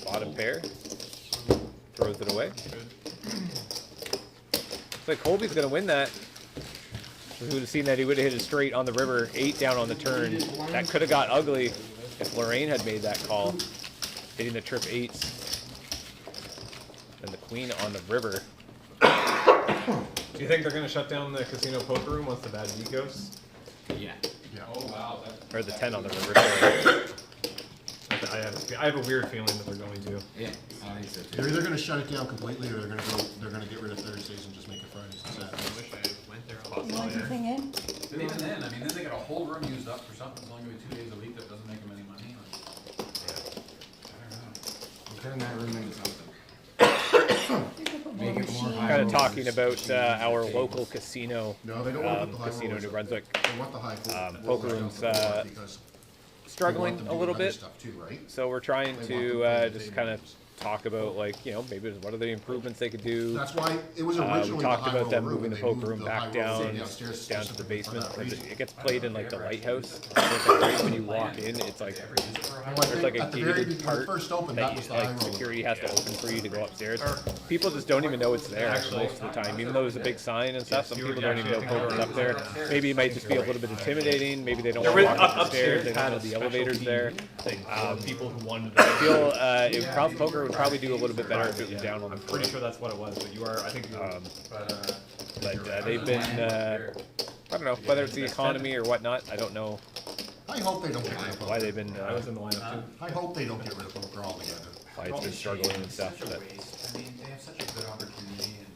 Bottom pair. Throws it away. Looks like Colby's going to win that. Who would have seen that he would have hit it straight on the river, 8 down on the turn. That could have got ugly if Lorraine had made that call, hitting the trip 8s. And the queen on the river. Do you think they're gonna shut down the casino poker room once the bad beat goes? Yeah. Oh wow. Or the 10 on the river. Sorry. I have a weird feeling that they're going to. Yeah. I think so too. They're either gonna shut it down completely or they're gonna get rid of Thursdays and just make it Fridays and Saturdays. I wish I went there. You want your thing in? But even then, I mean, then they got a whole room used up for something. It's only gonna be 2 days a week that doesn't make them any money. Like, I don't know. We'll turn that room into something. You could put Make more it more machines. high Kind of rollers. talking about our local casino, No, they don't want to put the high Casino rollers New up. Brunswick, They want the high poker rollers rooms, down because struggling they want them a doing little other bit. stuff too, right? So we're trying They to want them just doing kind of tables. talk about, like, you know, maybe what are the improvements they could do. That's why it was We originally the talked high about roller them room, moving and the they poker moved room the back high roller down, room downstairs down to the specifically for basement. that reason. It gets played in like the lighthouse. So it's like right when you walk in, it's like Well, I there's think like a at the very gated beginning, when it part first opened, that that was the like high roller. security has to open for you to go upstairs. People just don't even know it's there most of the time, even though there's a big sign and stuff. Some people don't even know poker's up there. Maybe it might just be a little bit intimidating. Maybe they don't want to walk up the stairs. They don't know the elevators there. People who wanted. I feel poker would probably do a little bit better if it was down on the I'm pretty floor. sure that's what it was, but you are. I think you. But they've been, I don't know, whether it's the economy or whatnot, I don't know I hope they don't get rid of why poker. they've been, I was in the lineup too. I hope they don't get rid of poker altogether. why it's been struggling and stuff. Such a But waste. I mean, they have such a good opportunity and.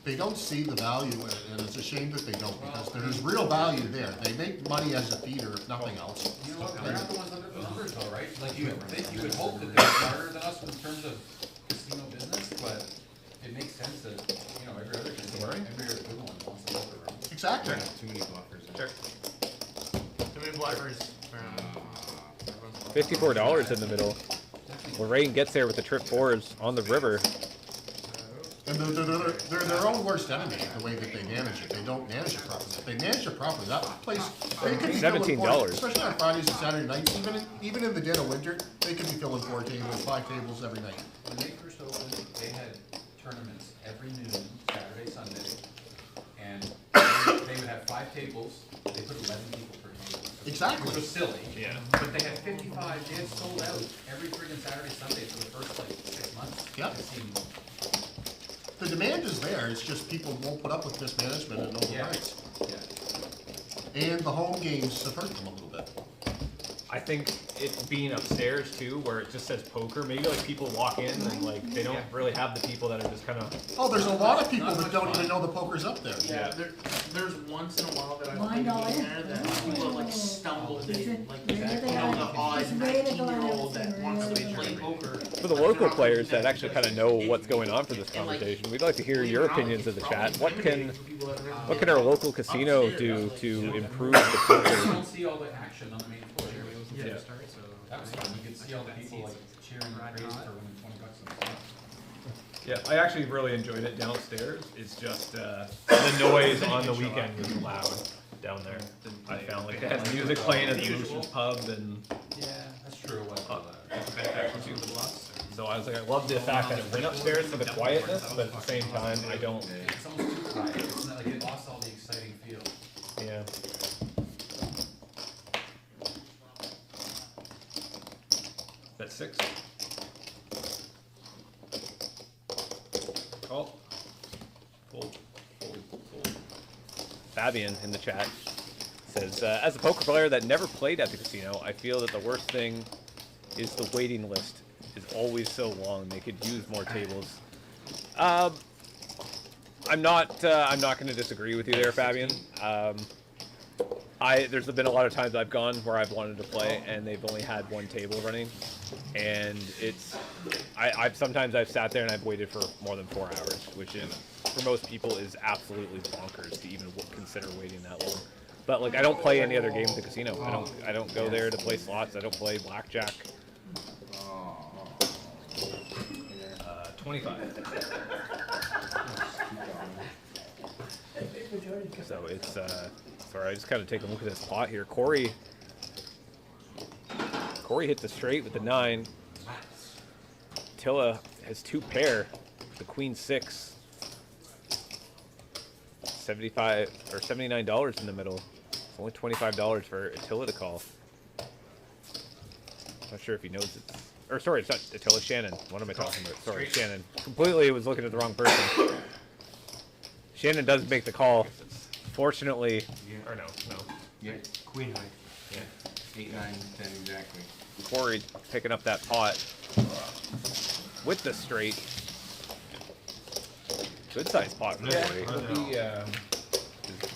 They don't see the value in it, and it's a shame that they don't, because there's real value there. They make money as a feeder, if nothing else. You know what, they're not the ones that are the numbers though, right? Like you would think, you would hope that they're smarter than us in terms of casino business, but it makes sense that, you know, every other casino, every other good one wants to poker room. Exactly. Too many blockers. Check. Too many blockers. $54 in the middle. Lorraine gets there with the trip 4s on the river. And they're their own worst enemy, the way that they manage it. They don't manage it properly. If they manage it properly, that place, they could be filling $17. especially on Fridays and Saturday nights, even in the dead of winter, they could be filling 4 tables, 5 tables every night. When they first opened, they had tournaments every noon, Saturday, Sunday, and they would have 5 tables, they put 11 people per table. Exactly. Which was silly. Yeah. But they had 55, they had sold out every friggin' Saturday, Sunday for the first like 6 months. Yep. It seemed- The demand is there, it's just people won't put up with mismanagement and Yeah. overprice. Yeah. And the home games have hurt them a little bit. I think it being upstairs too, where it just says poker, maybe like people walk in and like they don't really have the people that are just kind of. Oh, there's a lot of people that don't even know the poker's up there. Yeah, there's once in a while that I've been in there that people like stumbled in, like, you know, the odd 19-year-old that wants to play poker. For the local players that actually kind of know what's going on for this conversation, we'd like to hear your opinions of the chat. What can our local casino do to improve the You poker? don't see all the action on the main floor. Yeah. That was fun. You could see all the people like cheering and praising for winning $20 on the slot. Yeah, I actually really enjoyed it downstairs. It's just the noise on the weekend was loud down there. I found like they had music playing at the Lucian's pub and. Yeah, that's true. So I was like, I love the fact that it went upstairs for the quietness, but at the same time, I don't. It's almost too quiet. It's not like it lost all the exciting feel. Yeah. That's 6. Call. Fold. Fabian in the chat says, as a poker player that never played at the casino, I feel that the worst thing is the waiting list is always so long. They could use more tables. I'm not going to disagree with you there, Fabian. There's been a lot of times I've gone where I've wanted to play and they've only had one table running, and sometimes I've sat there and I've waited for more than 4 hours, which is for most people is absolutely bonkers to even consider waiting that long. But like I don't play any other games at the casino. I don't go there to play slots. I don't play blackjack. 25. So it's sorry, I just kind of take a look at this pot here. Corey hit the straight with the 9. Tilla has 2 pair, the queen 6. $75 or $79 in the middle. It's only $25 for Attila to call. Not sure if he knows it's. Or sorry, it's not Attila, Shannon. What am I talking about? Sorry, Shannon. Completely was looking at the wrong person. Shannon does make the call. Fortunately, Or no. Yeah. Queen high. Yeah. 8, 9, 10 exactly. Corey picking up that pot with the straight. Good sized pot for Corey.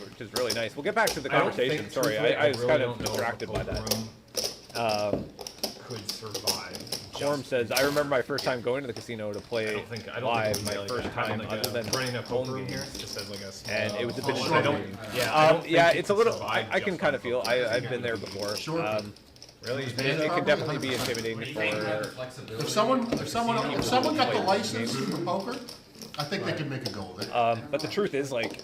Which is really nice. We'll get back to the conversation. Sorry, I was kind of distracted by that. Could survive. Storm says, I remember my first time going to the casino to play live, my first time other than running a home poker room here. games. Just as like a And it was a bit I don't. intimidating. Yeah, It's a little, I can kind of feel, I've been there before. Really, it can definitely be intimidating for. If someone got the license for poker, I think they could make a go of it. But the truth is, like,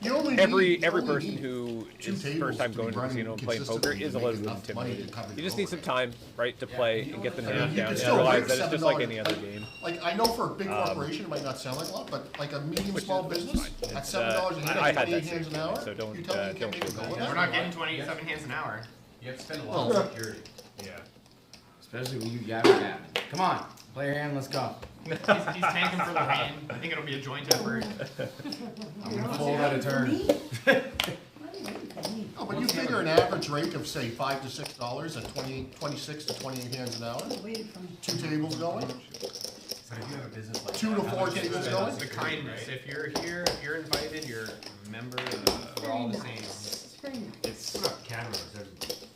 You only every need person who is first time going to the casino and playing poker is a little bit intimidated. You just need some time, right, to play and get the nerve You down can and still realize make that it's just like $7. any other game. Like, I know for a big corporation, it might not sound like a lot, but like a medium, small business, It's, at $7 a hand, I had at that 28 hands an same hour, thing, so don't, you tell me you don't can't make a feel go of bad. We're that? not getting 27 hands an hour. You have to spend a lot on security. Yeah. Especially when you yabba dabba. Come on, play your hand, let's go. He's tanking for the hand. I think it'll be a joint effort. I'm gonna fold out a turn. Oh, but you figure an average rate of, say, $5 to $6 at 26 to 28 hands an hour, 2 tables going, But if you have a business like 2 to that, 4 tables going. The kindness. If you're here, if you're invited, you're a member. We're all the same. It's Cameras, everything.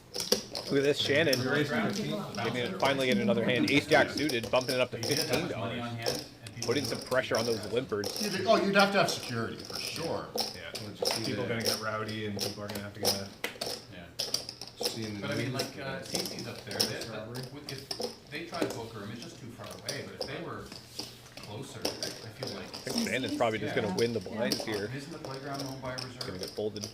Look at this, Shannon. Finally getting another hand. Ace Jack suited, bumping it up to But you did have money on $15. hand, and people Putting some pressure on those limpers. You'd have to have security, for sure. people are gonna get rowdy and people are gonna have to get. Yeah. But I mean, like, TC's up there, if they try to book a room, it's just too far away, but if they were closer, I feel like. I think Shannon's probably just going to win the blinds here. Isn't the playground owned by reserve? Going to get folded.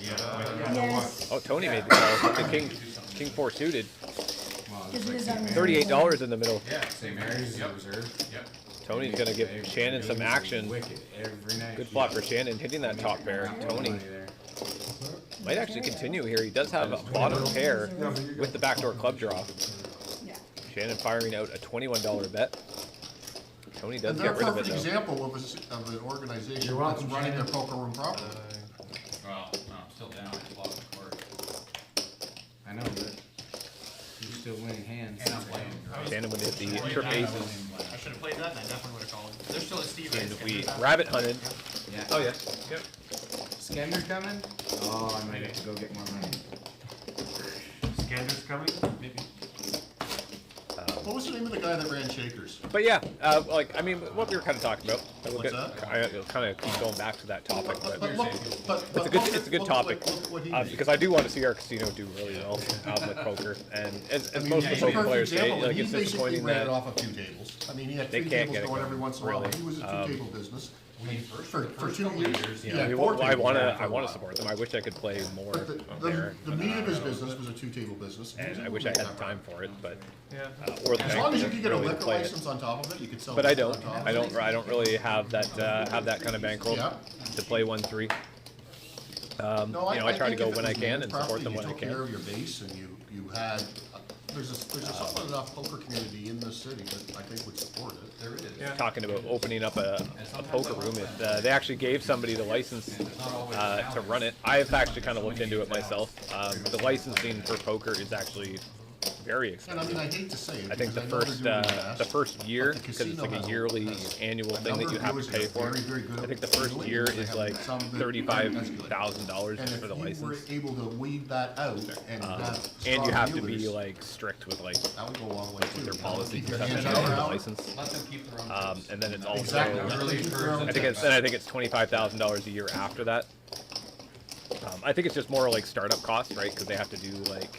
Yes. Oh, Tony made the call. The King 4 suited. $38 in the middle. Yeah, same areas, reserve. Yep. Tony's going to give Shannon some action. Good flop for Shannon, hitting that top pair. Tony might actually continue here. He does have a bottom pair with the backdoor club draw. Shannon firing out a $21 bet. Tony does get rid of it, though. They're a perfect example of an organization that's running their poker room properly. Well, no, I'm still down. I lost the court. I know, but still winning hands. And I'm playing. Shannon would hit the trip aces. I should have played that, and I definitely would have called. They're still at Steve, And right? we rabbit hunted. Yeah. Oh, yeah. Yep. Skender coming? Oh, I might have to go get more money. Scanner's coming? Maybe. What was the name of the guy that ran Shakers? But yeah, like I mean, what we were kind of talking about. What's that? I kind of keep going back to that topic, but But it's a good topic because I do want to see our casino do really well with poker, and as most of the poker players say, like it's disappointing ran it that off of 2 tables. I mean, he had they 3 can't tables get it going going, every once in a while. really. He was a 2-table business. For For 2 years. you Yeah, know, 4 I tables want ran to for a while. support them. I wish I could play more But up there, the meat of his business was a 2-table business. and I wish I had the time for it, but Yeah. or the As bank long as you to could get a really liquor play it. license on top of it, you could sell. But I liquor don't. on top of I it. don't. I don't really have that kind of bankroll Yeah. to play 1-3. No, you know, I try to think go if it when I was can managed and support properly, them you when I took care can. of your base and you had, there's a solid enough poker community in this city that I think would support it. There is. Talking about opening up a poker room, if they actually gave somebody the license to run it. I've actually kind of looked into it myself. The licensing for poker is actually very And I expensive. mean, I hate to say it. I think because the know they're doing their best, the first year, but the because it's like casino a yearly has annual a thing that number you of have viewers to that pay are for. very, very good I at think the first doing it, year and they is have like some that $35,000 And for if the you were license. able to weed that out and have And you strong have to be dealers, like strict with like that would go a long way too. their policies Keep and your stuff hands that out you of have the the license. Let them keep their own tips. And then it's also Exactly. I Let really them keep their encourage own I think tips. it's $25,000 a year after that. I think it's just more like startup costs, right? Because they have to do like,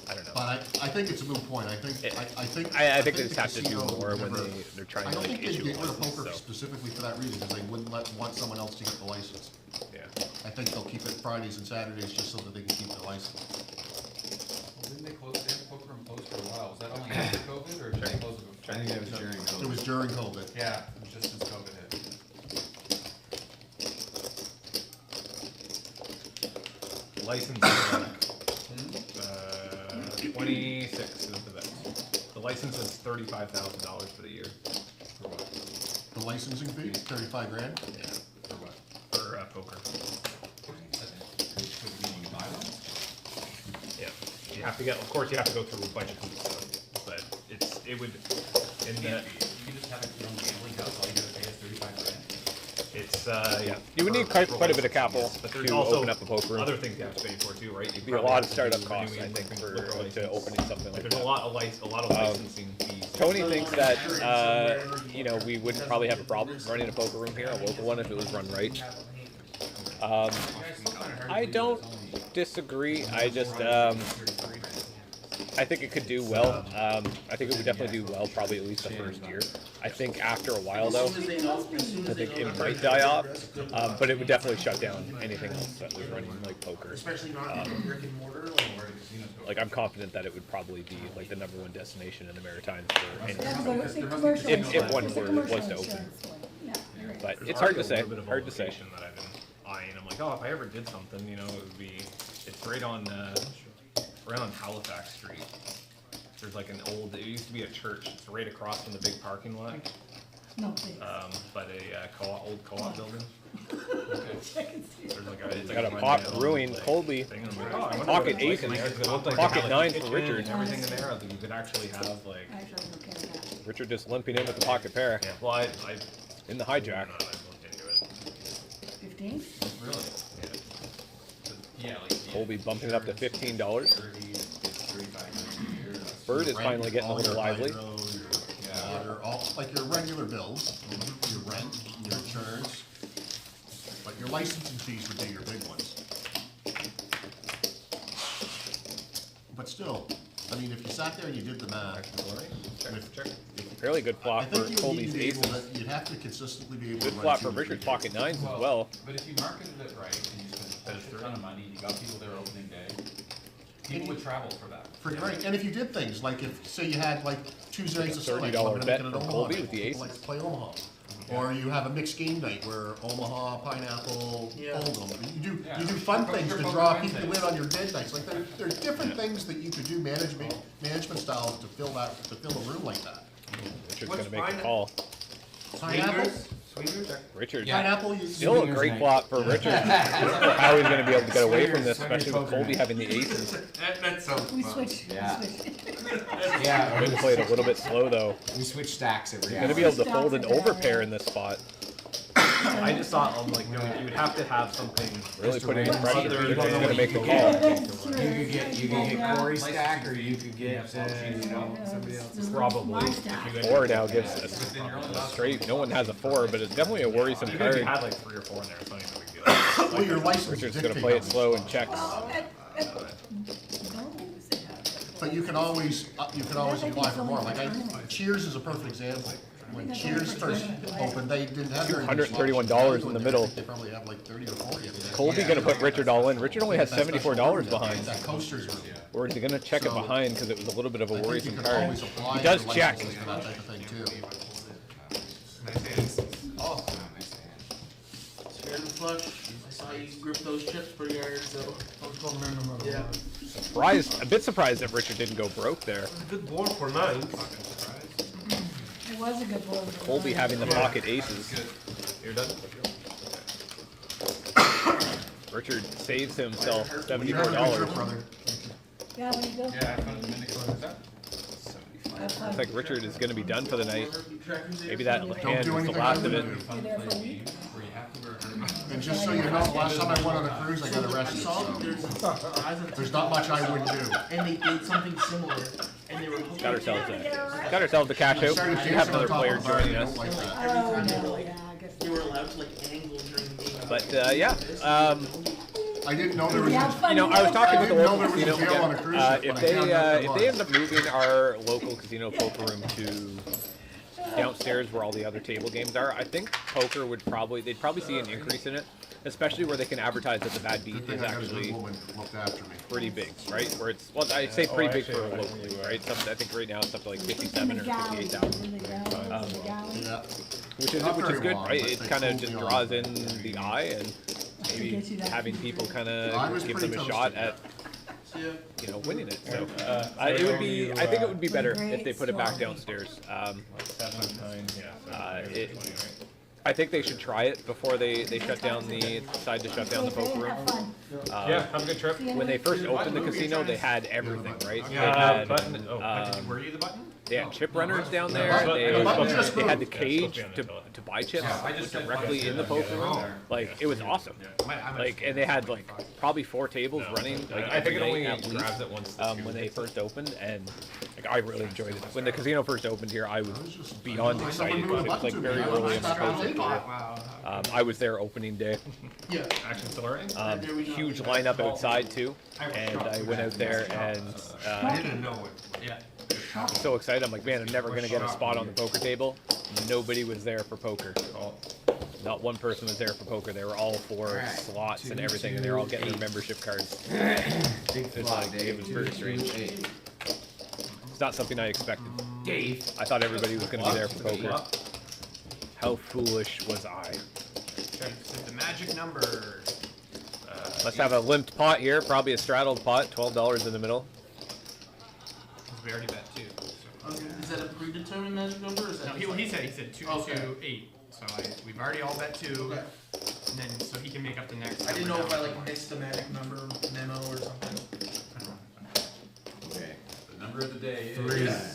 I don't know. But I think it's a moot point. I think they just the have to do casino more would when never- they're trying I to don't like think they'd issue a get rid of license. poker So specifically for that reason, because they wouldn't want someone else to get the license. yeah. I think they'll keep it Fridays and Saturdays just so that they can keep the license. Well, didn't they close, they had poker room closed for a while, was that only after COVID, or did they close it before? I think that was during COVID. It was during COVID. Yeah, it was just since COVID hit. License, 26 is the best. The license is $35,000 for the year. For what? The licensing fee, 35 grand. Yeah. For what? For poker. Because you buy one? Yeah. You have to get, of course, you have to go through a budget hoops, so, but it would, in the, You can just have your own gambling house, all you gotta pay is 35 grand. it's, yeah. You would need for quite a bit of capital license, but there's to also open up a poker room. other things you have to pay for too, right? It'd be a lot of startup costs, I think, for to opening something like There's that. a lot of licensing fees. Tony thinks that you know, we wouldn't probably have a problem running a poker room here, a local one, if it was run right. I don't disagree. I just I think it could do well. I think it would definitely do well, probably at least the first year. I think after a while, though, I think it might die off, but it would definitely shut down anything else that was running like poker. Especially not in brick and mortar, Like I'm confident that it would probably be like the #1 destination in the Maritimes for anything. It's a commercial If insurance. one It's a was commercial to open. insurance one. Yeah, you're right. But There's it's hard to already say. a little bit of a Hard to say. location that I've been eyeing. I'm like, oh, if I ever did something, you know, it would be. It's right on Halifax Street. There's like an old. It used to be a church. It's right across from the big parking lot. No, thanks. But a old co-op building. Check and see. There's like a. It's Got like a a pot rundown, brewing like, coldly. thing, and I'm like, oh, I wonder Pocket what it's 8 in like there. because it looked like Pocket it had, 9 like, for kitchen Richard. and everything in there. That you could actually have like. Actually, I was looking at that. Richard just limping in with the pocket pair Yeah. Well, I in the hijack. I've looked into it. 15? Really? Yeah. Yeah, like. Colby bumping it up to $15. 35 grand a year. That's- Bird is Your rent, finally getting a all little your lively. hydro, your water, all, like your regular bills, your rent, your insurance. But your licensing fees would be your big ones. But still, I mean, if you sat there and you did the math, Fairly good I flop for think you would need Colby's to be able aces. to, you'd have to consistently be able to Good run flop 2 for or 3 Richard's tables. pocket 9s as well. But if you marketed it right and you spent a ton of money, you got people there opening day, people would travel for that. Right, and if you did things, like if, say you had like Tuesday nights of Sunlight, $30 I'm gonna bet make it an from Omaha Colby night, with the people like aces. to play Omaha. Or you have a mixed game night where Omaha, Pineapple, Yeah. Hold'em, you do Yeah. fun Your things to poker draw Wednesdays. people in on your dead nights, like there's different things that you could do management styles to fill a room like that. Richard's What's gonna make a fine? call. Pineapple, Richard. Pineapple, you Still a Swingers great night. plot for Richard. I don't know how he's going to be able to get away from this, especially with Colby having the aces. That sounds We fun. switch. Yeah. We switch. Yeah, I'm going to play it a little bit slow though. we switch stacks every He's hour. going to be able to fold an overpair in this spot. I just thought, like, you would have to have something. Really putting in pressure. Either Richard's you going to make the Yeah, call. that's true. You can get Corey's stack, or you could get somebody else's. Probably. My stack. Four now gives a straight. No one has a four, but it's definitely a worrisome Even if you card. had like 3 or 4 in there, it's not even a big deal. Well, your license Richard's dictates going to play it how slow much and checks. Well, at those they have. But you can always apply for more. Like Cheers is a perfect example. When Cheers first opened, they didn't have very much $131 in the middle. They probably have like 30 or 40 of them. Colby going to put Richard all in. Richard only has $74 behind. That coasters were. Or is he going to check it behind because it was a little bit of a I think you worrisome can card? always apply He does for check. licenses for that type of thing too. Oh, Scared the flush. I saw you grip those chips pretty hard, so. I was calling random. Yeah. A bit surprised that Richard didn't go broke there. Good board for 9. It was a good board. Colby having the pocket aces. You're done? Richard saves himself You have a good trip, $74. brother. Yeah, when you go. yeah, I found it a minute ago. Have fun. Looks like Richard is going to be done for the night. Maybe that Don't hand do was the anything last I of it. wouldn't do. You're there for a week. Where you have to wear And just so you know, last time I went on a cruise, I got I arrested. saw So there's guys on there's not much I wouldn't do. and they did something similar, and they were Got ourselves the cash out. Started We have dancing on another top player of a bar, joining they us. don't like that. Oh, no, yeah, I guess. they were allowed to like angle during the game. But yeah, I didn't know there was. Yeah, fun. you know, I was talking with the didn't know local there was a casino. jail on a cruise ship, If but I they found out there if was. they end up moving our local casino poker room to downstairs where all the other table games are, I think poker would they'd probably see an increase in it, especially where they can advertise that the bad beat Good thing is I got a good actually woman looked after me. pretty big, right? Where it's I'd say pretty big for locally, right? I think right now it's up to like 57 or 58,000. Yeah. Which is Not which very is good, long, right? but It they kind of pulled just me draws off. in the eye and maybe Get you that having people kind I of was give pretty them a toasted, shot yeah. at winning it. So it would be. I think it would be better if they put it back downstairs. 7, 9, yeah. I think they should try it before they decide to shut down the poker room. Have fun. Yeah, have a good trip. When they first opened the casino, they had everything, right? They Button. had, Were you the button? they had chip runners down there. just They had the moved. cage to buy chips directly in the poker room. Like it was awesome. Like and they had like probably 4 tables running. Like I think every it only night at least, grabs it once. when they first opened, and like I really enjoyed it. When the casino first opened here, I was beyond excited because it was like very early in the poker career. I was there opening day. Yeah. Action still already? Huge lineup outside too, and I went out there and I didn't know it. Yeah. so excited. I'm like, man, I'm never gonna get a spot on the poker table. Nobody was there for poker. Not one person was there for poker. They were all for slots and everything, and they were all getting their membership cards. Big It's flop, like, Dave. it was very strange. 2, 8. It's not something I expected. Dave. I thought everybody was gonna be there for poker. How foolish was I? The magic number. Let's have a limped pot here, probably a straddled pot, $12 in the middle. We already bet 2. So. Is that a predetermined magic number, or is that? No, he said 2 Okay. to 8. So we've already all bet 2. Okay. And then so he can make up the next. I didn't know number if I down. like missed the magic number memo or something. Okay, the number of the day is 3. 7.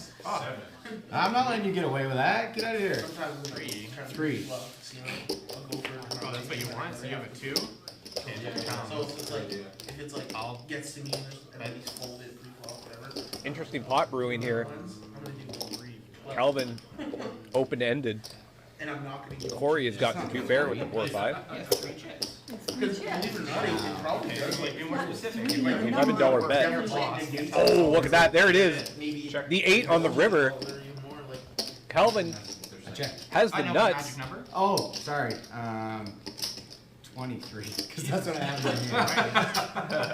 I'm not letting you get away with that. Get out of here. Sometimes when 3. I'm trying to 3. be bluff, you know, I'll go for Oh, that's what you want. So you have a 2. And Yeah, you so it's like, if it's like, gets to me and I at least fold it pre-flop, whatever. Interesting pot brewing here. I'm gonna do 3. Calvin open-ended. And I'm not gonna go. Corey has got to 2 pair with the 4-5. Because believe it or not, it probably does like. be more specific. $11 bet. Oh, look at that. There it is. The 8 on the river. Calvin has the I know nuts. the magic number. Oh, sorry. 23. Because that's what I have right here.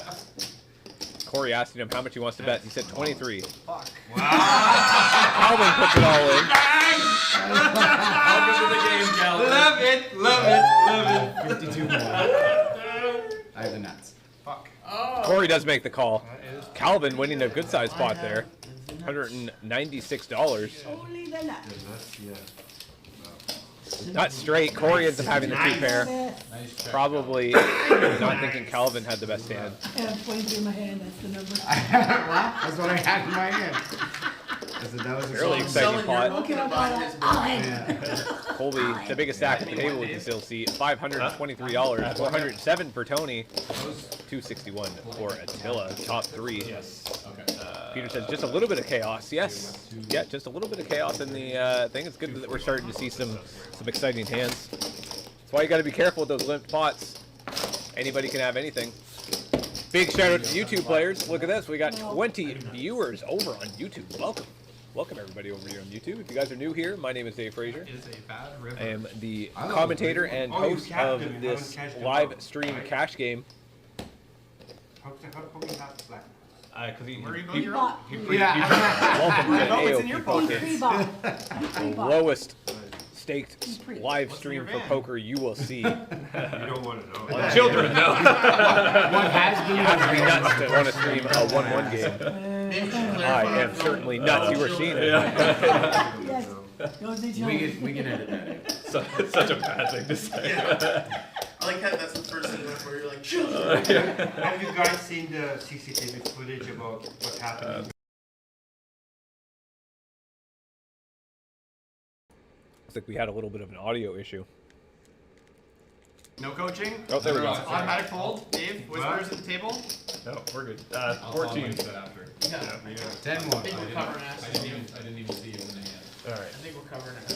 Corey asking him how much he wants to bet. He said 23. Fuck. Calvin puts it all in. Welcome to the game, Calvin. Love it. 52 more. I have the nuts. Fuck. Corey does make the call. Calvin winning a good sized spot there. $196. Only the nuts. Not straight. Corey ends up having the two pair. Nice check. Probably not thinking Calvin had the best hand. And I'm pointing through my hand, that's the number. That's what I had in my hand. That was a Fairly song. exciting pot. Okay, I'll buy that. Yeah. Colby, the biggest stack at the table we can still see. $523. 407 for Tony. 261 for Attila. Top three. Yes. Okay. Peter says just a little bit of chaos. Yes. Yeah, just a little bit of chaos in the thing. It's good that we're starting to see some exciting hands. That's why you got to be careful with those limped pots. Anybody can have anything. Big shout out to YouTube players. Look at this. We got 20 viewers over on YouTube. Welcome. Welcome everybody over here on YouTube. If you guys are new here, my name is Dave Frazier. I am the commentator and host of this live stream cash game. Because he, Where are you he, going? he, Welcome to Oh, it's in AOP your Poker. Pre-bought. The lowest staked live stream for poker you will see. You don't want to know. On children, no. What has been You have to be nuts to want to stream a 1-1 game. Maybe you should I clarify. am certainly nuts. You were seeing it. Yes. Those are We John's. can edit that in. it's such a bad thing to say. Yeah. I like how that's the first thing where you're like, children. Have you guys seen the CCTV footage about what happened? Looks like we had a little bit of an audio issue. No coaching? Oh, there we go. Automatic fold. Dave, whispers at the table. No, we're good. I'll follow 14. into that after. Yeah. Yeah. 10-1. I think we're covering ass. I didn't even see you in the hand. All right. I think we're covering ass.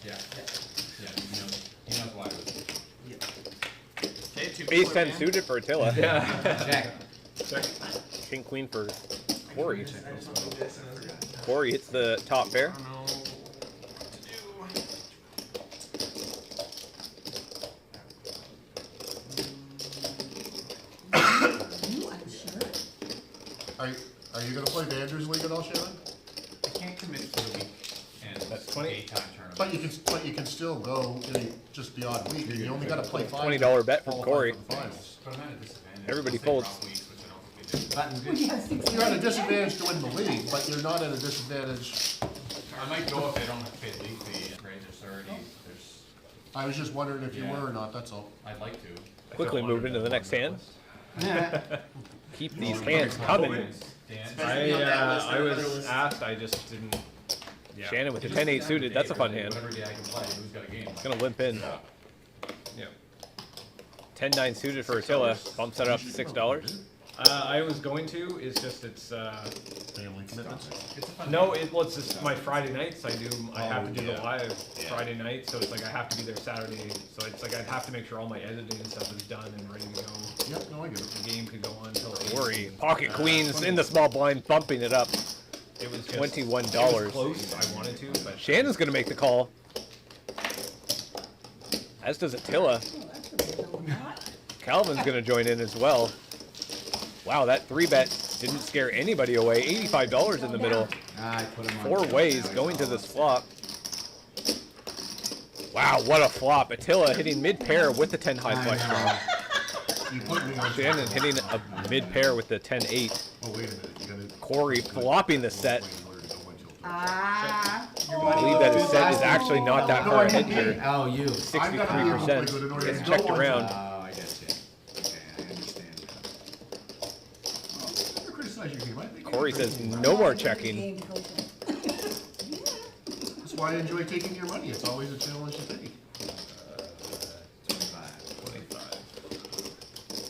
Yeah. Yeah, he knows why it was. Okay, two Ace people 10 in. suited for Attila. Jack. King Queen for Corey. I just want to do this and then we're gonna- Corey hits the top pair. I don't know what to do. You unsure? Are you gonna play Vanders League at all, Shannon? I can't commit for the week. And That's 20. daytime tournament. But you can still go in just the odd week, and you only gotta play 5. $20 bet from qualify Corey. for the finals. But I'm at a disadvantage. Everybody Unless they drop folds. weeks, which I don't think they do. When you have 6 You're at a disadvantage to win the league, but you're not at a disadvantage. I might go if they don't have to pay the league fee. Right, there's I was just wondering if you Yeah. were or not, that's all. I'd like to. Quickly move into the next hand. Yeah. Keep these hands coming. Dan, I was asked, I just didn't. Yeah. Shannon with the 10-8 suited. That's a fun hand. Whatever day I can play, who's got a game? It's gonna limp in. Yeah. 10-9 suited for Attila. Bumps that up to $6. I was going to. It's just it's. Family commitments. No, well, it's just my Friday nights. I have to do the yeah. live Friday night, so it's like I have to be there Saturday. So it's like I'd have to make sure all my editing and stuff is done and ready to go. Yep, no, I get it. The game could go on until Corey, pocket queens in the small blind, bumping it up. it was just, $21. It was close. I wanted to, but Shannon's gonna make the call. As does Attila. Oh, that's a little knot. Calvin's gonna join in as well. Wow, that 3-bet didn't scare anybody away. $85 in the middle. I put him on. 4 ways going to this flop. Wow, what a flop. Attila hitting mid-pair with the 10 high flush draw. You put me on. Shannon hitting a mid-pair with the 10-8. Oh, wait a minute, you gotta. Corey flopping the set. Ah. I believe that his set is actually not that far ahead here. Oh, you. 63%. Gets checked around. Oh, I get you. Okay, I understand. Never criticize your game. I think Corey you're says great. no more checking. Game to coach him. That's why I enjoy taking your money. It's always a challenge to take. 25.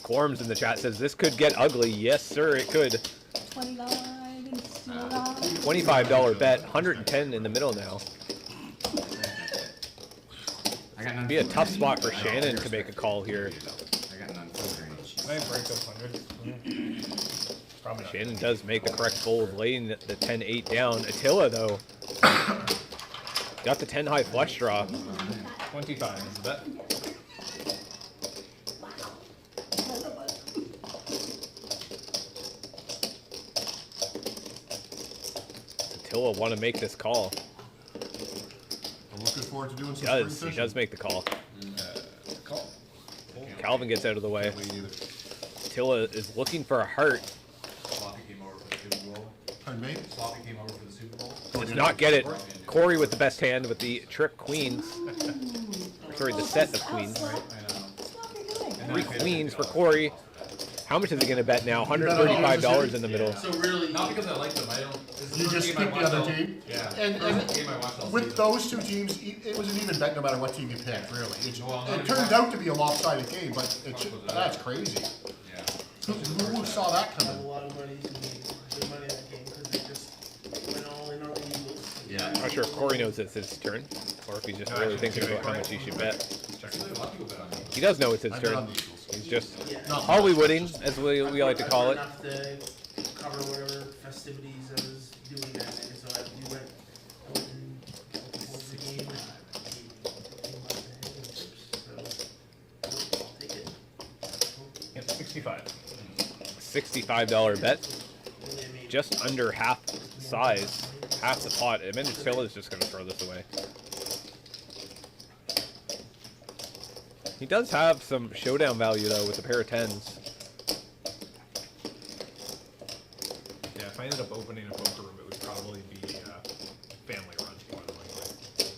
Corms in the chat says this could get ugly. Yes, sir, it could. 29 and still on. $25 bet, 110 in the middle now. I got none. Be a tough spot for Shannon to make a call here. I got none for range. can I break those hundreds? Probably not. Shannon does make the correct fold, laying the 10-8 down. Attila, though, got the 10 high flush draw. 25 is the bet. Attila want to make this call. I'm looking forward to doing some He spring does fishing. make the call. Call. Calvin gets out of the way. Can't wait either. Attila is looking for a heart. Sloppy came over for the Super Bowl. Pardon me? Sloppy came over for the Super Bowl. Does not get it. Corey with the best hand with the trip queens. Sorry, the set of queens. I know. And then 3 I paid queens for $50. Corey. How much is he going to bet now? $135 in the middle. So really, Not because I like them, I don't. This is You the just first game I picked the watched other all- team? Yeah. And- First game I watched all With season. those two teams, it was an even bet no matter what team you picked, really. Well, It turns out to be a lopsided game, but that's crazy. Yeah. Who saw that I have a coming? lot of money to make good money in that game because they just went all in on the Eagles. Yeah. I'm not sure if Corey knows it's his turn, or if he's just really thinking about how much he should bet. Actually, a lot of people bet on me. He does know it's his I bet turn. on the Eagles. He's just Yeah. Not Hollywooding, as we like to call it. Enough to cover whatever festivities I was doing that day, so I went and before the game. So I'll take it. Yep, 65. $65 bet. And then maybe Just under half size. Half the pot. I mean, Phil is just going to throw this away. He does have some showdown value, though, with a pair of 10s. Yeah, if I ended up opening a poker room, it would probably be family run, more than likely.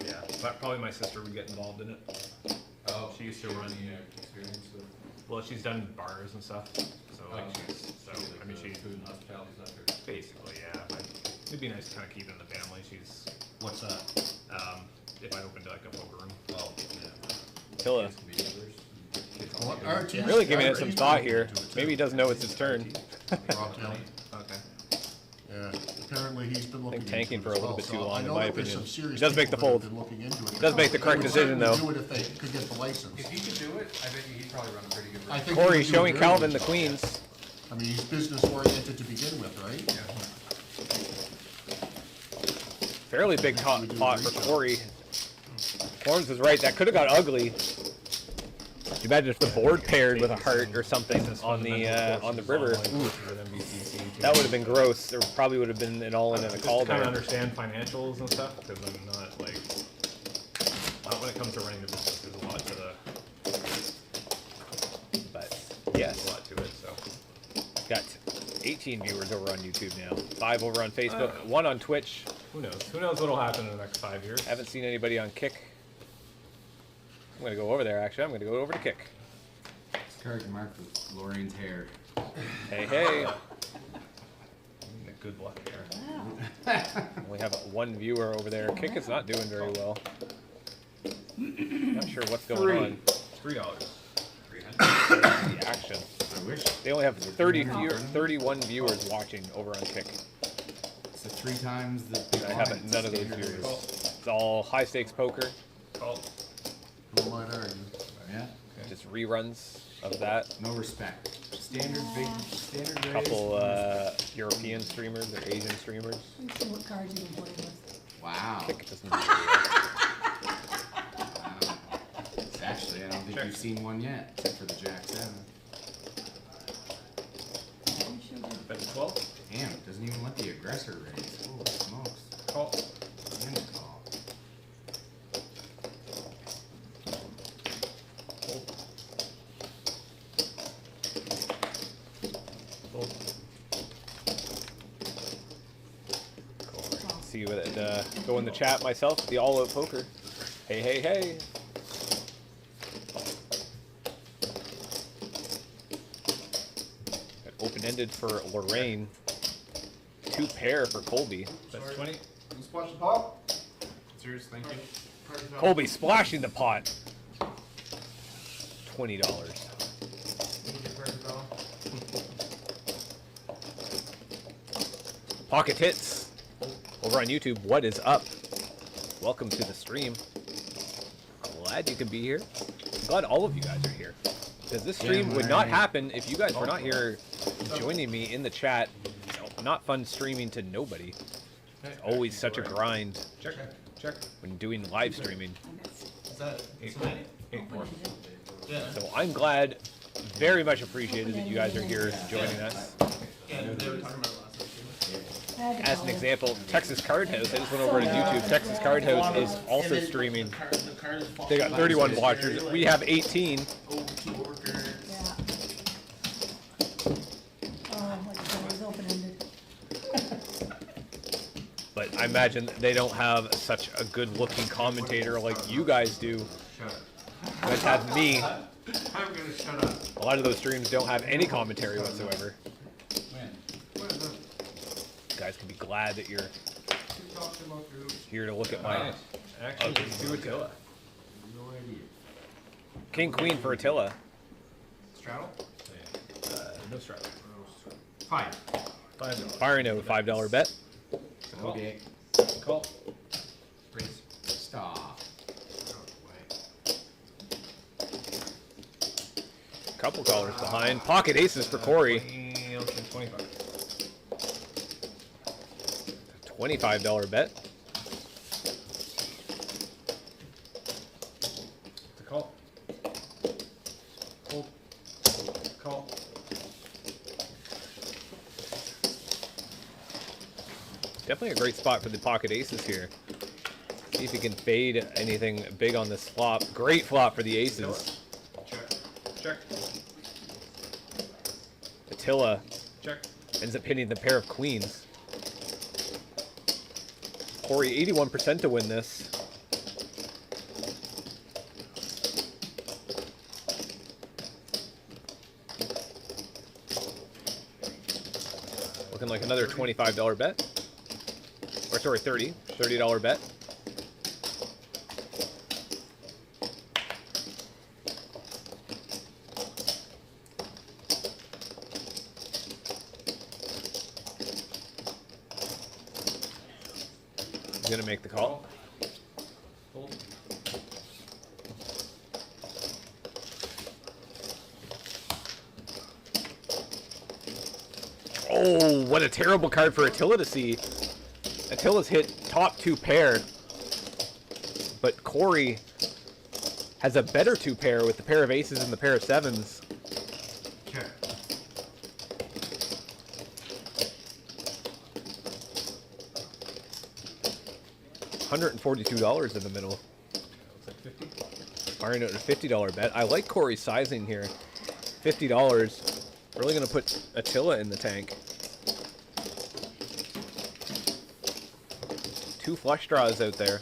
Yeah, but probably my sister would get involved in it. Oh, She used to run, the experience of. well, she's done bars and stuff, so like I mean, she Food and hospitality stuff. basically, yeah, but it'd be nice to kind of keep it in the family. She's, What's that? if I opened like a poker room. Oh, Tilla. well, our team's Really giving it some he's thought looking here. into it, too. Maybe he does know it's his turn. Rob Taylor. Okay. Yeah, apparently he's been looking into tanking it for a as little well. bit too So long, I in know my that there's opinion. some serious He does make the people that fold. have been looking into it. Does make the They correct would decision, certainly though. do it if they could get the license. If he could do it, I bet you he'd probably run a pretty good I race. think he Corey would do a showing very Calvin good the job. queens. I mean, he's business oriented to begin with, right? Fairly big pot for Corey. Horns was right. That could have got ugly. You imagine if the board paired with a heart or something on the river. Ooh, that would have been gross. There probably would have been an all-in and a call Just kind there. of understand financials and stuff, because I'm not like, not when it comes to running the business, there's a lot to the, But a yes, lot to it, so. got 18 viewers over on YouTube now. 5 over on Facebook. 1 on Twitch. Who knows? Who knows what'll happen in the next 5 years? Haven't seen anybody on Kick. I'm gonna go over there. Actually, I'm gonna go over to Kick. This card marked with Lorraine's hair. Hey, hey. Good luck there. We have 1 viewer over there. Kick is not doing very well. Not sure what's going on. $3. The action. I wish. They only have 31 viewers watching over on Kick. It's the 3 times the. I haven't none of those viewers. It's all high stakes poker. Call. Who might argue? Yeah. Just reruns of that. No respect. Standard raise. Couple European streamers or Asian streamers. Let's see what cards you've been playing with. Wow. Kick doesn't do very well. Actually, I don't think you've seen one yet, except for the Jack 7. Bet 12. Damn, it doesn't even let the aggressor raise. Holy smokes. Call. And a call. See what it go in the chat myself. The all out poker. Hey, hey, hey. Open ended for Lorraine. 2 pair for Colby. That's 20. You splash the pot? Serious, thank you. Colby splashing the pot. $20. Pocket hits. Over on YouTube, what is up? Welcome to the stream. Glad you can be here. I'm glad all of you guys are here. Because this stream would not happen if you guys were not here joining me in the chat. Not fun streaming to nobody. It's always such a grind Check. Check. when doing live streaming. Is that 8-4. Yeah. So I'm glad, very much appreciated that you guys are here joining us. Yeah, they were talking about it last week. As an example, Texas Card House, I just went over to YouTube. Texas Card House is also streaming. They got 31 watchers. We have 18. Overkey worker. Yeah. Oh, like I said, it was open-ended. But I imagine they don't have such a good-looking commentator like you guys do. Shut up. You guys have me. I'm gonna shut up. A lot of those streams don't have any commentary whatsoever. What is that? You guys can be glad that you're Keep talking about your here to look at my Actually, let's do Attila. no idea. King Queen for Attila. Straddle? No straddle. Five. $5. Firing out a $5 bet. Okay. Call. Raise. Stop. Couple callers behind. Pocket aces for Corey. 25. $25 bet. It's a call. Hold. Call. Definitely a great spot for the pocket aces here. See if he can fade anything big on this flop. Great flop for the aces. Check. Check. Attila Check. ends up hitting the pair of queens. Corey, 81% to win this. Looking like another $25 bet. Or sorry, $30 bet. He's gonna make the call. Hold. Oh, what a terrible card for Attila to see. Attila's hit top two pair, but Corey has a better two pair with the pair of aces and the pair of sevens. Check. $142 in the middle. Looks like 50. Firing out a $50 bet. I like Corey's sizing here. $50. Really gonna put Attila in the tank. Two flush draws out there.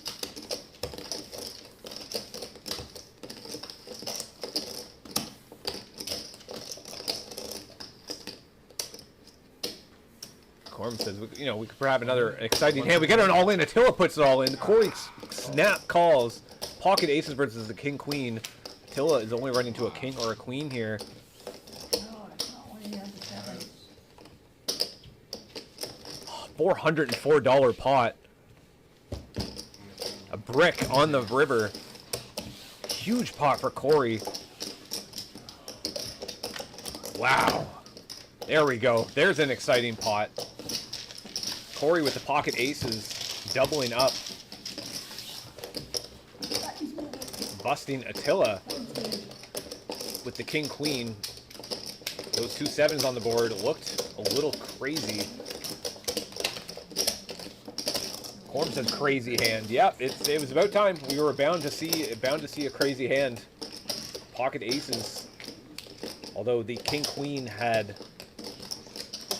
Corm says, you know, we could have another exciting hand. We get an all-in. Attila puts it all in. Corey snap calls. Pocket aces versus the king queen. Attila is only running to a king or a queen here. No, it's not one of the other sevens. $404 pot. A brick on the river. Huge pot for Corey. Wow. There we go. There's an exciting pot. Corey with the pocket aces doubling up. Busting Attila with the king queen. Those two sevens on the board looked a little crazy. Corm says crazy hand. Yep, it was about time. We were bound to see a crazy hand. Pocket aces. Although the king queen had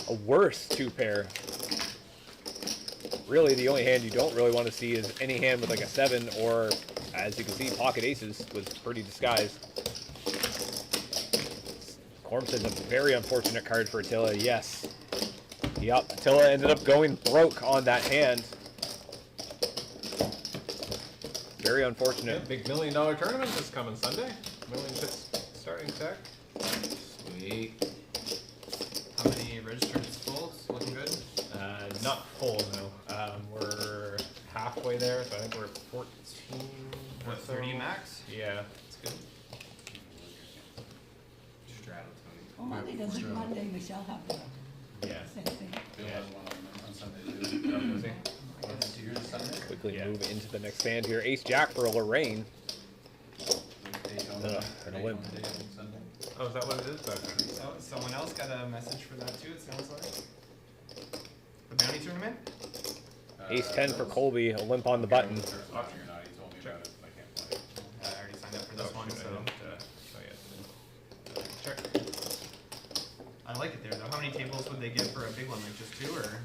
a worse two pair. Really, the only hand you don't really want to see is any hand with like a seven, or as you can see, pocket aces was pretty disguised. Corm says a very unfortunate card for Attila. Yes. Yep, Attila ended up going broke on that hand. Very unfortunate. Big $1 million tournament this coming Sunday. Million chips starting stack. Sweet. How many registrants full? It's looking good? Not full, no. We're halfway there, so I think we're at 14. What, 30 max? Yeah. That's good. Straddle Oh, Monday doesn't, Monday we shall have the Yeah. same thing. Bill has one on Sunday too. Here's a Sunday. Quickly move into the next hand here. Ace Jack for Lorraine. And a limp. Oh, is that what it is? So, someone else got a message for that too, it sounds like. The bounty tournament? Ace 10 for Colby. A limp on the button. If there's watching or not, he told me about it, but I can't play. I already signed up for this one, so. Check. I like it there though. How many tables would they give for a big one? Like just two or?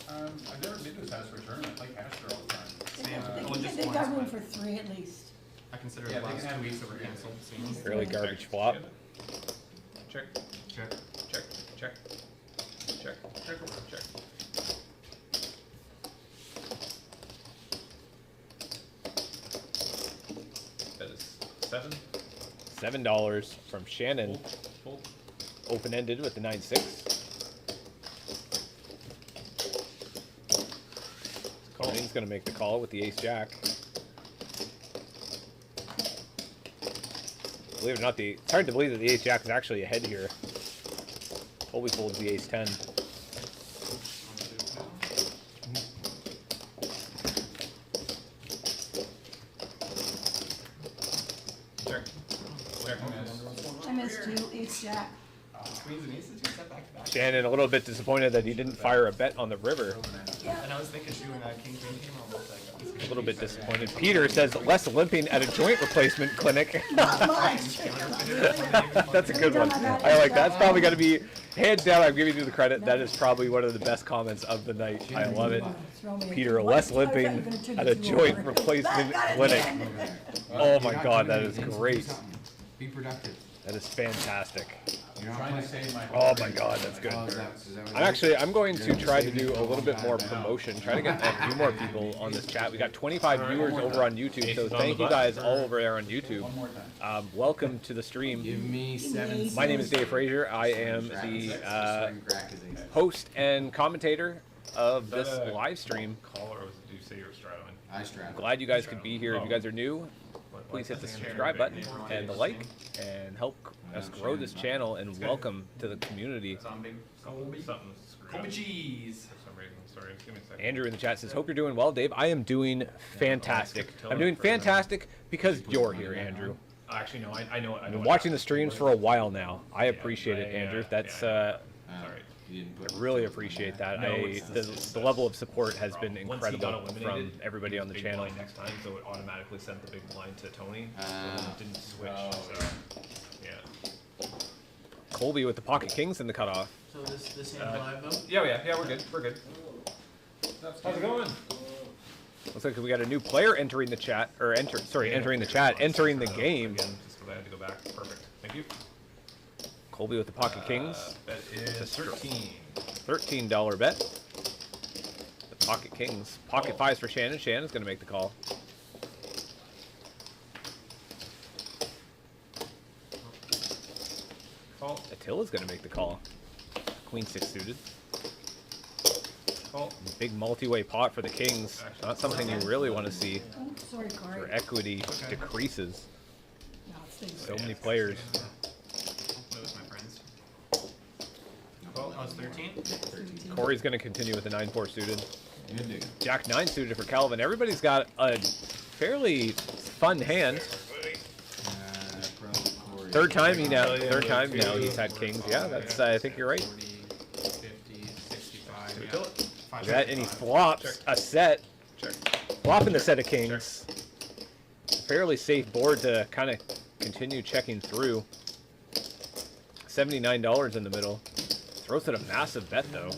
I've never been to his house for a tournament. I play cash there all the time. They've got room for 3 at least. I consider Yeah, the they last can 2 have weeks that were canceled. Fairly garbage flop. Check, Check. check, check, check, check, check. That is 7. $7 from Shannon. Fold. Open-ended with the 9-6. Colleen's going to make the call with the ace-jack. Believe it or not, it's hard to believe that the ace-jack is actually ahead here. Colby folds the ace-10. Check. Check. I missed you, ace jack. Queens and aces, you set back to back. Shannon a little bit disappointed that he didn't fire a bet on the river. And I was thinking she when king queen came, I was like, A little bit disappointed. Peter says less limping at a joint replacement clinic. Not much. That's a good one. I like that. That's probably going to be, hands down, I'm giving you the credit. That is probably one of the best comments of the night. I love it. Peter, less limping at a joint replacement clinic. Oh my God, that is great. Be productive. That is fantastic. You're not trying to save my. Oh my God, that's good. I'm going to try to do a little bit more promotion, try to get a few more people on this chat. We got 25 viewers over on YouTube, so thank you guys all over there on YouTube. Welcome to the stream. Give me 7. My name is Dave Frazier. I am the host and commentator of this live stream. Call or do you say you're straddling? I straddle. Glad you guys could be here. If you guys are new, please hit the subscribe button and the like and help us grow this channel and welcome to the community. Something screwed Colby up. cheese. For some reason. Sorry, give me a second. Andrew in the chat says, hope you're doing well, Dave. I am doing fantastic. I'm doing fantastic because you're here, Andrew. Actually, no, I know. I've been watching the streams for a while now. I appreciate it, Andrew. That's Sorry. I really appreciate that. No, The level of support has been Once he got incredible from eliminated, everybody on the big channel. blind next time, so it automatically sent the big blind to Tony, so then it didn't switch. So, yeah. Colby with the pocket kings in the cutoff. So this ain't live though? Yeah, we're good. We're good. How's it going? Looks like we got a new player entering the chat, or entering the chat, entering the game. Again, just because I had to go back. Perfect. Thank you. Colby with the pocket kings. That is 13. $13 bet. The pocket kings. Pocket fives for Shannon. Shannon's going to make the call. Call. Attila's going to make the call. Queen 6 suited. Call. Big multi-way pot for the kings. Not something you really want to see. Oh, sorry, Corey. Your equity decreases. No, it stays. So many players. Those my friends. Well, I was 13. Corey's going to continue with the 9-4 suited. Good dig. Jack 9 suited for Calvin. Everybody's got a fairly fun hand. Probably Corey. Third time now he's had kings. Yeah, that's I think you're right. 40, 50, 65, Look yeah. at it. Five That and he five. flops a set, Check. flopping the set of kings. Fairly safe board to kind of continue checking through. $79 in the middle. Throws it a massive bet though.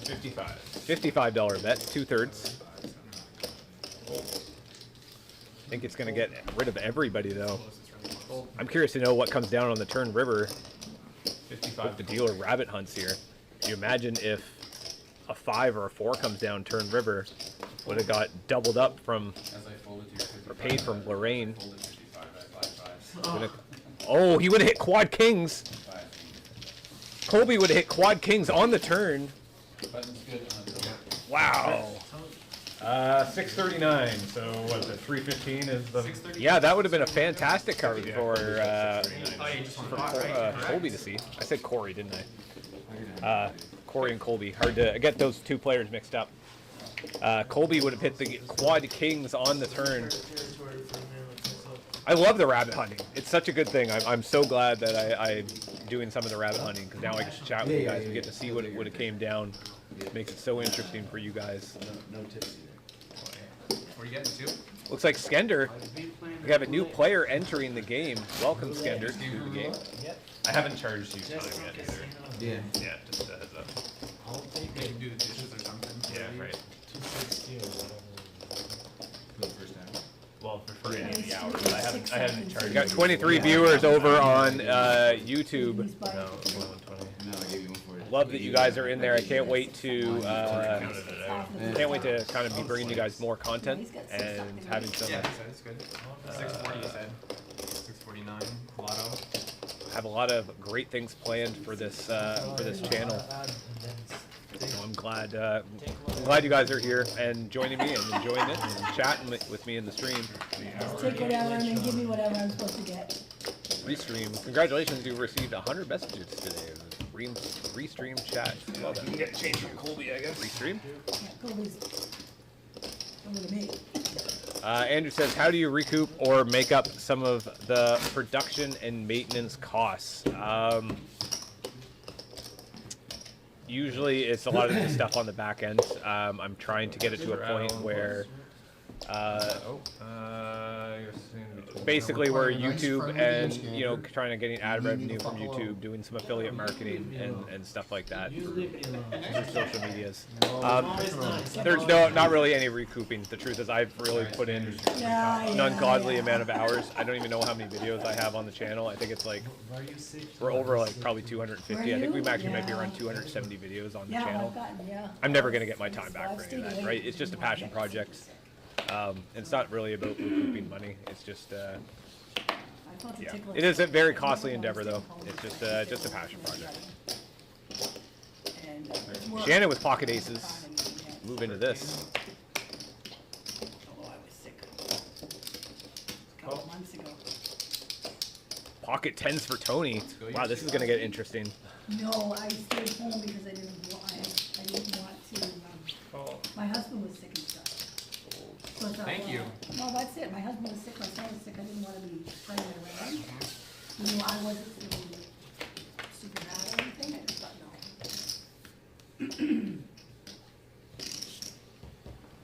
55. $55 bet, 2/3. I think it's going to get rid of everybody though. I'm curious to know what comes down on the turn river. 55. If the dealer rabbit hunts here. Can you imagine if a 5 or a 4 comes down turn river? Would have got doubled up from, As I folded to your 55, or paid from Lorraine. I folded 55 at 5-5. Would've- Oh, he would have hit quad kings. 5. Colby would have hit quad kings on the turn. Button's good on the door. Wow. 639. So what? The 315 is the. 630. Yeah, that would have been a fantastic card for Oh, yeah, you just want to buy, right? Colby to see. I said Corey, didn't I? Corey and Colby. Hard to get those two players mixed up. Colby would have hit the quad kings on the turn. Territory for a man like myself. I love the rabbit hunting. It's such a good thing. I'm so glad that I'm doing some of the rabbit hunting because now I get to chat with you guys. We get to see what it came down. Makes it so interesting for you guys. No tips either. What are you getting to? Looks like Skender. We have a new player entering the game. Welcome, Skender, to the game. I haven't charged you time yet either. Yeah. Yeah, just a heads up. I'll take Maybe do the dishes or something. Yeah, right. 260 or whatever. For the first time. Well, for any of the hours. I haven't charged. We got 23 viewers over on YouTube. No, it's only 120. No, I gave you one for it. Love that you guys are in there. I can't wait to kind of be bringing you guys more content and having some. Yeah, that's good. 640 you said. 649 Lotto. Have a lot of great things planned for this channel. So I'm glad you guys are here and joining me and enjoying it and chatting with me in the stream. Just take whatever and then give me whatever I'm supposed to get. Restream. Congratulations, you received 100 messages today. Restream chat. Well done. You can get change from Colby, I guess. Restream? Yeah, Kobe's over to me. Andrew says, how do you recoup or make up some of the production and maintenance costs? Usually it's a lot of the stuff on the back end. I'm trying to get it to a point where basically we're YouTube and, you know, trying to getting ad revenue from YouTube, doing some affiliate marketing and stuff like that through social medias. There's not really any recouping. The truth is I've really put in an ungodly amount of hours. I don't even know how many videos I have on the channel. I think it's like, we're over like probably 250. I think we actually might be around 270 videos on the channel. I'm never going to get my time back for any of that, right? It's just a passion project. It's not really about recouping money. It's just, yeah. It is a very costly endeavor, though. It's just a passion project. Shannon with pocket aces. Move into this. Oh, I was sick. A couple months ago. Pocket tens for Tony. Wow, this is gonna get interesting. No, I stayed home because I didn't want to. My husband was sick and stuff. So I thought, Thank you. No, that's it. My husband was sick. My son was sick. I didn't want to be running around. You know, I wasn't feeling super bad or anything. I just thought no.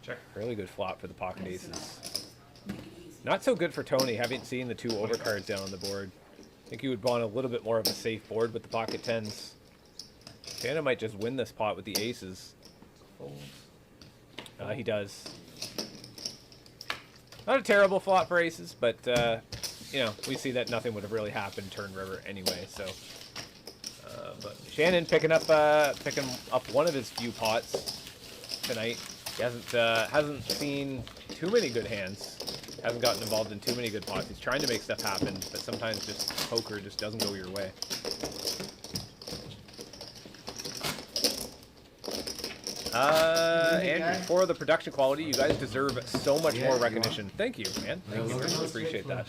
Check. Really good flop for the pocket aces. Not so good for Tony. Haven't seen the two overcards down on the board. I think he would want a little bit more of a safe board with the pocket tens. Shannon might just win this pot with the aces. He does. Not a terrible flop for aces, but you know, we see that nothing would have really happened turn river anyway. So, but Shannon picking up one of his few pots tonight. He hasn't seen too many good hands. Hasn't gotten involved in too many good pots. He's trying to make stuff happen, but sometimes just poker just doesn't go your way. Andrew, for the production quality, you guys deserve so much more recognition. Thank you, man. Thank you. Really appreciate that.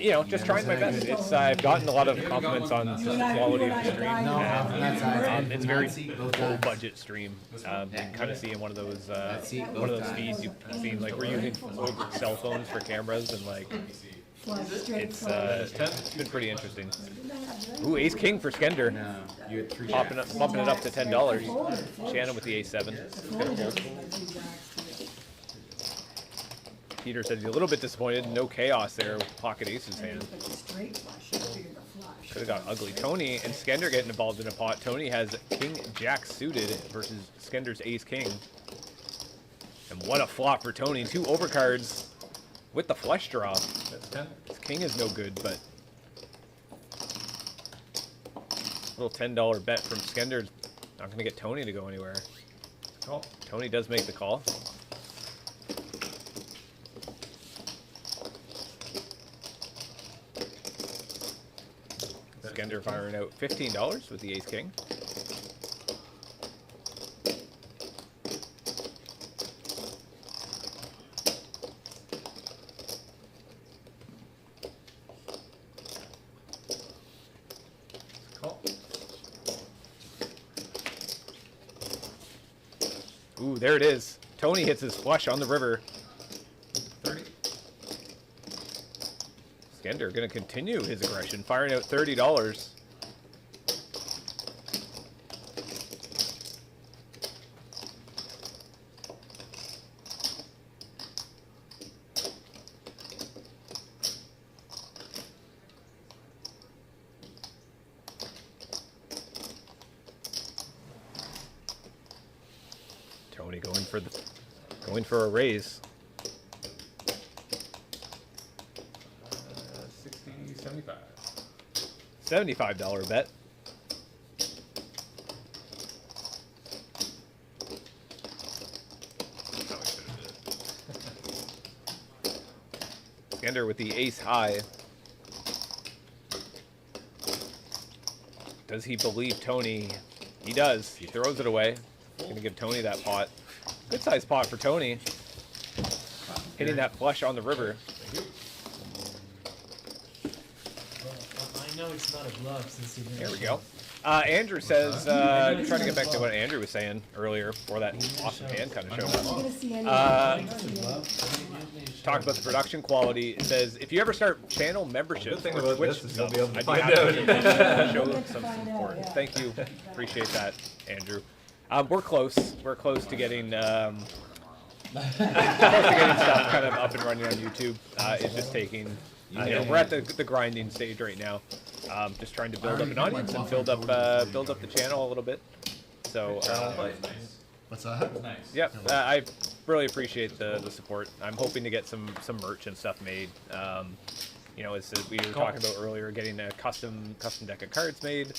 You know, just trying my best. It's I've gotten a lot of compliments on just the quality of the stream. And, it's very low budget stream. You can kind of see in one of those feeds you've seen, like we're using old cell phones for cameras and like. It's been pretty interesting. Ooh, ace king for Skender. Bumping it up to $10. Shannon with the A7. Peter said he's a little bit disappointed. No chaos there with pocket aces hand. Could have got ugly. Tony and Skender getting involved in a pot. Tony has king jack suited versus Skender's ace king. And what a flop for Tony. Two overcards with the flush draw. That's 10. His king is no good, but little $10 bet from Skender's not going to get Tony to go anywhere. Call. Tony does make the call. Skender firing out $15 with the ace king. Ooh, there it is. Tony hits his flush on the river. 30. Skender going to continue his aggression, firing out $30. for going for a raise. 60, 75. $75 bet. Skander with the ace high. Does he believe Tony? He does. He throws it away. Gonna give Tony that pot. Good sized pot for Tony. Hitting that flush on the river. I know it's not a bluff since you There we go. Andrew says, trying to get back to what Andrew was saying earlier before that awesome hand kind of showed up. Talk about the production quality. It says, if you ever start channel memberships, Good thing about Twitch this is you'll be able to I'd find happy out. to show some support. Thank you. Appreciate that, Andrew. We're close. We're close to getting stuff kind of up and running on YouTube. It's just taking. We're at the grinding stage right now. Just trying to build up an audience and build up the channel a little bit. So. What's that? Nice. Yep, I really appreciate the support. I'm hoping to get some merch and stuff made. You know, as we were talking about earlier, getting a custom deck of cards made.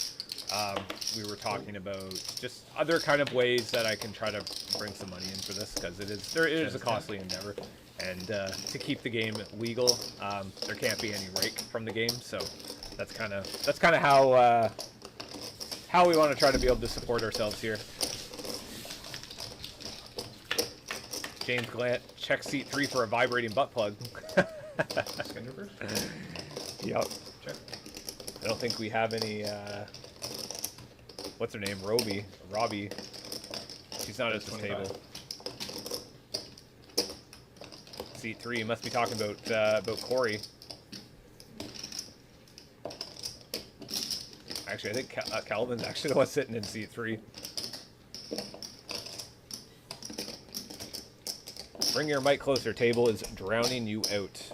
We were talking about just other kind of ways that I can try to bring some money in for this, because it is a costly endeavor, and to keep the game legal, there can't be any rake from the game. So that's kind of how we want to try to be able to support ourselves here. James Glant, check seat 3 for a vibrating butt plug. Yep. Check. I don't think we have any, what's her name? Robbie. She's not at this 25. table. Seat 3, you must be talking about Corey. Actually, I think Calvin's actually the one sitting in seat 3. Bring your mic closer. Table is drowning you out.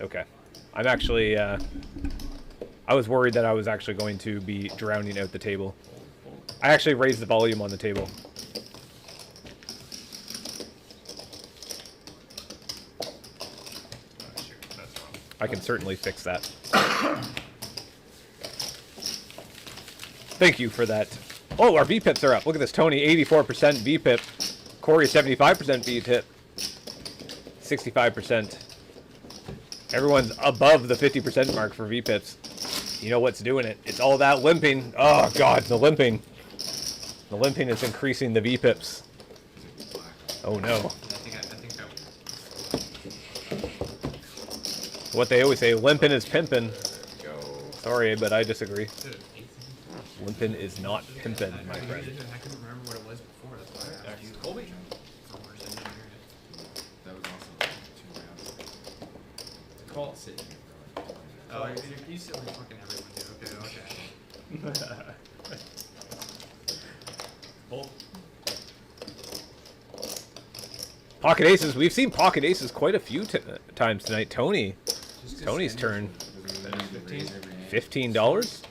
Okay. I'm actually, I was worried that I was actually going to be drowning out the table. I actually raised the volume on the table. I can certainly fix that. Thank you for that. Oh, our VPIPs are up. Look at this. Tony, 84% VPIP. Corey, 75% VPIP. 65%. Everyone's above the 50% mark for VPIPs. You know what's doing it? It's all that limping. Oh, God, the limping. The limping is increasing the VPIPs. Oh, no. I think that What they always say, limping is pimping. Sorry, but I disagree. Limping is not pimping, my friend. I couldn't remember what it was before. That's why I asked you. Colby? For worse, I didn't hear it. That was also 2 rounds. Call. Oh, you still like fucking everyone, dude. Okay. Full. Pocket aces. We've seen pocket aces quite a few times tonight. Tony's turn. $15?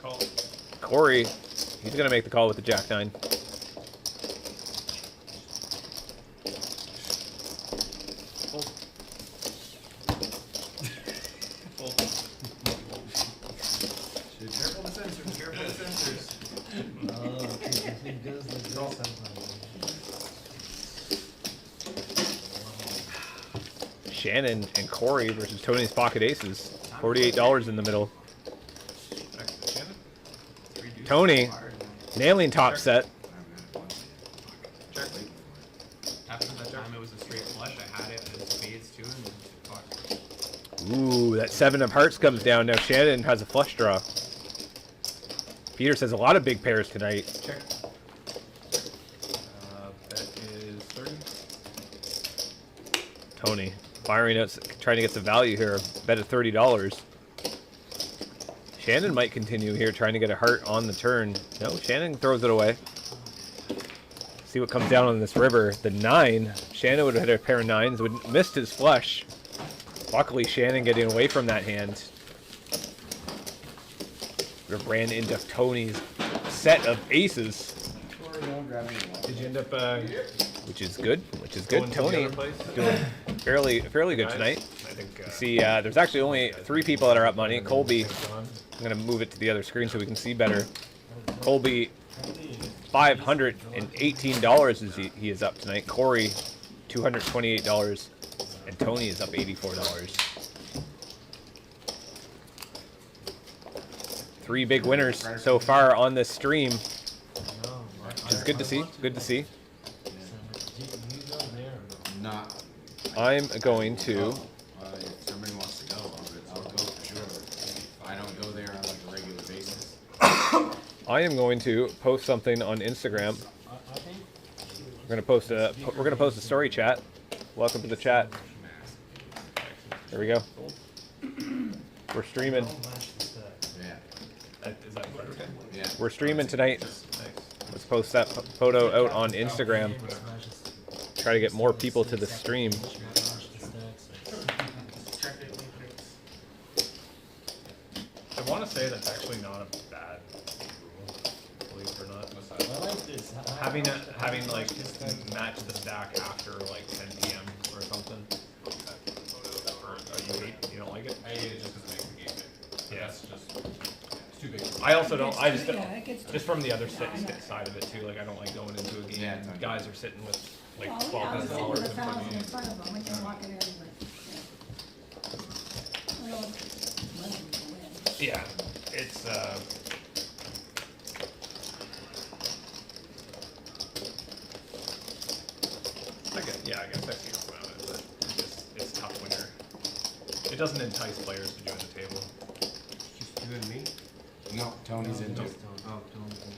Call. Corey, he's going to make the call with the Jack-9. Full. Full. Careful the sensors, careful the sensors. Oh, it does look good sometimes. Shannon and Corey versus Tony's pocket aces. $48 in the middle. Tony, nailing top set. Check. After that time, it was a straight flush. I had it as spades too, and fuck. Ooh, that 7 of hearts comes down. Now Shannon has a flush draw. Peter says a lot of big pairs tonight. Check. Bet is 30. Tony firing out, trying to get some value here. Bet at $30. Shannon might continue here, trying to get a heart on the turn. No, Shannon throws it away. See what comes down on this river. The 9. Shannon would have had a pair of 9s. Would missed his flush. Luckily, Shannon getting away from that hand. We ran into Tony's set of aces. Did you end up which is good. going to the Tony other place? doing fairly good tonight. I think. See, there's actually only 3 people that are up money. Colby, I'm gonna move it to the other screen so we can see better. Colby, $518 is he is up tonight. Corey, $228, and Tony is up $84. 3 big winners so far on this stream, which is good to see. Good to see. Not. I'm going to. If somebody wants to go, I'll go for sure. If I don't go there on like a regular basis. I am going to post something on Instagram. We're gonna post a story chat. Welcome to the chat. There we go. We're streaming. Yeah. Is that okay? Yeah. We're streaming tonight. Let's post that photo out on Instagram. Try to get more people to the stream. I want to say that's actually not a bad rule, believe it or not. Having like match the stack after like 10 p.m. or something. Or you don't like it? I hate it just because it makes the game big. Yeah. It's too big. I also don't. I just Yeah, it gets just from the other side of it too. Like I don't like going into a game. Yeah, And guys are sitting with like Well, yeah, I was sitting with $1,200 a in front thousand of in you. front of them, and you're walking in anyway. Well, let them go in. Yeah, it's I guess I see your point on it, but it's tough when it doesn't entice players to join the table. Just you and me? No, Tony's into. Oh, Tony's in.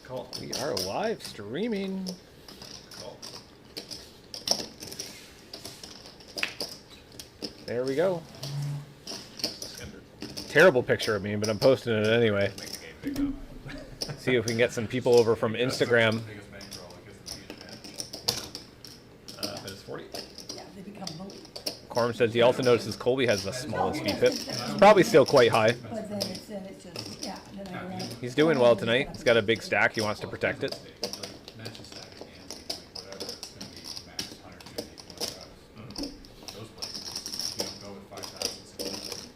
Call. We are live streaming. Call. There we go. Skender. Terrible picture of me, but I'm posting it anyway. Make the game big up. See if we can get some people over from Instagram. Biggest bankroll, it gives them a huge advantage. But it's 40. Yeah, they become bullies. Corm says he also notices Colby has the smallest VPIP. It's probably still quite high. But then it's just, yeah, then I go around. He's doing well tonight. He's got a big stack. He wants to protect it. Match the stack again, like whatever, it's gonna be max 150, 200 bucks. Those places, you don't go with 5,000, 6,000.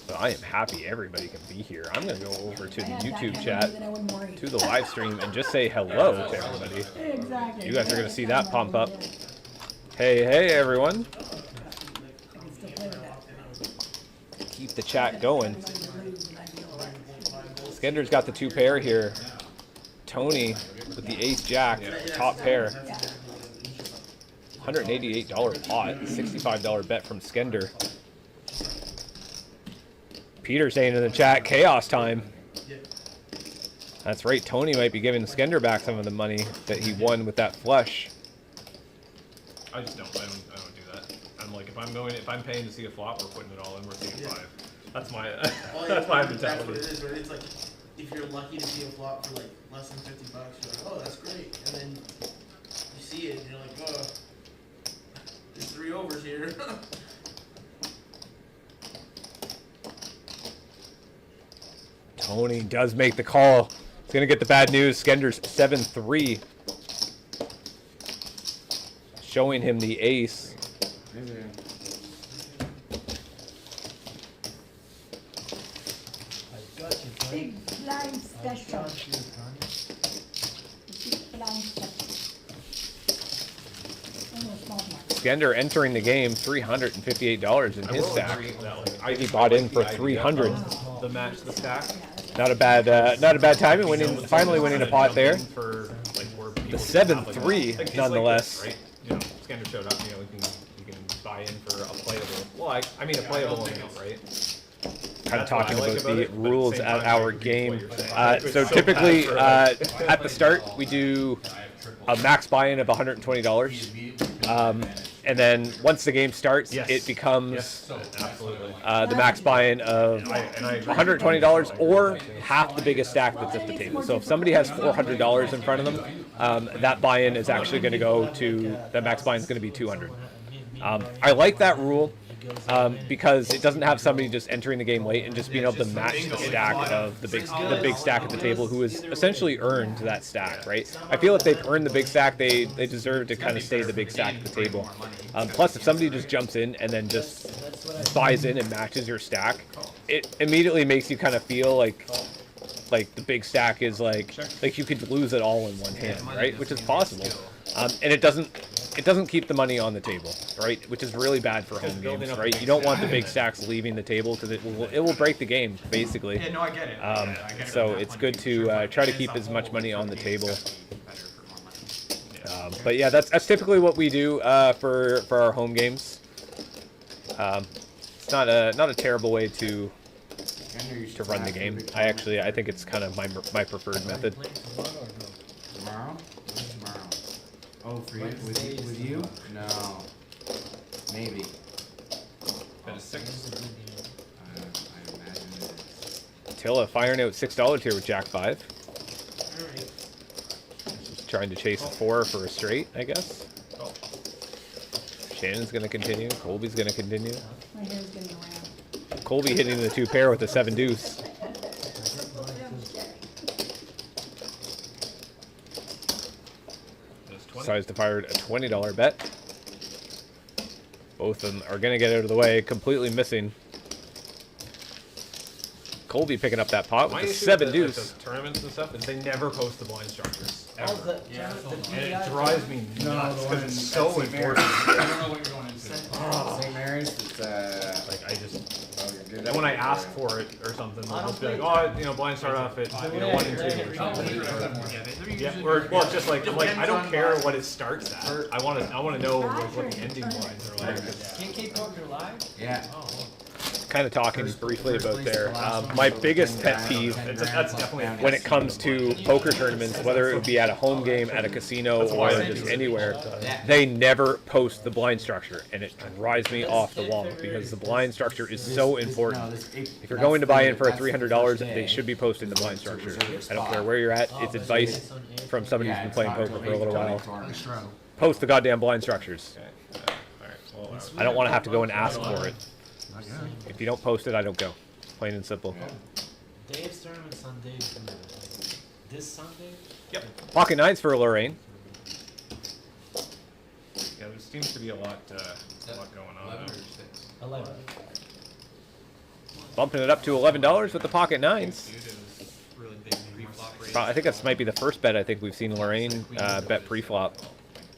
So I am happy everybody can be here. I'm going to go over to the I had that YouTube kind of chat, money that I wouldn't worry. to the live stream, and just say hello to everybody. Exactly. You guys are going to see that pump up. Hey, everyone. I can still play with that. Keep the chat going. Skender's got the 2 pair here. Tony with the ace jack, top pair. $188 pot, $65 bet from Skender. Peter saying in the chat, chaos time. That's right, Tony might be giving Skender back some of the money that he won with that flush. I just don't. I don't do that. I'm like, if I'm paying to see a flop, we're putting it all in. We're seeing 5. That's my Oh, yeah, that's my That's what mentality. it is, right? It's like, if you're lucky to see a flop for like less than 50 bucks, you're like, oh, that's great. And then you see it and you're like, oh, there's 3 overs here. Tony does make the call. He's going to get the bad news. Skender's 7-3. Showing him the ace. Big blind special. Big blind special. Almost small one. Skender entering the game, $358 in his stack. He bought in for 300. The match, the stack. Not a bad timing. Finally winning a pot there. For like where people The can have, 7-3, like, nonetheless. Right? You know, Skender showed up. You know, you can buy in for a playable. Well, I mean a playable amount, right? Kind of That's what talking I like about about the it, but at the rules same at time, I our agree with game. what you're saying. It's So so typically, bad for, at the start, we do a max buy-in of $120. And then once the game starts, Yes. it becomes Yes, absolutely. the max buy-in of I agree. $120 or half the biggest stack that's at the table. So if somebody has $400 in front of them, that buy-in is actually going to go to, the max buy-in is going to be $200. I like that rule because it doesn't have somebody just entering the game late and just being able to match the stack of the big stack at the table who has essentially earned that stack, right? I feel if they've earned the big stack, they deserve to kind of stay the big stack at the table. Plus, if somebody just jumps in and then just buys in and matches your stack, it immediately makes you kind of feel like the big stack is like you could lose it all in one hand, right? Which is possible, and it doesn't keep the money on the table, right? Which is really bad for home games, right? You don't want the big stacks leaving the table because it will break the game, basically. Yeah, no, I get it. So it's good to try to keep as much money on the table. But yeah, that's typically what we do for our home games. It's not a terrible way to run the game. I think it's kind of my preferred method. Tomorrow? Tomorrow. Oh, for you? With you? No. Maybe. At a 6. I imagine it is. Tilla firing out $6 here with Jack 5. Just trying to chase a 4 for a straight, I guess. Shannon's going to continue. Colby's going to continue. My hair's getting around. Colby hitting the 2 pair with a 7 deuce. Decides to fire a $20 bet. Both of them are going to get out of the way, completely missing. Colby picking up that pot with a 7 deuce. Like those tournaments and stuff, is they never post the blind structures. Oh, Ever. yeah, And it drives me nuts because it's so important. I don't know what you're going into. St. Mary's, it's Like, I just... oh, you're good. Then when I ask for it or something, they'll just be like, oh, blind start off at 1 and 2 or something. Yeah, or well, it's just like I'm like I don't care what it starts at. I want to know like, what the ending lines are like. KK Poker Live? Yeah. Kind of talking briefly about there. My biggest pet peeve That's definitely when it comes to poker tournaments, whether it would be at a home game, at a casino, or just anywhere, they never post the blind structure, and it drives me off the wall because the blind structure is so important. If you're going to buy in for a $300, they should be posting the blind structure. I don't care where you're at. It's advice from somebody who's been playing poker for a little while. Post the goddamn blind structures. I don't want to have to go and ask for it. If you don't post it, I don't go. Plain and simple. Dave's tournament Sunday. This Sunday? Yep. Pocket nines for Lorraine. Yeah, there seems to be a lot going on. 11. Bumping it up to $11 with the pocket nines. I think this might be the first bet I think we've seen Lorraine bet pre-flop.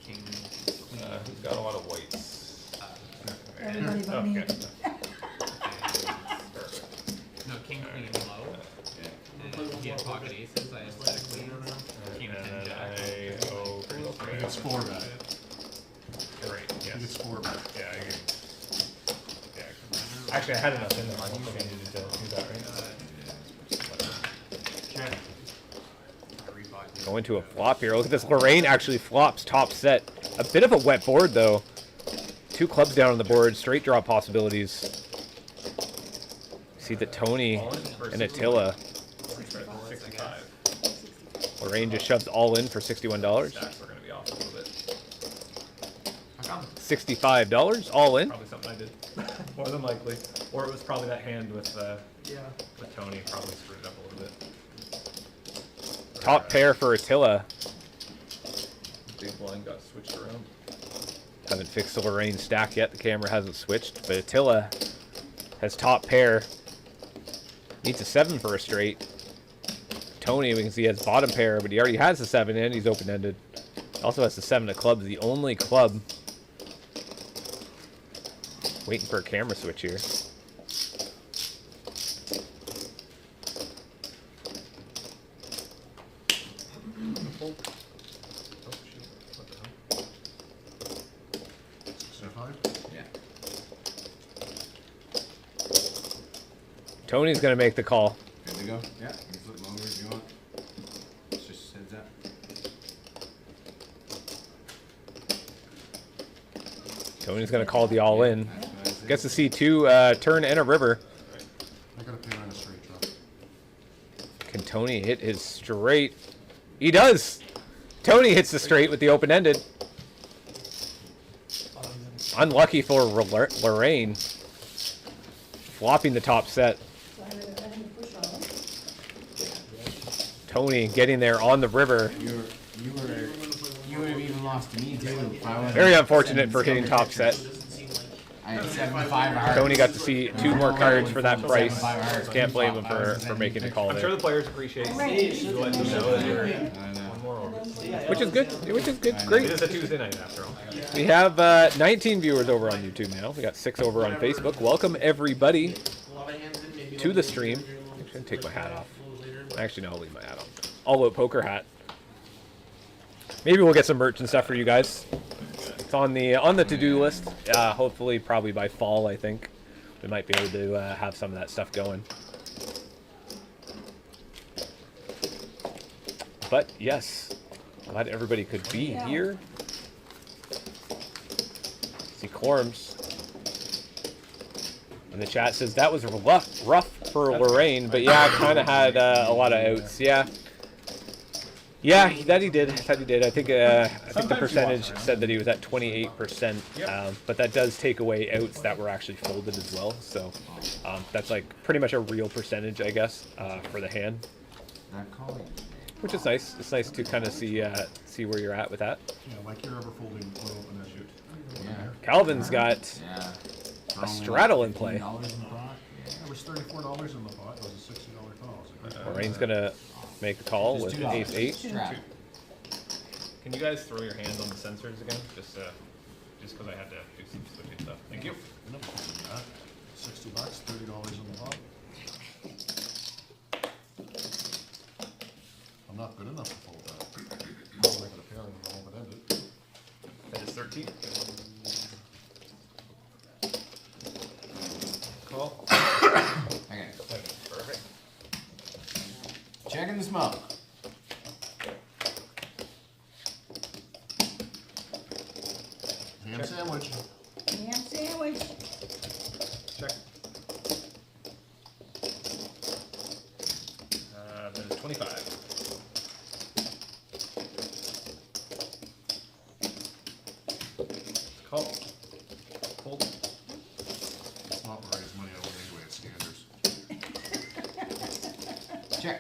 Who's got a lot of whites? Everybody but me. No, king, queen, low. And he had pocket aces. I just had a queen. King, And then ten, jack. I It's 4 bet. Great, yes. It's 4 bet. Yeah, I agree. Yeah. Actually, I had enough in there. I don't think I needed to do that right. Going to a flop here. Look at this. Lorraine actually flops top set. A bit of a wet board, though. 2 clubs down on the board. Straight draw possibilities. See that Tony and Attila. 65. Lorraine just shoves all in for $61. Stacks are going to be off a little bit. $65 all in. Probably something I did. More than likely. Or it was probably that hand with Tony. Probably screwed it up a little bit. Top pair for Attila. Big blind got switched around. Haven't fixed the Lorraine stack yet. The camera hasn't switched, but Attila has top pair. Needs a 7 for a straight. Tony, we can see, has bottom pair, but he already has the 7 in. He's open-ended. Also has the 7 of clubs, the only club. Waiting for a camera switch here. Tony's gonna make the call. Good to go? Yeah, you can flip them over if you want. It's just heads up. Tony's gonna call the all in. Gets to see 2 turn and a river. I gotta pay on a straight draw. Can Tony hit his straight? He does! Tony hits the straight with the open-ended. Unlucky for Lorraine. Flopping the top set. Tony getting there on the river. You would have even lost to me too. If I would've Very unfortunate for hitting top set. I had 75 hearts. Tony got to see 2 more cards for that price. Can't blame him for making the call I'm there. sure the players appreciate you letting them know that you're one more over. Which is good. Great. It is a Tuesday night after all. We have 19 viewers over on YouTube now. We got 6 over on Facebook. Welcome everybody to the stream. I'm gonna take my hat off. Actually, no, I'll leave my hat on. All out poker hat. Maybe we'll get some merch and stuff for you guys. It's on the to-do list. Hopefully, probably by fall, I think we might be able to have some of that stuff going. But yes, glad everybody could be here. See Corms in the chat says that was rough for Lorraine, but yeah, kind of had a lot of outs. Yeah, that he did. I think the percentage said that he was at 28%, but that does take away outs that were actually folded as well. So that's like pretty much a real percentage, I guess, for the hand. Which is nice. It's nice to kind of see where you're at with that. Yeah, like you're ever folding oil and that shoot. Yeah. Calvin's got a straddle in play. It was $34 in the pot. It was a $60 call. Lorraine's gonna make a call with ace-8. Can you guys throw your hands on the sensors again? Just because I had to do some switching stuff. Thank you. $60, $30 in the pot. I'm not good enough to fold that. I'm not going to pair them all, but end it. That is 13. Call. Okay. Perfect. Checking the smoke. Ham sandwich. Ham sandwich. Check. That is 25. Call. Hold. It's not right as money I want anyway at Scanders. Check.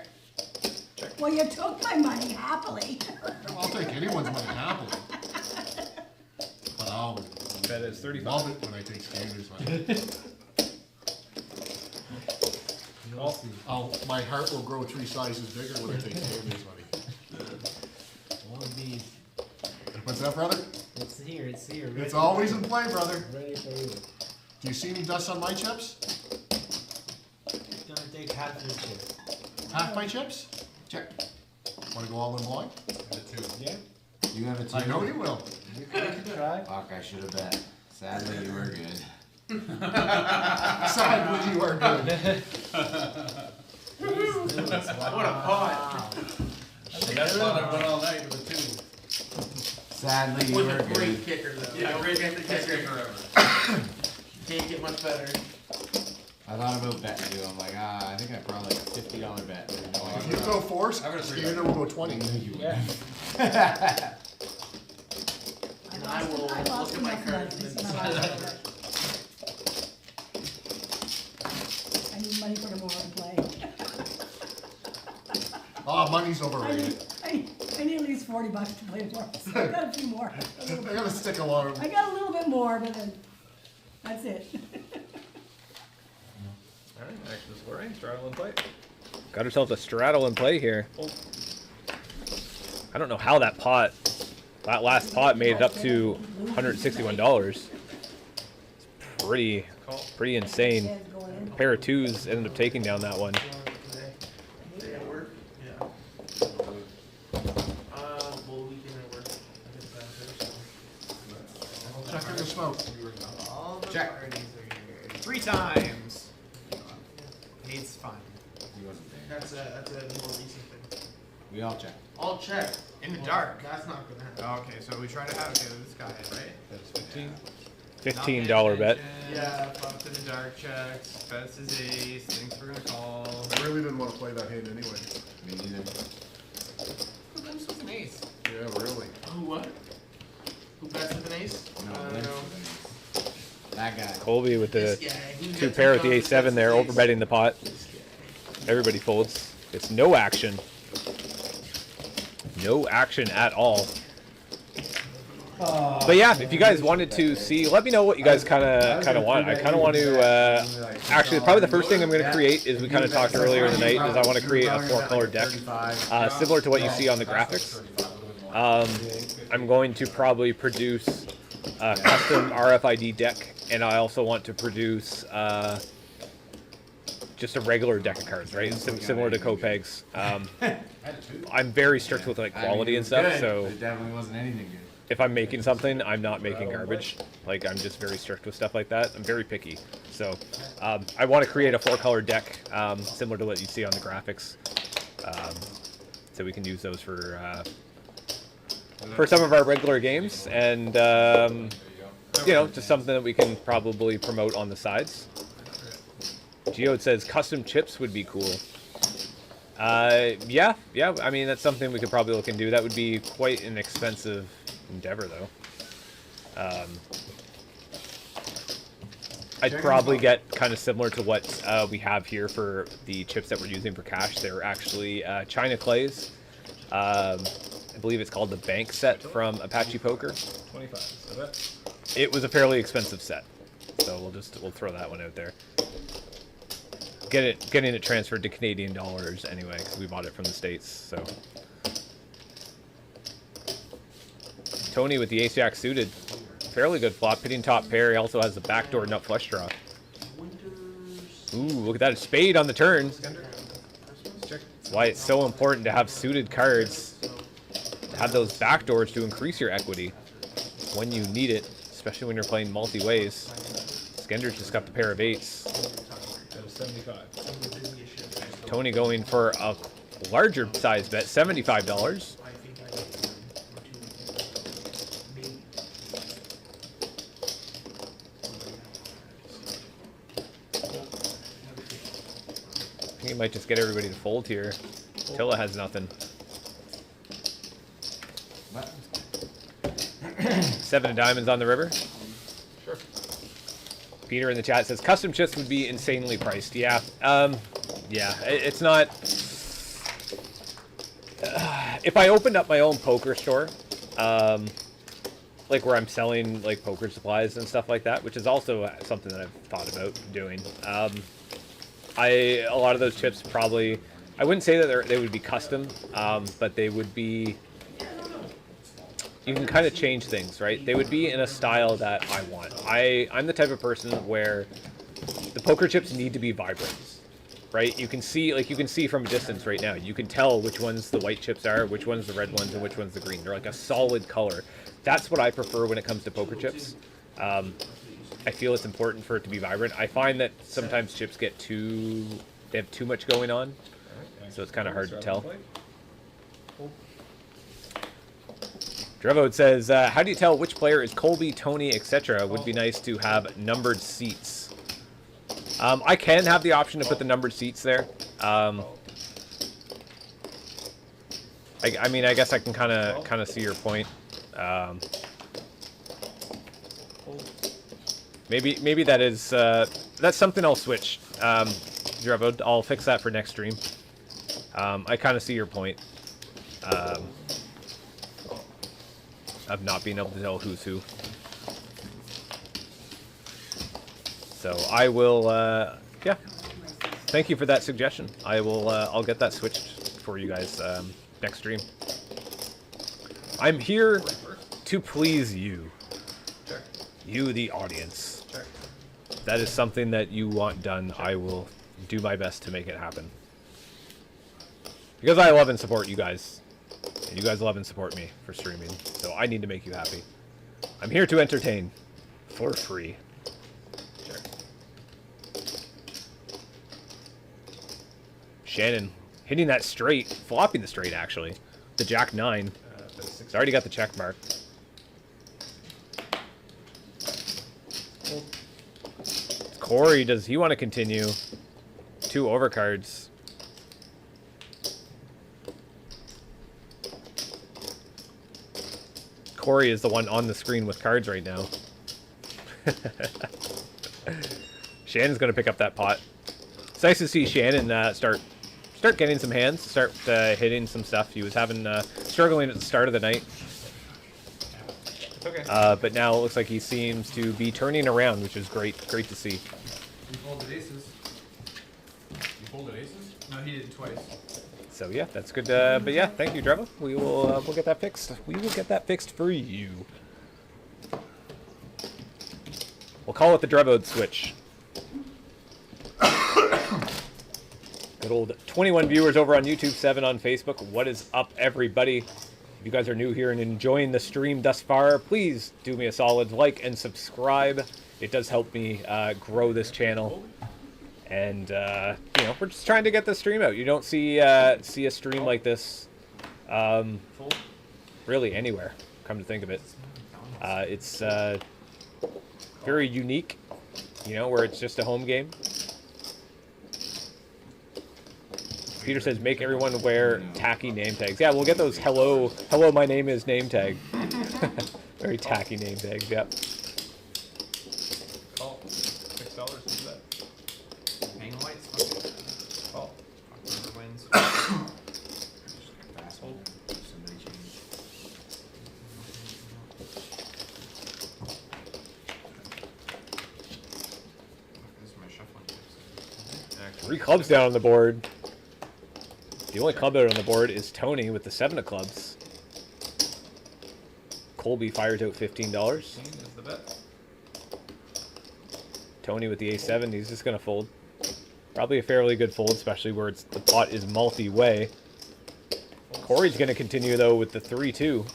Well, you took my money happily. I'll take anyone's money happily. But I'll That is 35. love it when I take Scanders money. My heart will grow 3 sizes bigger when I take Scanders money. One of these. What's that, brother? It's here. It's always in play, brother. Ready for you. Do you see any dust on my chips? It's gonna take half your chip. Half my chips? Check. Want to go all in blind? Yeah? You have a 2. I know you will. You can try. Fuck, I should have bet. Sadly, you were good. Sadly, you are good. What a pot. That's what I went all night with a 2. Sadly, you With were a great good. kicker though. Yeah, Don't great forget the kicker. forever. Can't get much better. I thought about betting you. I'm like, I think I probably like a $50 bet. But no, If you go 4s, I would've Scander will go 20. Yeah. And I will look at my cards and then decide. I need money for tomorrow to play. Oh, money's overrated. I need at least $40 to play for. So I got a few more. I gotta stick a lot of. I got a little bit more, but then that's it. Alright, action is Lorraine. Straddle and play. Got herself a straddle in play here. I don't know how that last pot made it up to $161. It's pretty insane. A pair of 2s ended up taking down that one. Today at work? Yeah. Well, weekend at work. I guess that's it, so. Check in the smoke. All the Check. parties are here. 3 times. Needs fun. He wasn't there. That's a more recent thing. We all checked. I'll check. In the Well, dark. That's not gonna happen. Okay, so we try to have this guy, right? That's 15. $15 bet. Yeah, fucked in the dark checks. Bets his ace. Thinks we're gonna call. I really didn't want to play that hand anyway. Me neither. I'm supposed to ace. Yeah, really. Who what? Who bets with an ace? No, I don't Lynch know. was an ace. Colby with the 2 pair with the A7 there, overbetting the pot. Everybody folds. It's no action. No action at all. But yeah, if you guys wanted to see, let me know what you guys kind of want. I kind of want to, actually, probably the first thing I'm going to create is, we kind of talked earlier in the night, is I want to create a 4-color deck, similar to what you see on the graphics. I'm going to probably produce a custom RFID deck, and I also want to produce just a regular deck of cards, right? Similar to Kopeg's. I'm very strict with like quality and stuff, so it definitely wasn't anything good. if I'm making something, I'm not making garbage. Like, I'm just very strict with stuff like that. I'm very picky. So I want to create a 4-color deck, similar to what you see on the graphics, so we can use those for some of our regular games, and you know, just something that we can probably promote on the sides. Geode says custom chips would be cool. Yeah, I mean, that's something we could probably look into. That would be quite an expensive endeavor, though. I'd probably get kind of similar to what we have here for the chips that we're using for cash. They're actually China Clays. I believe it's called the Bank set from Apache Poker. 25. Is that it? It was a fairly expensive set, so we'll throw that one out there. Getting it transferred to Canadian dollars anyway, because we bought it from the States. So Tony with the ace jack suited, fairly good flop, hitting top pair. He also has the backdoor nut flush draw. Ooh, look at that, a spade on the turn. That's why it's so important to have suited cards, to have those backdoors to increase your equity when you need it, especially when you're playing multi-ways. Skender's just got the pair of 8s. 75. Tony going for a larger size bet, $75. I think he might just get everybody to fold here. Tilla has nothing. 7 of diamonds on the river. Sure. Peter in the chat says custom chips would be insanely priced. Yeah, yeah, it's not. If I opened up my own poker store, like where I'm selling like poker supplies and stuff like that, which is also something that I've thought about doing. A lot of those chips probably, I wouldn't say that they would be custom, but they would be. You can kind of change things, right? They would be in a style that I want. I'm the type of person where the poker chips need to be vibrant, right? You can see from a distance right now. You can tell which ones the white chips are, which ones the red ones, and which ones the green. They're like a solid color. That's what I prefer when it comes to poker chips. I feel it's important for it to be vibrant. I find that sometimes chips they have too much going on, so it's kind of hard to tell. Drevode says, how do you tell which player is Colby, Tony, etc.? Would be nice to have numbered seats. I can have the option to put the numbered seats there. I mean, I guess I can kind of see your point. Maybe that is that's something I'll switch. Drevode, I'll fix that for next stream. I kind of see your point. Of not being able to tell who's who. So I will, yeah. Thank you for that suggestion. I'll get that switched for you guys next stream. I'm here to please you. Sure. You, the audience. Sure. That is something that you want done. I will do my best to make it happen. Because I love and support you guys. And you guys love and support me for streaming, so I need to make you happy. I'm here to entertain for free. Sure. Shannon hitting that straight, flopping the straight actually. The Jack 9. It's already got the check mark. Corey, does he want to continue? 2 overcards. Corey is the one on the screen with cards right now. Shannon's gonna pick up that pot. It's nice to see Shannon start getting some hands, start hitting some stuff. He was having struggling at the start of the night. Okay. But now it looks like he seems to be turning around, which is great to see. You folded aces. You folded aces? No, he did it twice. So yeah, that's good. But yeah, thank you, Dreva. We will we'll get that fixed. We will get that fixed for you. We'll call it the Drevode switch. Good old 21 viewers over on YouTube, 7 on Facebook. What is up, everybody? If you guys are new here and enjoying the stream thus far, please do me a solid, like and subscribe. It does help me grow this channel. And you know, we're just trying to get the stream out. You don't see a stream like this really anywhere. Come to think of it, it's very unique. You know, where it's just a home game. Peter says, make everyone wear tacky name tags. Yeah, we'll get those hello, my name is name tag. Very tacky name tags, yep. Call. $6 is that. Hang whites. Call. Whoever wins. Asshole. Somebody changed. This is my shuffling tips. 3 clubs down on the board. The only club out on the board is Tony with the 7 of clubs. Colby fires out $15. Is the bet. Tony with the A7, he's just gonna fold. Probably a fairly good fold, especially where the pot is multi-way. Corey's gonna continue though with the 3-2.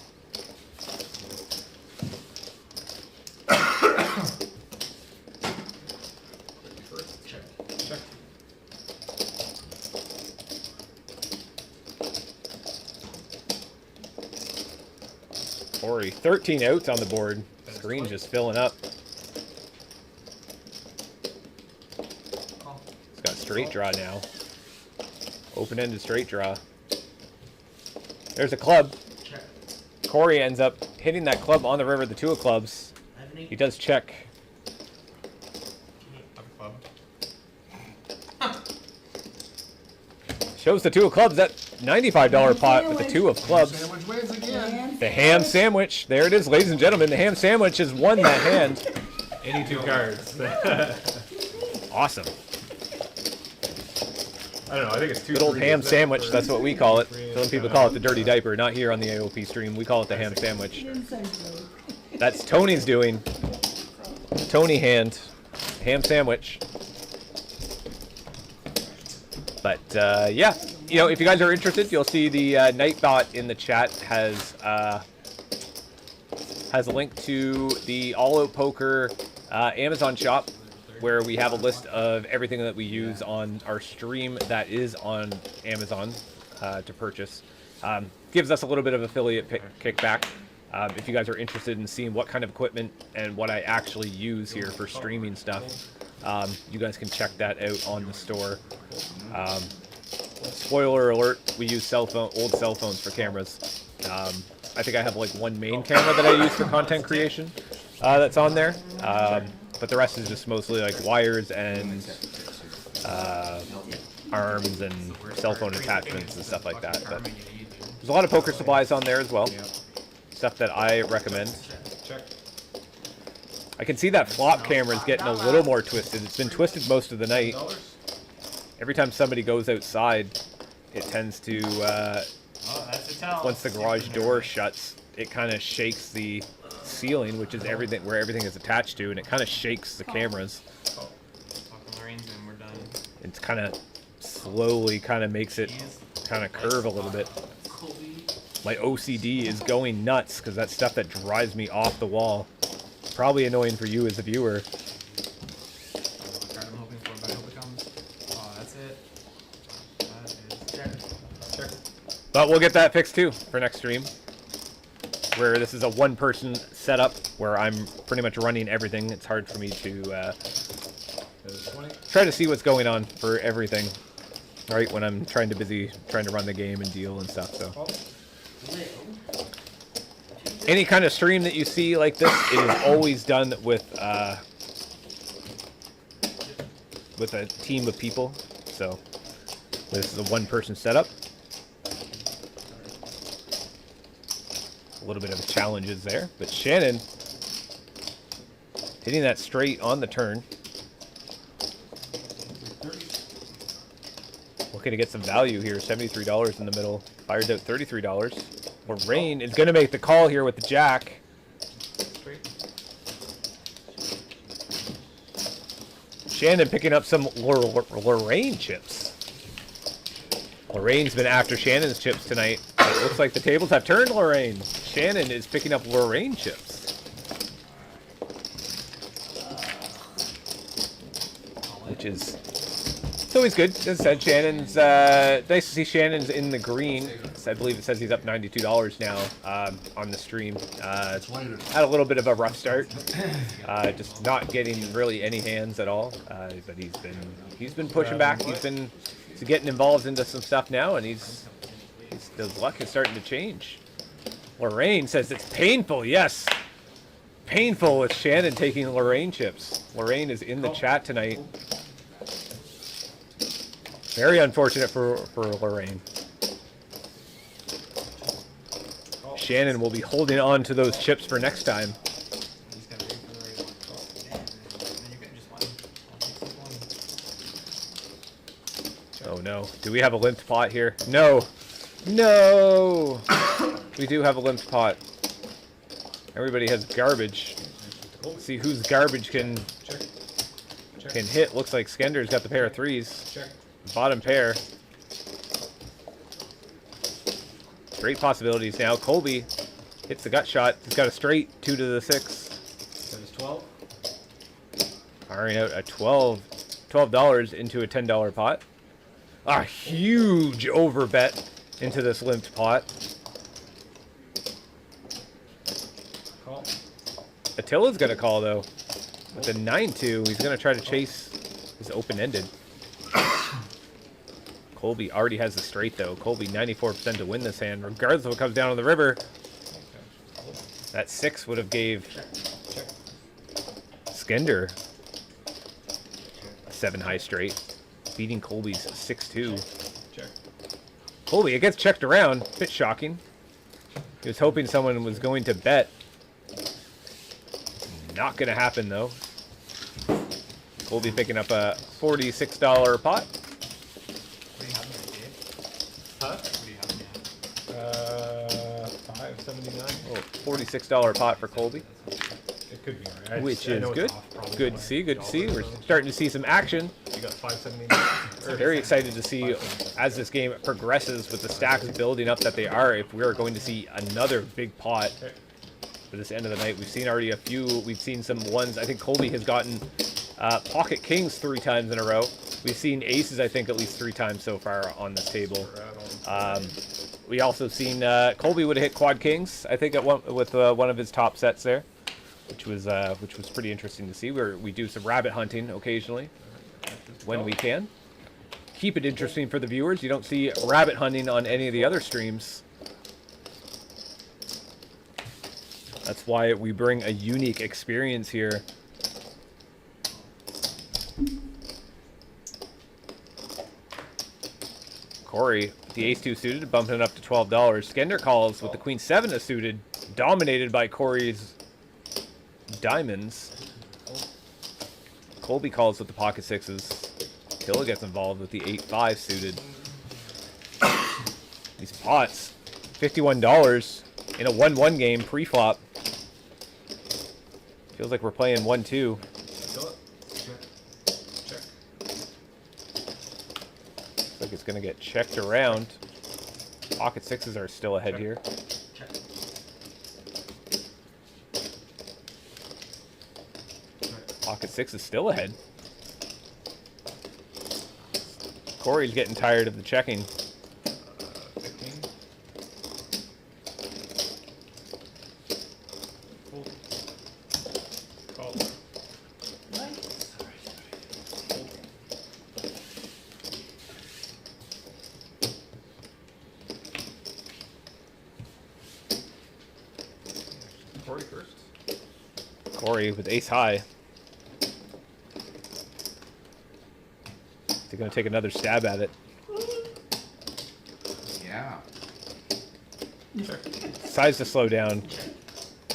Corey, 13 outs on the board. Screen's just filling up. He's got straight draw now. Open-ended straight draw. There's a club. Corey ends up hitting that club on the river, the 2 of clubs. He does check. Shows the 2 of clubs, that $95 pot with the 2 of clubs. Sandwich wins again. The ham sandwich. There it is, ladies and gentlemen. The ham sandwich has won that hand. 82 cards. Awesome. I don't know, I think it's 2. Good old ham sandwich, that's what we call it. Some people call it the dirty diaper. Not here on the AOP stream. We call it the ham sandwich. That's Tony's doing. Tony hand. Ham sandwich. But, yeah. You know, if you guys are interested, you'll see the Nightbot in the chat has a link to the All Out Poker Amazon shop, where we have a list of everything that we use on our stream that is on Amazon to purchase. Gives us a little bit of affiliate kickback. If you guys are interested in seeing what kind of equipment and what I actually use here for streaming stuff, you guys can check that out on the store. Spoiler alert, we use old cell phones for cameras. I think I have like 1 main camera that I use for content creation that's on there. But the rest is just mostly like wires and arms and cell phone attachments and stuff like that. But there's a lot of poker supplies on there as well. Stuff that I recommend. I can see that flop camera is getting a little more twisted. It's been twisted most of the night. Every time somebody goes outside, it tends to, once the garage door shuts, it kind of shakes the ceiling, which is everything where everything is attached to, and it kind of shakes the cameras. It's kind of slowly kind of makes it kind of curve a little bit. My OCD is going nuts because that's stuff that drives me off the wall. Probably annoying for you as a viewer. But we'll get that fixed too for next stream, where this is a 1-person setup where I'm pretty much running everything. It's hard for me to try to see what's going on for everything, right? When I'm trying to run the game and deal and stuff. So any kind of stream that you see like this, it is always done with with a team of people, so this is a one-person setup. A little bit of challenges there, but Shannon hitting that straight on the turn. Looking to get some value here, $73 in the middle. Fires out $33. Lorraine is going to make the call here with the jack. Shannon picking up some Lorraine chips. Lorraine's been after Shannon's chips tonight. It looks like the tables have turned, Lorraine. Shannon is picking up Lorraine chips. Which is... it's always good. As I said, Shannon's... nice to see Shannon's in the green. I believe it says he's up $92 now on the stream. Had a little bit of a rough start. Just not getting really any hands at all. But he's been pushing back. He's getting involved into some stuff now, and his luck is starting to change. Lorraine says it's painful. Yes, painful with Shannon taking Lorraine chips. Lorraine is in the chat tonight. Very unfortunate for Lorraine. Shannon will be holding on to those chips for next time. Oh no. Do we have a limped pot here? No. No! We do have a limped pot. Everybody has garbage. Let's see whose garbage can hit. Looks like Skender's got the pair of threes. Bottom pair. Great possibilities now. Colby hits the gut shot. He's got a straight 2 to the 6. That is 12. Firing out a $12 into a $10 pot. A huge overbet into this limped pot. Call. Attila's going to call though. With a 9-2, he's going to try to chase his open-ended. Colby already has the straight though. Colby 94% to win this hand, regardless of what comes down on the river. That 6 would have gave Skender a 7 high straight, beating Colby's 6-2. Colby, it gets checked around. Bit shocking. He was hoping someone was going to bet. Not going to happen though. Colby picking up a $46 pot. Huh? $5.79. Oh, $46 pot for Colby. It could be alright. Which is good. Good to see. Good to see. We're starting to see some action. You got $5.79. Very excited to see as this game progresses with the stacks building up that they are. If we are going to see another big pot for this end of the night. We've seen already a few. We've seen some ones. I think Colby has gotten pocket kings 3 times in a row. We've seen aces, I think, at least 3 times so far on this table. We also seen Colby would have hit quad kings, I think, with one of his top sets there, which was pretty interesting to see. We do some rabbit hunting occasionally when we can. Keep it interesting for the viewers. You don't see rabbit hunting on any of the other streams. That's why we bring a unique experience here. Corey, the ace-2 suited, bumping it up to $12. Skender calls with the queen-7 suited, dominated by Corey's diamonds. Colby calls with the pocket 6s. Tilla gets involved with the 8-5 suited. These pots, $51 in a 1-1 game pre-flop. Feels like we're playing 1-2. Like it's going to get checked around. Pocket 6s are still ahead here. Pocket 6 is still ahead. Corey's getting tired of the checking. Corey first. Corey with ace high. They're gonna take another stab at it. Yeah. Sure. Decides to slow down.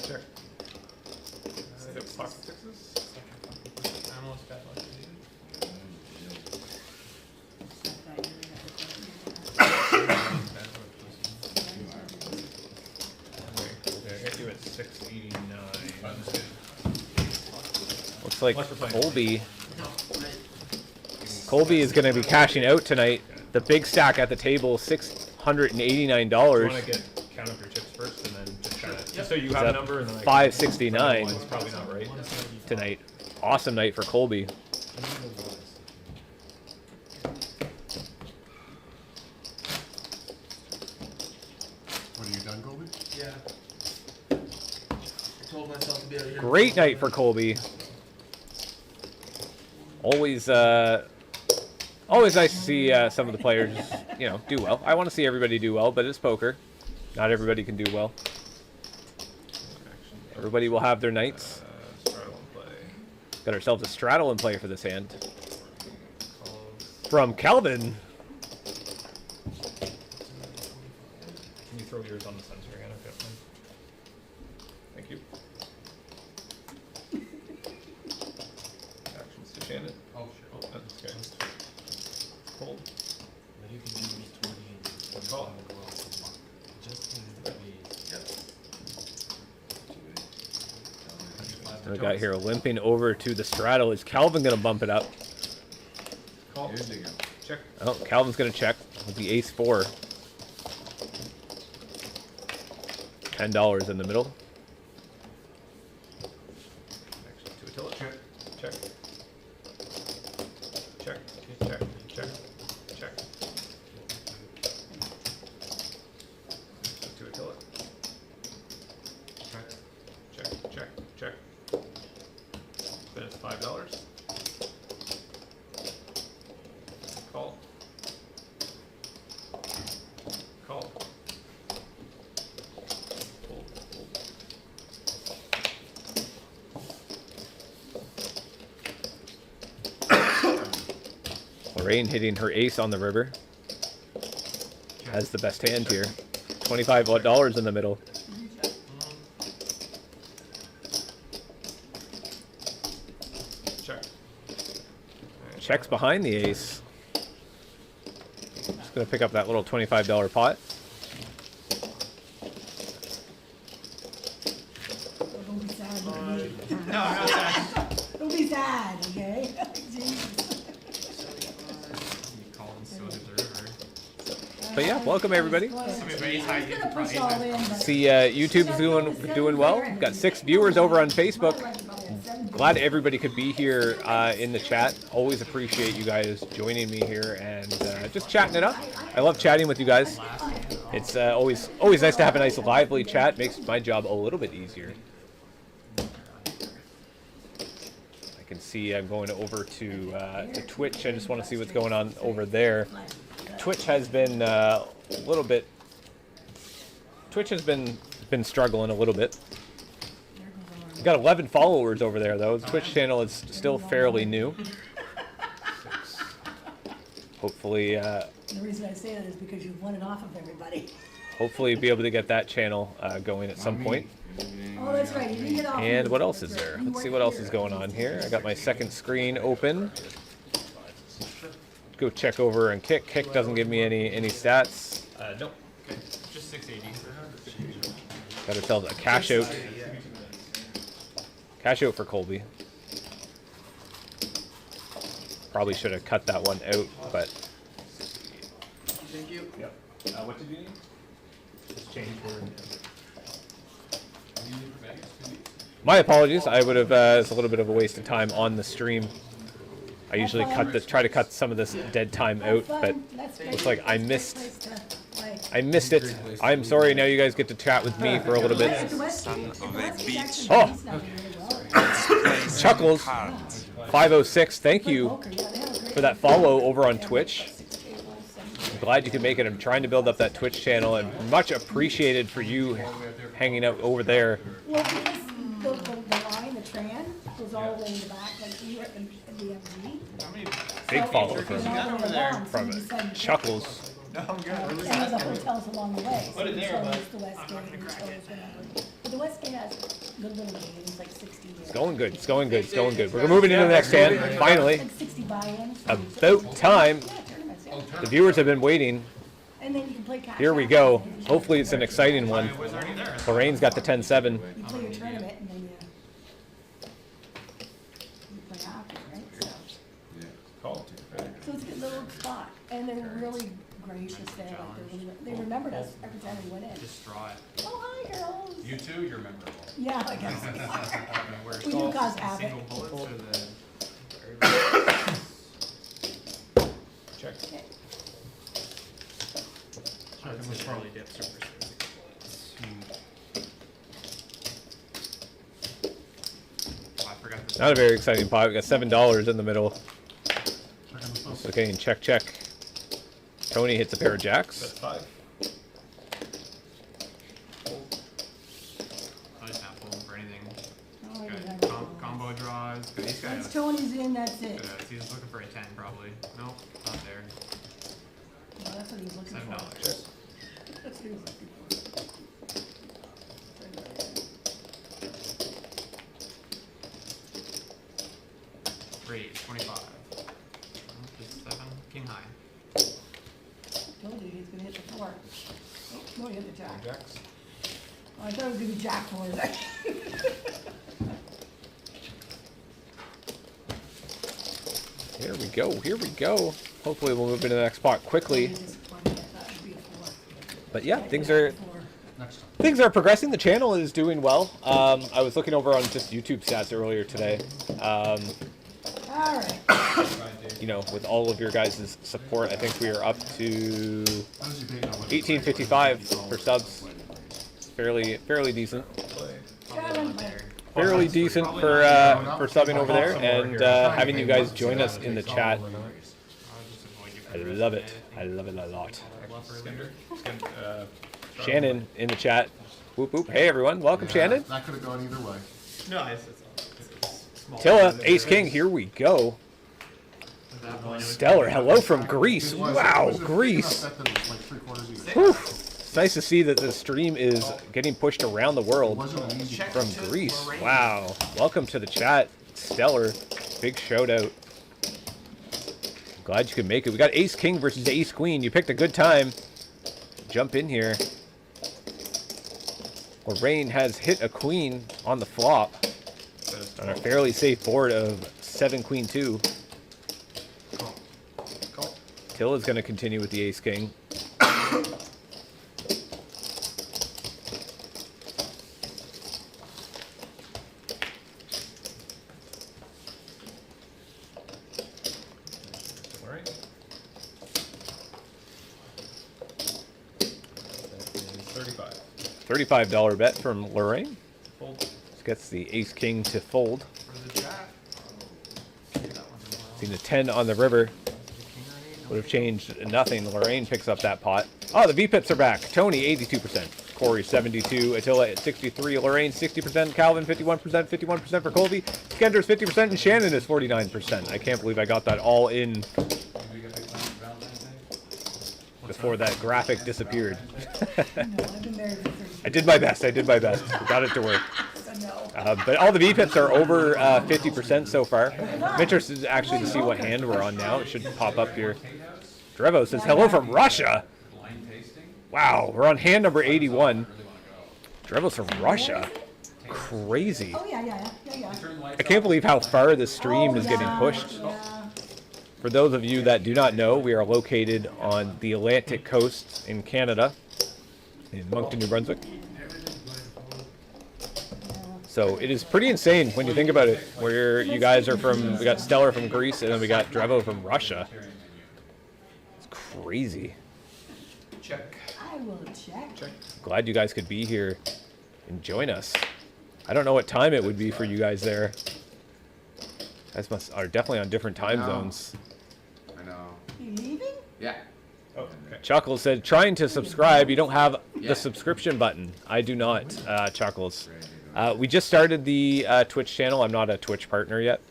Sure. Pocket sixes. I almost got lucky, Okay, I got you at 689. Looks like Unless we're playing Colby is going to be cashing out tonight. The big stack at the table, $689. You want to get count up your chips first, and then just kind of just so you have a number, and then I can- $569 It's probably not right. tonight. Awesome night for Colby. What, are you done, Colby? Yeah. I told myself to be out here. Great night for Colby. Always, always nice to see some of the players, you know, do well. I want to see everybody do well, but it's poker. Not everybody can do well. Everybody will have their nights. Straddle and play. Got ourselves a straddle in play for this hand. Calls. From Calvin. Can you throw yours on the sensor again? Okay, fine. Thank you. Actions to Shannon. Oh, sure. Oh, that's okay. Cold. But you can use 20 and Call. just in We got here limping over to the straddle. Is Calvin going to bump it up? Call. Here's the go. Check. Oh, Calvin's going to check with the ace-4. $10 in the middle. Action to Attila. Check. Check. Check. Check. Check. Check. To Attila. Check. Check. Check. Check. Then it's $5. Call. Call. Fold. Fold. Lorraine hitting her ace on the river. Has the best hand here. $25 in the middle. Check. Checks behind the ace. Just going to pick up that little $25 pot. Don't be sad, No, baby. I'm not sad. Don't be sad, okay? Jesus. You call and so did the river. But yeah, welcome everybody. Somebody very high, you can Push probably all in, but- See, YouTube's doing well. We've got 6 viewers over on Facebook. Glad everybody could be here in the chat. Always appreciate you guys joining me here and just chatting it up. I love chatting with you guys. It's always nice to have a nice lively chat. Makes my job a little bit easier. I can see I'm going over to Twitch. I just want to see what's going on over there. Twitch has been a little bit. Twitch has been struggling a little bit. We've got 11 followers over there though. The Twitch channel is still fairly new. Hopefully, The reason I say that is because you've won it off of everybody. hopefully be able to get that channel going at some point. Oh, that's right, you didn't get off. And of what it. else is That's there? right. You Let's see weren't what else here. is going on here. I got my second screen open. Go check over and Kick. Kick doesn't give me any stats. Nope. Okay, just 680. Got ourselves a cash out. Cash out for Colby. Probably should have cut that one out, but Thank you. Yep. What did you need? Just change word. my apologies. I would have. It's a little bit of a waste of time on the stream. I usually try to cut some of this dead time out, but looks like I missed it. I'm sorry. Now you guys get to chat with me for a little bit. Son of a bitch. Oh, Place Chuckles cards. 506. Thank you for that follow over on Twitch. I'm glad you could make it. I'm trying to build up that Twitch channel, and much appreciated for you hanging out over there. Well, because the line, the Tran, goes all the way in the back, like you were in the MG. Big So, follow it's from all the way along, so we decided to Chuckles. No, I'm good. Some of the hotels along the way. Put it there, so bud. it's the Westgate and so it's whatever. But the Westgate has good little games, like 60 years. It's going good. It's going good. It's going good. We're moving into the next hand. Finally, Like 60 buy-ins. about time. Yeah, tournaments, yeah. The viewers have been waiting. And then you can play cash Here we out. go. Hopefully, it's an exciting one. It was already there. Lorraine's got the 10-7. You play your tournament and then you play after, right? So. Call. So it's a good little spot, and they're really gracious there, like they remembered us every time we went in. Distraught. Oh, hi, girls. You too, you're memorable. Yeah, I guess. Where it's We do all cause havoc. single bullets or the. Check. Okay. I would say early dip super six bullets. Oh, I forgot the. Not a very exciting pot. We got $7 in the middle. Okay, and check, check. Tony hits a pair of jacks. That's 5. I just not pulling for anything. Oh, I Good. remember. Combo draws. Good. These guys. Once Tony's in, that's it. Good. He's just looking for a 10 probably. Nope, not there. Well, that's what he's looking for. $7. That's what he's looking Three, 25. Just 7. King high. Told you he's gonna hit the 4. Oh, no, he hit the jack. Jacks. Oh, I thought it was gonna be jack 4. Here we go. Here we go. Hopefully, we'll move into the next pot quickly. But yeah, things are progressing. The channel is doing well. I was looking over on just YouTube stats earlier today. All right. You know, with all of your guys' support, I think we are up to 1855 for subs. Fairly decent. Fairly decent for subbing over there and having you guys join us in the chat. I love it. I love it a lot. Shannon in the chat. Whoop whoop. Hey everyone, welcome Shannon. That could have gone either way. No, it's small. Tilla, Ace King, here we go. Stellar, hello from Greece. Wow, Greece. Whew. It's nice to see that the stream is getting pushed around the world from Greece. Wow. Welcome to the chat. Stellar. Big shout out. Glad you could make it. We got Ace King versus Ace Queen. You picked a good time. Jump in here. Lorraine has hit a queen on the flop on a fairly safe board of 7 Queen 2. Tilla's going to continue with the Ace King. $35 bet from Lorraine. Gets the Ace King to fold. Seen the 10 on the river. Would have changed nothing. Lorraine picks up that pot. Oh, the V-Pips are back. Tony, 82%. Corey, 72%. Attila at 63%. Lorraine, 60%. Calvin, 51%. 51% for Colby. Skender's 50%. And Shannon is 49%. I can't believe I got that all in before that graphic disappeared. I did my best. I did my best. Got it to work. But all the V-Pips are over 50% so far. I'm interested actually to see what hand we're on now. It should pop up here. Drevo says, hello from Russia. Wow, we're on hand number 81. Drevo's from Russia. Crazy. Oh, yeah. I can't believe how far the stream is getting pushed. For those of you that do not know, we are located on the Atlantic coast in Canada, in Moncton, New Brunswick. So it is pretty insane when you think about it, where you guys are from. We got Stellar from Greece, and then we got Drevo from Russia. It's crazy. Check. I will check. Glad you guys could be here and join us. I don't know what time it would be for you guys there. You guys are definitely on different time zones. I know. You leaving? Yeah. Oh, okay. Chuckles said, trying to subscribe. You don't have the subscription button. I do not, Chuckles. We just started the Twitch channel. I'm not a Twitch partner yet.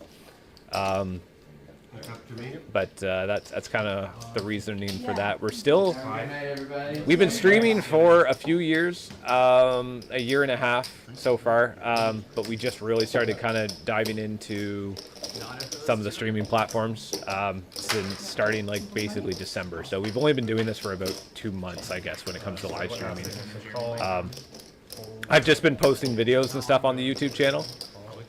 But that's kind of the reasoning for that. We're still, we've been streaming for a few years, a year and a half so far, but we just really started kind of diving into some of the streaming platforms since starting like basically December. So we've only been doing this for about 2 months, I guess, when it comes to live streaming. I've just been posting videos and stuff on the YouTube channel.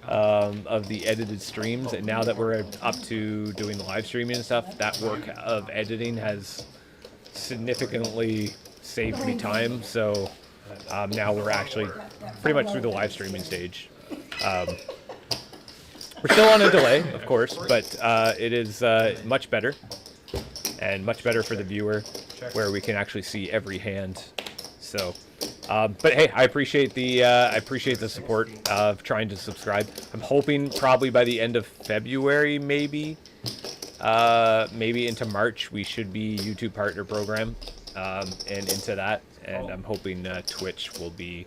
Of the edited streams, and now that we're up to doing the live streaming and stuff, that work of editing has significantly saved me time. So now we're actually pretty much through the live streaming stage. We're still on a delay, of course, but it is much better, and much better for the viewer, where we can actually see every hand. So. But hey, I appreciate the support of trying to subscribe. I'm hoping probably by the end of February, maybe into March, we should be YouTube partner program, and into that. And I'm hoping Twitch will be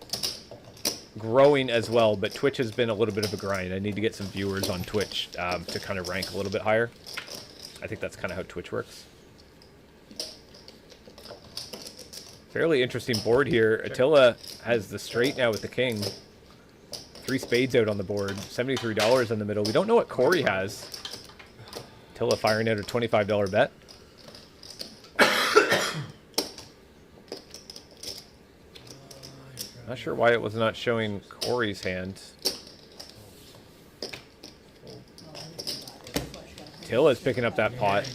growing as well. But Twitch has been a little bit of a grind. I need to get some viewers on Twitch to kind of rank a little bit higher. I think that's kind of how Twitch works. Fairly interesting board here. Attila has the straight now with the king. 3 spades out on the board. $73 in the middle. We don't know what Corey has. Attila firing out a $25 bet. Not sure why it was not showing Corey's hand. Attila's picking up that pot.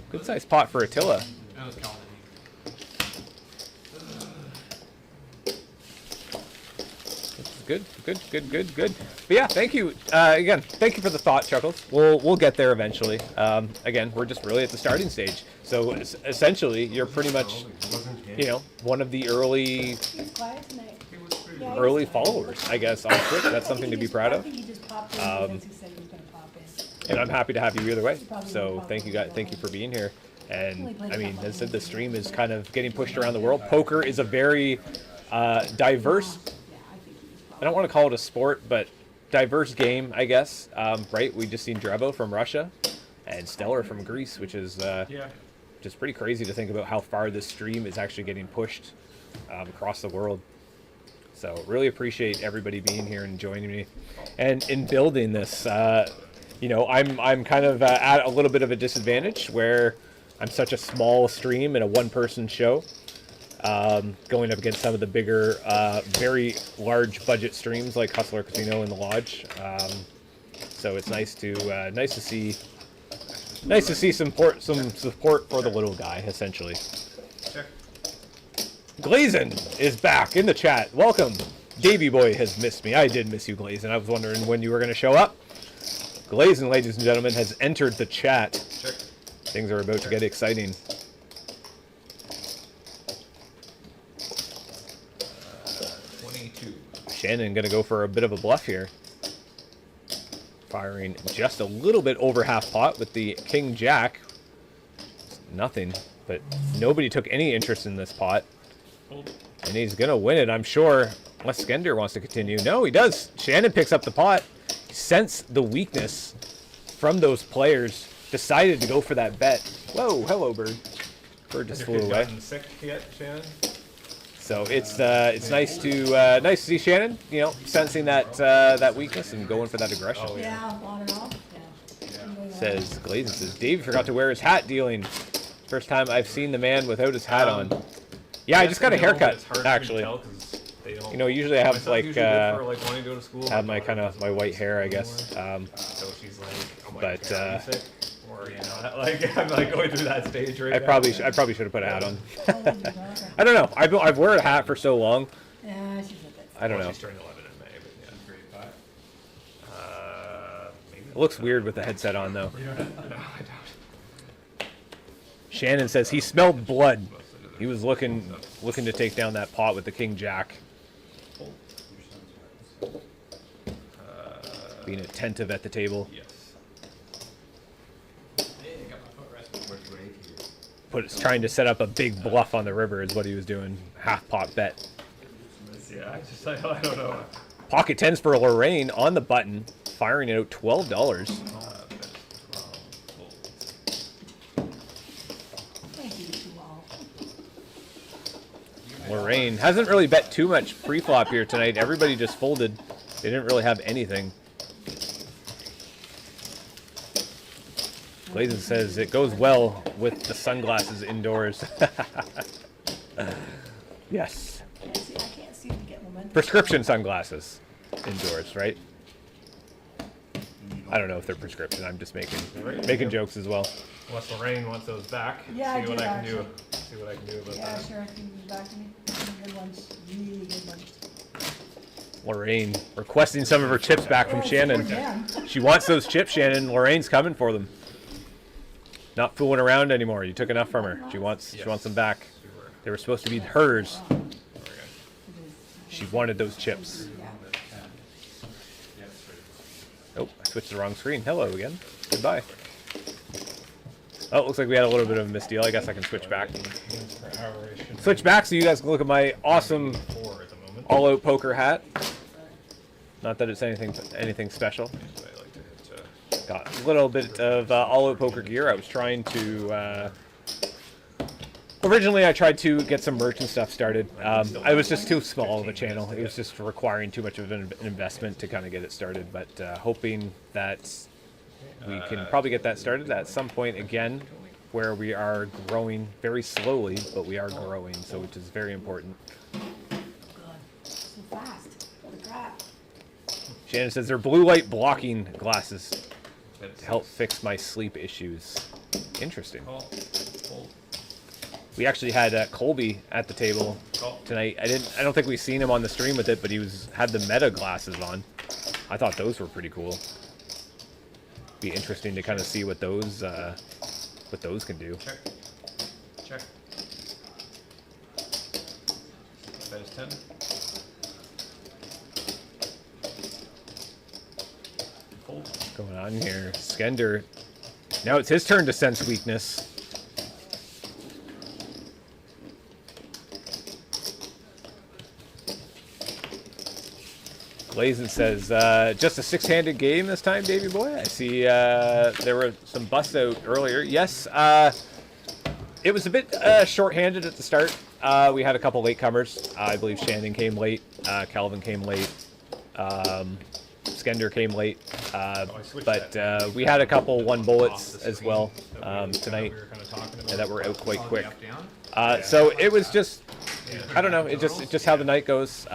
Good sized pot for Attila. Good. But yeah, thank you again. Thank you for the thought, Chuckles. We'll get there eventually. Again, we're just really at the starting stage. So essentially, you're pretty much, one of the early followers, I guess, on Twitch. That's something to be proud of. And I'm happy to have you either way. So thank you guys. Thank you for being here. And I mean, as I said, the stream is kind of getting pushed around the world. Poker is a very diverse. I don't want to call it a sport, but diverse game, I guess. Right? We just seen Drevo from Russia, and Stellar from Greece, which is just pretty crazy to think about how far this stream is actually getting pushed across the world. So really appreciate everybody being here and joining me, and in building this. I'm kind of at a little bit of a disadvantage where I'm such a small stream and a one-person show. Going up against some of the bigger, very large budget streams like Hustler Casino and The Lodge. So it's nice to see some support for the little guy, essentially. Glazen is back in the chat. Welcome. Davey Boy has missed me. I did miss you, Glazen. I was wondering when you were going to show up. Glazen, ladies and gentlemen, has entered the chat. Things are about to get exciting. Shannon gonna go for a bit of a bluff here. Firing just a little bit over half pot with the King Jack. Nothing, but nobody took any interest in this pot. And he's gonna win it, I'm sure. Unless Skender wants to continue. No, he does. Shannon picks up the pot. He sensed the weakness from those players. Decided to go for that bet. Whoa, hello, bird. Bird just flew away. Sick yet, Shannon? So it's nice to see Shannon, sensing that weakness and going for that aggression. Oh, yeah, on and off. Yeah. Says Glazen says Dave forgot to wear his hat dealing. First time I've seen the man without his hat on. Yeah, I just got a haircut actually. Usually I have have my my white hair, I guess. So she's like, oh my but God, or I'm like going through that stage right I probably should have put a hat on. I don't know. I've worn a hat for so long. Yeah, she's a bit. I don't know. She's turning 11 in May, but yeah, great pot. Maybe. It looks weird with the headset on though. No, I doubt. Shannon says he smelled blood. He was looking to take down that pot with the King Jack. Being attentive at the table. Yes. Trying to set up a big bluff on the river is what he was doing. Half pot bet. Yeah, I don't know. Pocket tens for Lorraine on the button, firing out $12. Thank you to all. Lorraine hasn't really bet too much pre-flop here tonight. Everybody just folded. They didn't really have anything. Blazin says it goes well with the sunglasses indoors. Yes. I can't seem to get momentum. Prescription sunglasses indoors, right? I don't know if they're prescription. I'm just making jokes as well. Unless Lorraine wants those back. Yeah, I see what do, I can do. actually. See what I can do about Yeah, that. sure, I can give it back to me. Some good ones, really good ones. Lorraine requesting some of her chips back from Shannon. She wants those chips, Shannon. Lorraine's coming for them. Not fooling around anymore. You took enough from her. She wants them back. They were supposed to be hers. She wanted those chips. Oh, I switched to the wrong screen. Hello again. Goodbye. Oh, it looks like we had a little bit of a misdeal. I guess I can switch back. Switch back so you guys can look at my awesome all-out poker hat. Not that it's anything special. Got a little bit of all-out poker gear. I was trying to... Originally, I tried to get some merch and stuff started. I was just too small of a channel. It was just requiring too much of an investment to kind of get it started. But hoping that we can probably get that started at some point again, where we are growing very slowly, but we are growing, so which is very important. So fast. Holy crap. Shannon says they're blue light blocking glasses to help fix my sleep issues. Interesting. We actually had Colby at the table tonight. I don't think we've seen him on the stream with it, but he had the Meta glasses on. I thought those were pretty cool. Be interesting to kind of see what those can do. Check. Check. Bet is 10. Fold. What's going on here? Skender. Now it's his turn to sense weakness. Blazin says, just a six-handed game this time, Davey boy. I see there were some busts out earlier. Yes, it was a bit short-handed at the start. We had a couple latecomers. I believe Shannon came late. Calvin came late. Skender came late. But we had a couple one bullets as well tonight that were out quite quick. So it was just, I don't know, it's just how the night goes.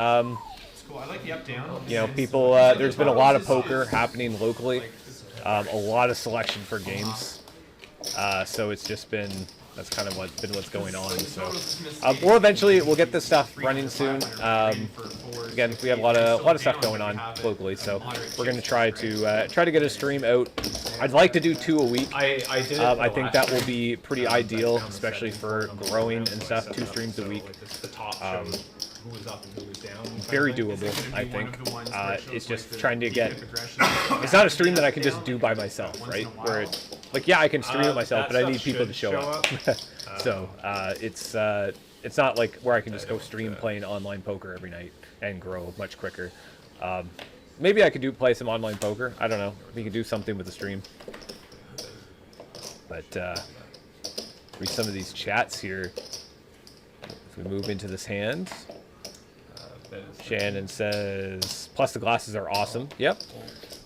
I like the up down. You know, people. There's been a lot of poker happening locally, a lot of selection for games. So it's just been that's kind of what's going on. So we'll eventually get this stuff running soon. Again, we have a lot of stuff going on locally, so we're gonna try to get a stream out. I'd like to do 2 a week. I did. I think that will be pretty ideal, especially for growing and stuff. 2 streams a week. Who was up and who was down. Very doable, I think. It's just trying to get... It's not a stream that I can just do by myself, right? Where it's... Like, yeah, I can stream it myself, but I need people to show up. So, it's not like where I can just go stream playing online poker every night and grow much quicker. Maybe I could play some online poker. I don't know. We could do something with the stream. But, read some of these chats here. If we move into this hand... Shannon says, plus the glasses are awesome. Yep.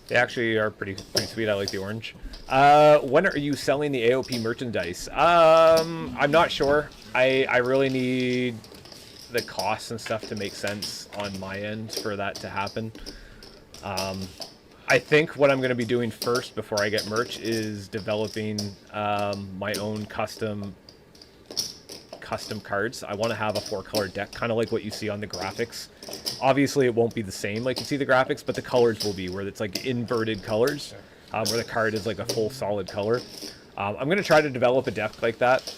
They actually are pretty sweet. I like the orange. When are you selling the AOP merchandise? I'm not sure. I really need the costs and stuff to make sense on my end for that to happen. I think what I'm going to be doing first before I get merch is developing my own custom cards. I want to have a 4-color deck, kind of like what you see on the graphics. Obviously, it won't be the same like you see the graphics, but the colors will be, where it's like inverted colors, where the card is like a full solid color. I'm going to try to develop a deck like that,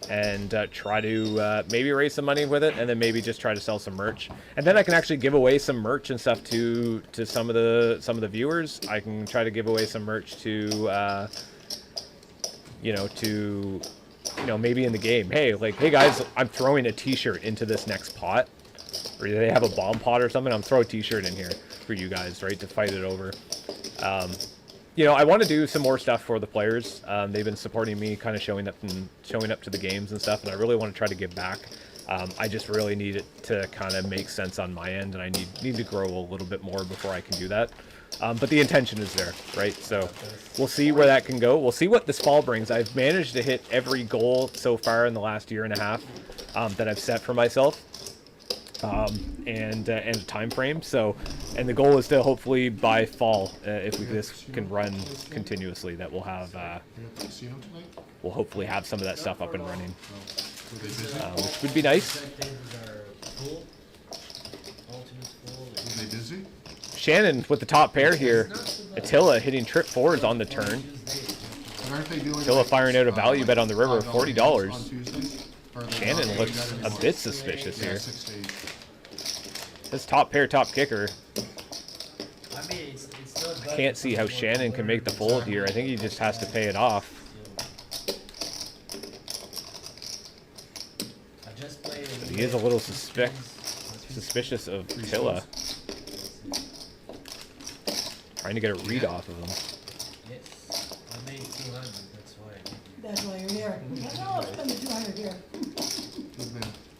and try to maybe raise some money with it, and then maybe just try to sell some merch. And then I can actually give away some merch and stuff to some of the viewers. I can try to give away some merch to maybe in the game. Hey guys, I'm throwing a t-shirt into this next pot. or they have a bomb pot or something, I'm throw a t-shirt in here for you guys, right, to fight it over. You know, I want to do some more stuff for the players. They've been supporting me, kind of showing up to the games and stuff, and I really want to try to give back. I just really need it to kind of make sense on my end, and I need to grow a little bit more before I can do that. But the intention is there, right? So we'll see where that can go. We'll see what this fall brings. I've managed to hit every goal so far in the last year and a half that I've set for myself, and a time frame. So, and the goal is to hopefully by fall, if this can run continuously, that we'll have we'll hopefully have some of that stuff up and running, which would be nice. Were they busy? Shannon with the top pair here. Attila hitting trip fours on the turn. Attila firing out a value bet on the river of $40. Shannon looks a bit suspicious here. This top pair, top kicker. I can't see how Shannon can make the fold here. I think he just has to pay it off. But he is a little suspicious of Attila. Trying to get a read off of him. Yes, I made 200, that's why. That's why you're here. No, I'll spend the 200 here.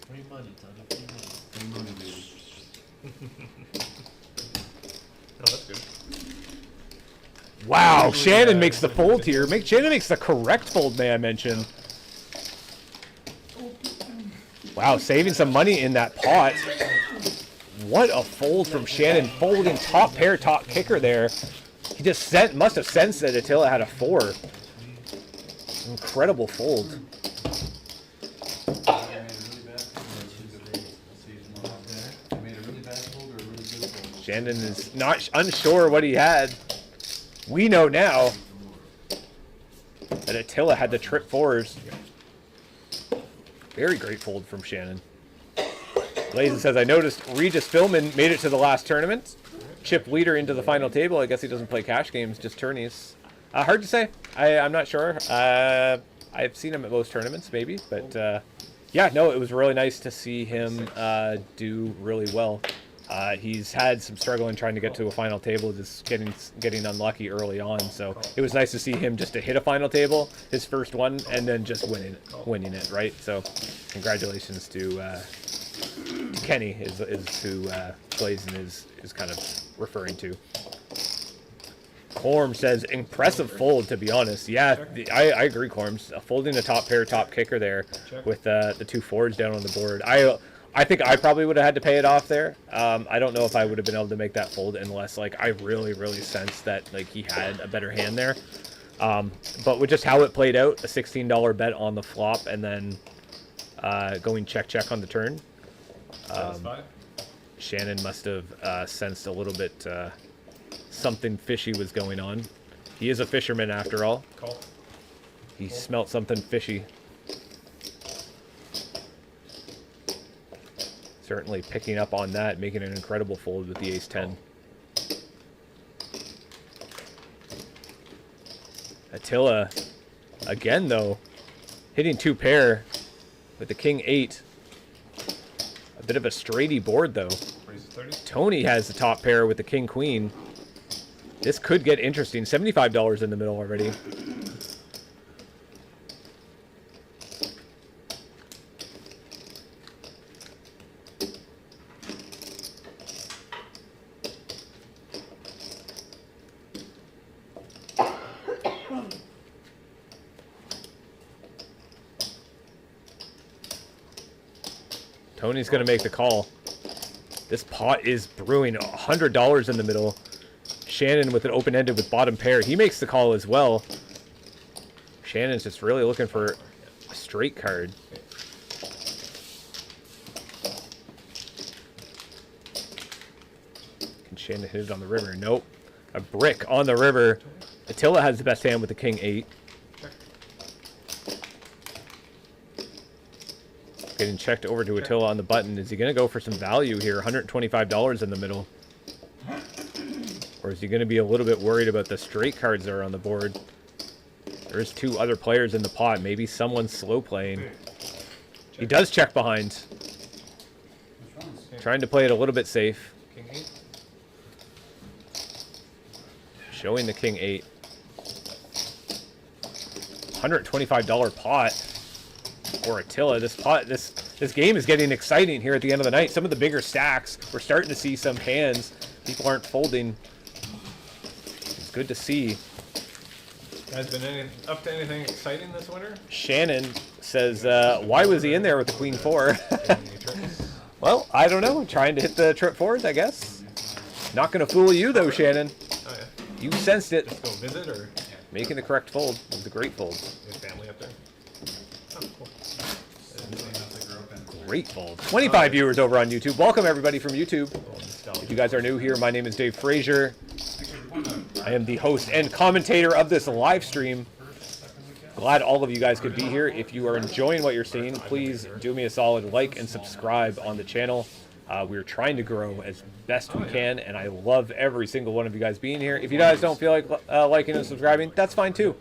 Free money, Tony, free money. Free money, baby. Oh, that's good. Wow, Shannon makes the fold here. Shannon makes the correct fold, may I mention. Wow, saving some money in that pot. What a fold from Shannon, folding top pair, top kicker there. He just must have sensed that Attila had a 4. Incredible fold. Shannon is not unsure what he had. We know now that Attila had the trip 4s. Very great fold from Shannon. Blazin says, I noticed Regis Philman made it to the last tournament. Chip leader into the final table. I guess he doesn't play cash games, just tourneys. Hard to say. I'm not sure. I've seen him at most tournaments, maybe. But, yeah, no, it was really nice to see him do really well. He's had some struggling trying to get to a final table, just getting unlucky early on. So it was nice to see him just to hit a final table, his first one, and then just winning it, right? So congratulations to Kenny is who Blazin is kind of referring to. Corm says, impressive fold, to be honest. Yeah, I agree, Corms. Folding a top pair, top kicker there with the 2 4s down on the board. I think I probably would have had to pay it off there. I don't know if I would have been able to make that fold unless, like, I really, really sensed that, like, he had a better hand there. But with just how it played out, a $16 bet on the flop and then going check on the turn. Shannon must have sensed a little bit something fishy was going on. He is a fisherman after all. Call. He smelt something fishy. Certainly picking up on that, making an incredible fold with the ace-10. Attila, again though, hitting 2 pair with the king-8. A bit of a straighty board though. Tony has the top pair with the king-queen. This could get interesting. $75 in the middle already. Tony's going to make the call. This pot is brewing. $100 in the middle. Shannon with an open-ended with bottom pair. He makes the call as well. Shannon's just really looking for a straight card. Can Shannon hit it on the river? Nope. A brick on the river. Attila has the best hand with the king-8. Getting checked over to Attila on the button. Is he going to go for some value here? $125 in the middle. Or is he going to be a little bit worried about the straight cards that are on the board? There's 2 other players in the pot. Maybe someone's slow playing. He does check behind. Trying to play it a little bit safe. King 8. Showing the king 8. $125 pot for Attila. This game is getting exciting here at the end of the night. Some of the bigger stacks, we're starting to see some hands. People aren't folding. It's good to see. Guys been up to anything exciting this winter? Shannon says, why was he in there with the queen 4? Well, I don't know. Trying to hit the trip fours, I guess. Not going to fool you, though, Shannon. Oh, yeah. You sensed it. Just go visit, or? Making the correct fold. It was a great fold. Your family up there? Oh, cool. Great fold. 25 viewers over on YouTube. Welcome, everybody, from YouTube. If you guys are new here, my name is Dave Frazier. I am the host and commentator of this live stream. Glad all of you guys could be here. If you are enjoying what you're seeing, please do me a solid like and subscribe on the channel. We're trying to grow as best we can, and I love every single one of you guys being here. If you guys don't feel like liking and subscribing, that's fine too.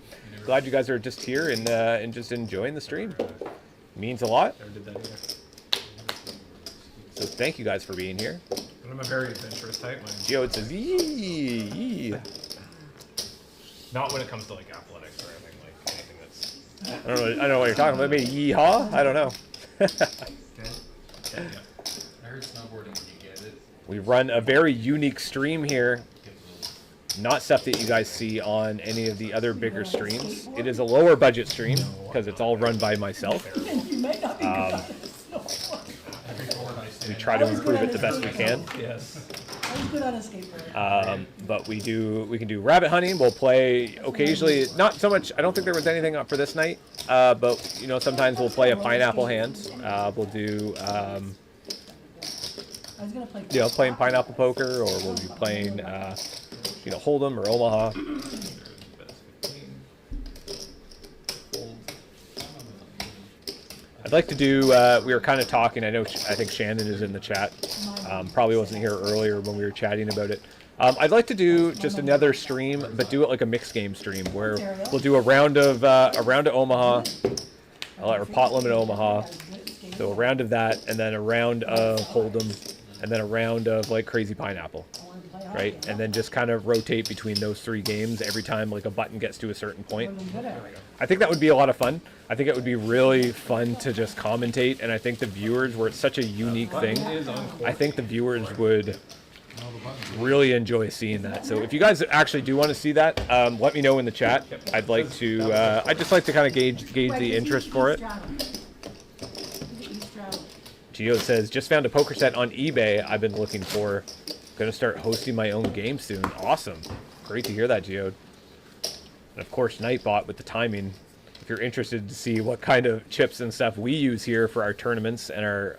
Glad you guys are just here and just enjoying the stream. Means a lot. So thank you guys for being here. I'm a very adventurous type. It says yee. Not when it comes to like athletics or anything that's. I don't know what you're talking about. Maybe yeehaw? I don't know. I heard snowboarding when you get it. We run a very unique stream here. Not stuff that you guys see on any of the other bigger streams. It is a lower budget stream because it's all run by myself. We try to improve it the best we can. Yes. I was good on a skateboard. But we can do rabbit hunting. We'll play occasionally, not so much. I don't think there was anything up for this night. But you know, sometimes we'll play a pineapple hand. We'll do playing pineapple poker, or we'll be playing Hold'em or Omaha. I'd like to do, we were kind of talking, I think Shannon is in the chat, probably wasn't here earlier when we were chatting about it. I'd like to do just another stream, but do it like a mixed game stream, where we'll do a round of Omaha, or pot limit Omaha, so a round of that, and then a round of Hold'em, and then a round of like Crazy Pineapple, right? And then just kind of rotate between those three games every time like a button gets to a certain point. I think that would be a lot of fun. I think it would be really fun to just commentate, and I think the viewers, where it's such a unique thing, I think the viewers would really enjoy seeing that. So if you guys actually do want to see that, let me know in the chat. I'd like to, I'd just like to kind of gauge the interest for it. Gio says, just found a poker set on eBay I've been looking for. Gonna start hosting my own game soon. Awesome. Great to hear that, Geo. And of course, Nightbot with the timing. If you're interested to see what kind of chips and stuff we use here for our tournaments and our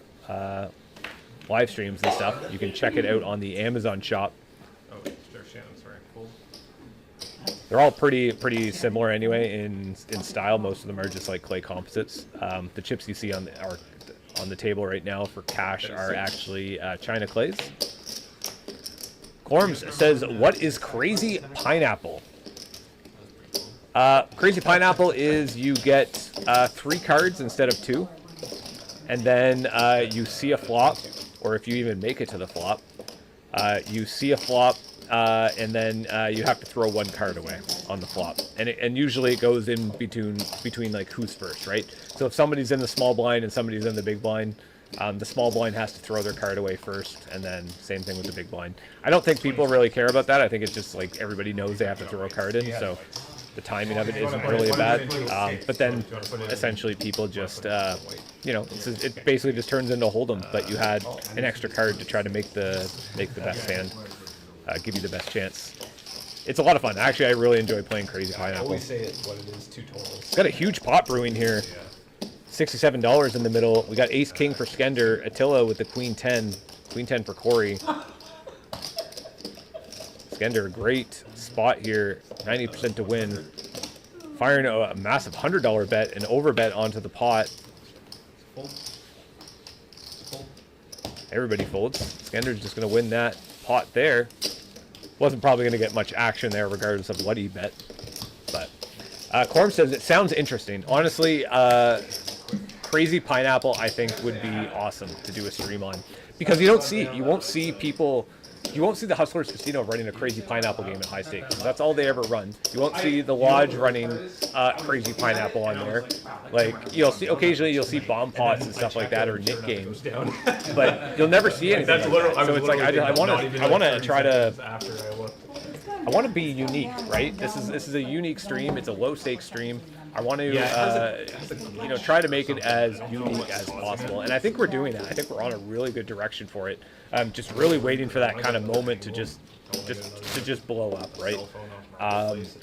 live streams and stuff, you can check it out on the Amazon shop. Oh, there's Shannon, sorry. Cool. They're all pretty similar anyway in style. Most of them are just like clay composites. The chips you see on the table right now for cash are actually China clays. Corms says, what is Crazy Pineapple? Crazy Pineapple is you get 3 cards instead of 2. And then you see a flop, or if you even make it to the flop, you see a flop, and then you have to throw 1 card away on the flop. And usually it goes in between like who's first, right? So if somebody's in the small blind and somebody's in the big blind, the small blind has to throw their card away first, and then same thing with the big blind. I don't think people really care about that. I think it's just like everybody knows they have to throw a card in, so the timing of it isn't really bad. But then essentially people just, it basically just turns into a Hold'em, but you had an extra card to try to make the best hand, give you the best chance. It's a lot of fun. Actually, I really enjoy playing Crazy Pineapple. I always say it's what it is, 2 totals. Got a huge pot brewing here. $67 in the middle. We got Ace King for Skender, Attila with the Queen 10 for Corey. Skender, great spot here, 90% to win. Firing a massive $100 bet, an over bet onto the pot. Everybody folds. Skender's just going to win that pot there. Wasn't probably going to get much action there regardless of what he bet. But Corm says, it sounds interesting. Honestly, Crazy Pineapple, I think, would be awesome to do a stream on, because you won't see people. You won't see the Hustlers Casino running a Crazy Pineapple game at high stakes. That's all they ever run. You won't see the Lodge running Crazy Pineapple on there. Like, occasionally you'll see Bomb Pots and stuff like that, or Nick games, but you'll never see anything like that. So it's like I want to try to. I want to be unique, right? This is a unique stream. It's a low stakes stream. I want to, try to make it as unique as possible, and I think we're doing that. I think we're on a really good direction for it. I'm just really waiting for that kind of moment to just blow up, right?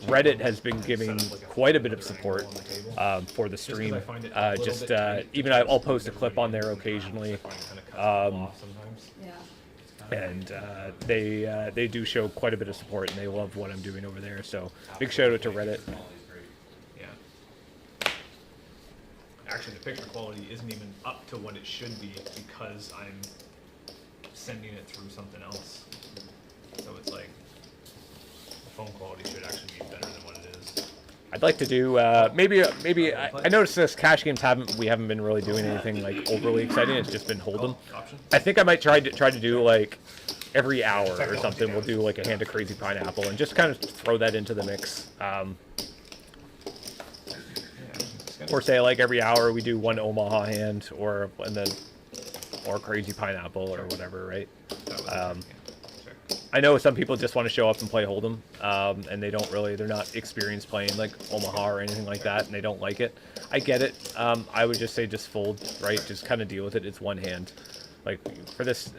Reddit has been giving quite a bit of support for the stream. Even I'll post a clip on there occasionally. And they do show quite a bit of support, and they love what I'm doing over there. So big shout out to Reddit. Yeah. Actually, the picture quality isn't even up to what it should be because I'm sending it through something else. So it's like the phone quality should actually be better than what it is. I'd like to do maybe I noticed this cash games we haven't been really doing anything like overly exciting. It's just been Hold'em. I think I might try to do like every hour or something. We'll do like a hand of Crazy Pineapple and just kind of throw that into the mix. Or say like every hour we do one Omaha hand or Crazy Pineapple or whatever, right? I know some people just want to show up and play Hold'em, and they're not experienced playing like Omaha or anything like that, and they don't like it. I get it. I would just say just fold, right? Just kind of deal with it. It's one hand. Like for this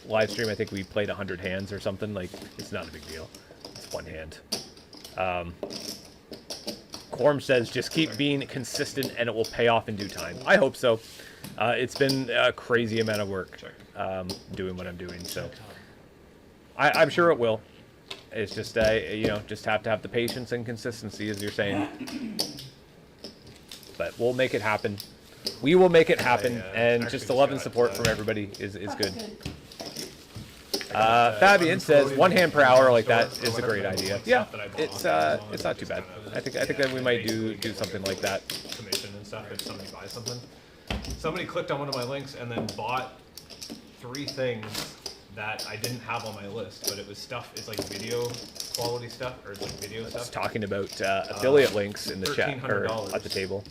live stream, I think we played 100 hands or something. Like it's not a big deal. It's one hand. Corm says just keep being consistent and it will pay off in due time. I hope so. It's been a crazy amount of work doing what I'm doing, so I'm sure it will. It's just just have to have the patience and consistency, as you're saying. But we'll make it happen. We will make it happen, and just the love and support from everybody is good. Fabian says 1 hand per hour like that is a great idea. Yeah, it's not too bad. I think that we might do something like that. Commission and stuff if somebody buys something. Somebody clicked on one of my links and then bought 3 things that I didn't have on my list, but it was stuff. It's like video quality stuff, or it's like video stuff. It's talking about affiliate links in the chat or at the table.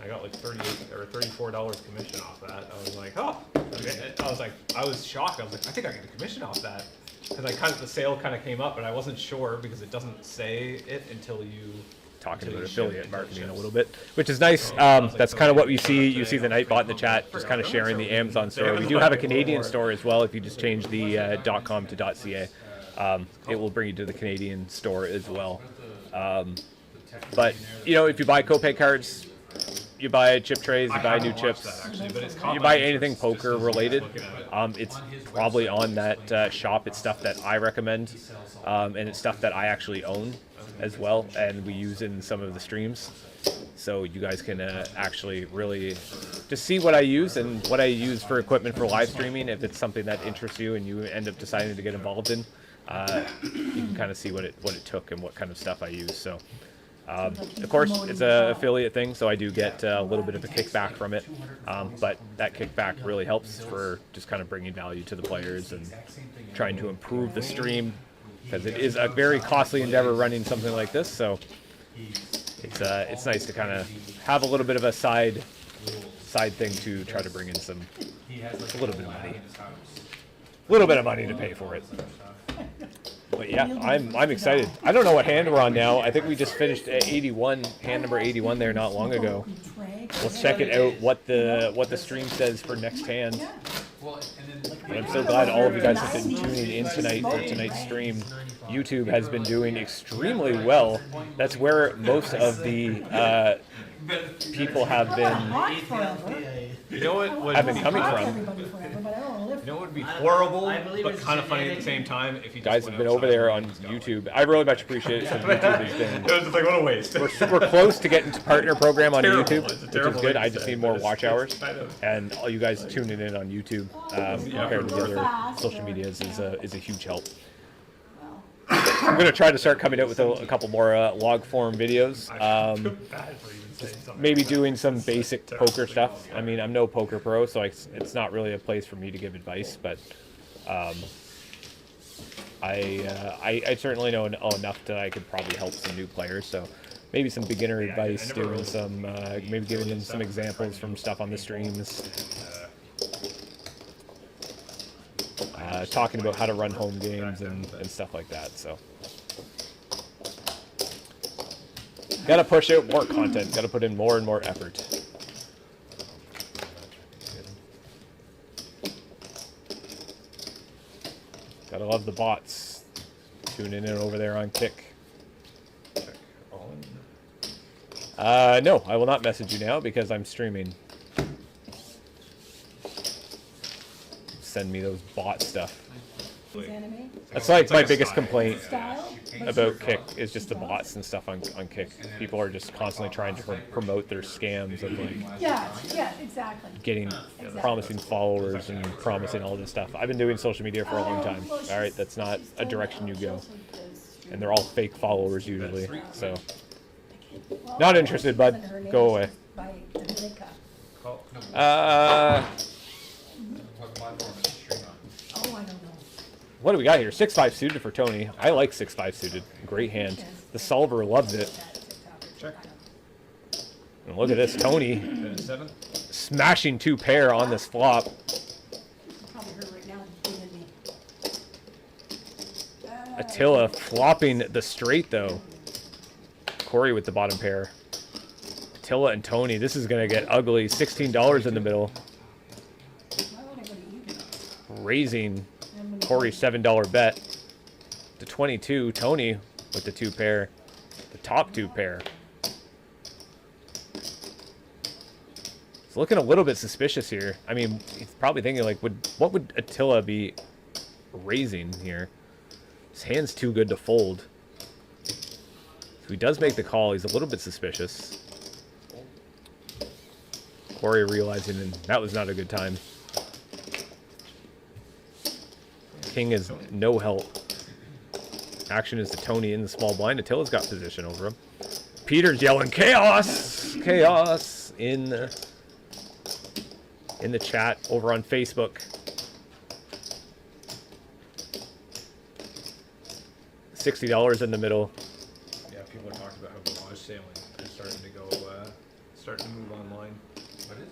I got like $38 or $34 commission off that. I was like, oh, I was shocked. I was like, I think I get a commission off that, because the sale kind of came up, but I wasn't sure because it doesn't say it until you. Talking about affiliate marketing a little bit, which is nice. That's kind of what we see. You see the Nightbot in the chat, just kind of sharing the Amazon store. We do have a Canadian store as well. If you just change the .com to .ca, it will bring you to the Canadian store as well. But if you buy Copay cards, you buy chip trays, you buy new chips, you buy anything poker related, it's probably on that shop. It's stuff that I recommend, and it's stuff that I actually own as well, and we use in some of the streams, so you guys can actually really just see what I use and what I use for equipment for live streaming. If it's something that interests you and you end up deciding to get involved in, you can kind of see what it took and what kind of stuff I use. So of course it's an affiliate thing, so I do get a little bit of a kickback from it, but that kickback really helps for just kind of bringing value to the players and trying to improve the stream, because it is a very costly endeavor running something like this. So it's nice to kind of have a little bit of a side thing to try to bring in a little bit of money to pay for it. But yeah, I'm excited. I don't know what hand we're on now. I think we just finished at 81, hand number 81 there not long ago. Let's check it out what the stream says for next hand. And I'm so glad all of you guys have been tuning in tonight for tonight's stream. YouTube has been doing extremely well. That's where most of the people have been. You know what have been coming from. You know what would be horrible, but kind of funny at the same time if you guys have been over there on YouTube. I really much appreciate it. YouTube has been. It was just like, what a waste. We're close to getting to partner program on YouTube, which is good. I just need more watch hours, and all you guys tuning in on YouTube compared to the other social medias is a huge help. I'm gonna try to start coming out with a couple more log form videos. maybe doing some basic poker stuff. I mean, I'm no poker pro, so it's not really a place for me to give advice, but I certainly know enough that I could probably help some new players. So maybe some beginner advice, doing some maybe giving them some examples from stuff on the streams, talking about how to run home games and stuff like that. So gotta push out more content, gotta put in more and more effort. Gotta love the bots tuning in over there on Kick. No, I will not message you now because I'm streaming. Send me those bot stuff. That's like my biggest complaint about Kick is just the bots and stuff on Kick. People are just constantly trying to promote their scams of like Yeah, exactly. getting promising followers and promising all this stuff. I've been doing social media for a long time. All right, that's not a direction you go, and they're all fake followers usually. So not interested, bud. Go away. What do we got here? 6-5 suited for Tony. I like 6-5 suited. Great hand. The solver loves it. Check. And look at this, Tony. 7. Smashing 2 pair on this flop. Attila flopping the straight though. Corey with the bottom pair. Attila and Tony. This is going to get ugly. $16 in the middle. Raising Corey's $7 bet to 22. Tony with the 2 pair. The top 2 pair. It's looking a little bit suspicious here. I mean, he's probably thinking like, what would Attila be raising here? His hand's too good to fold. So he does make the call. He's a little bit suspicious. Corey realizing that was not a good time. King is no help. Action is to Tony in the small blind. Attila's got position over him. Peter's yelling chaos, chaos in the chat over on Facebook. $60 in the middle. Yeah, people are talking about how garage sailing is starting to go, starting to move online. What is?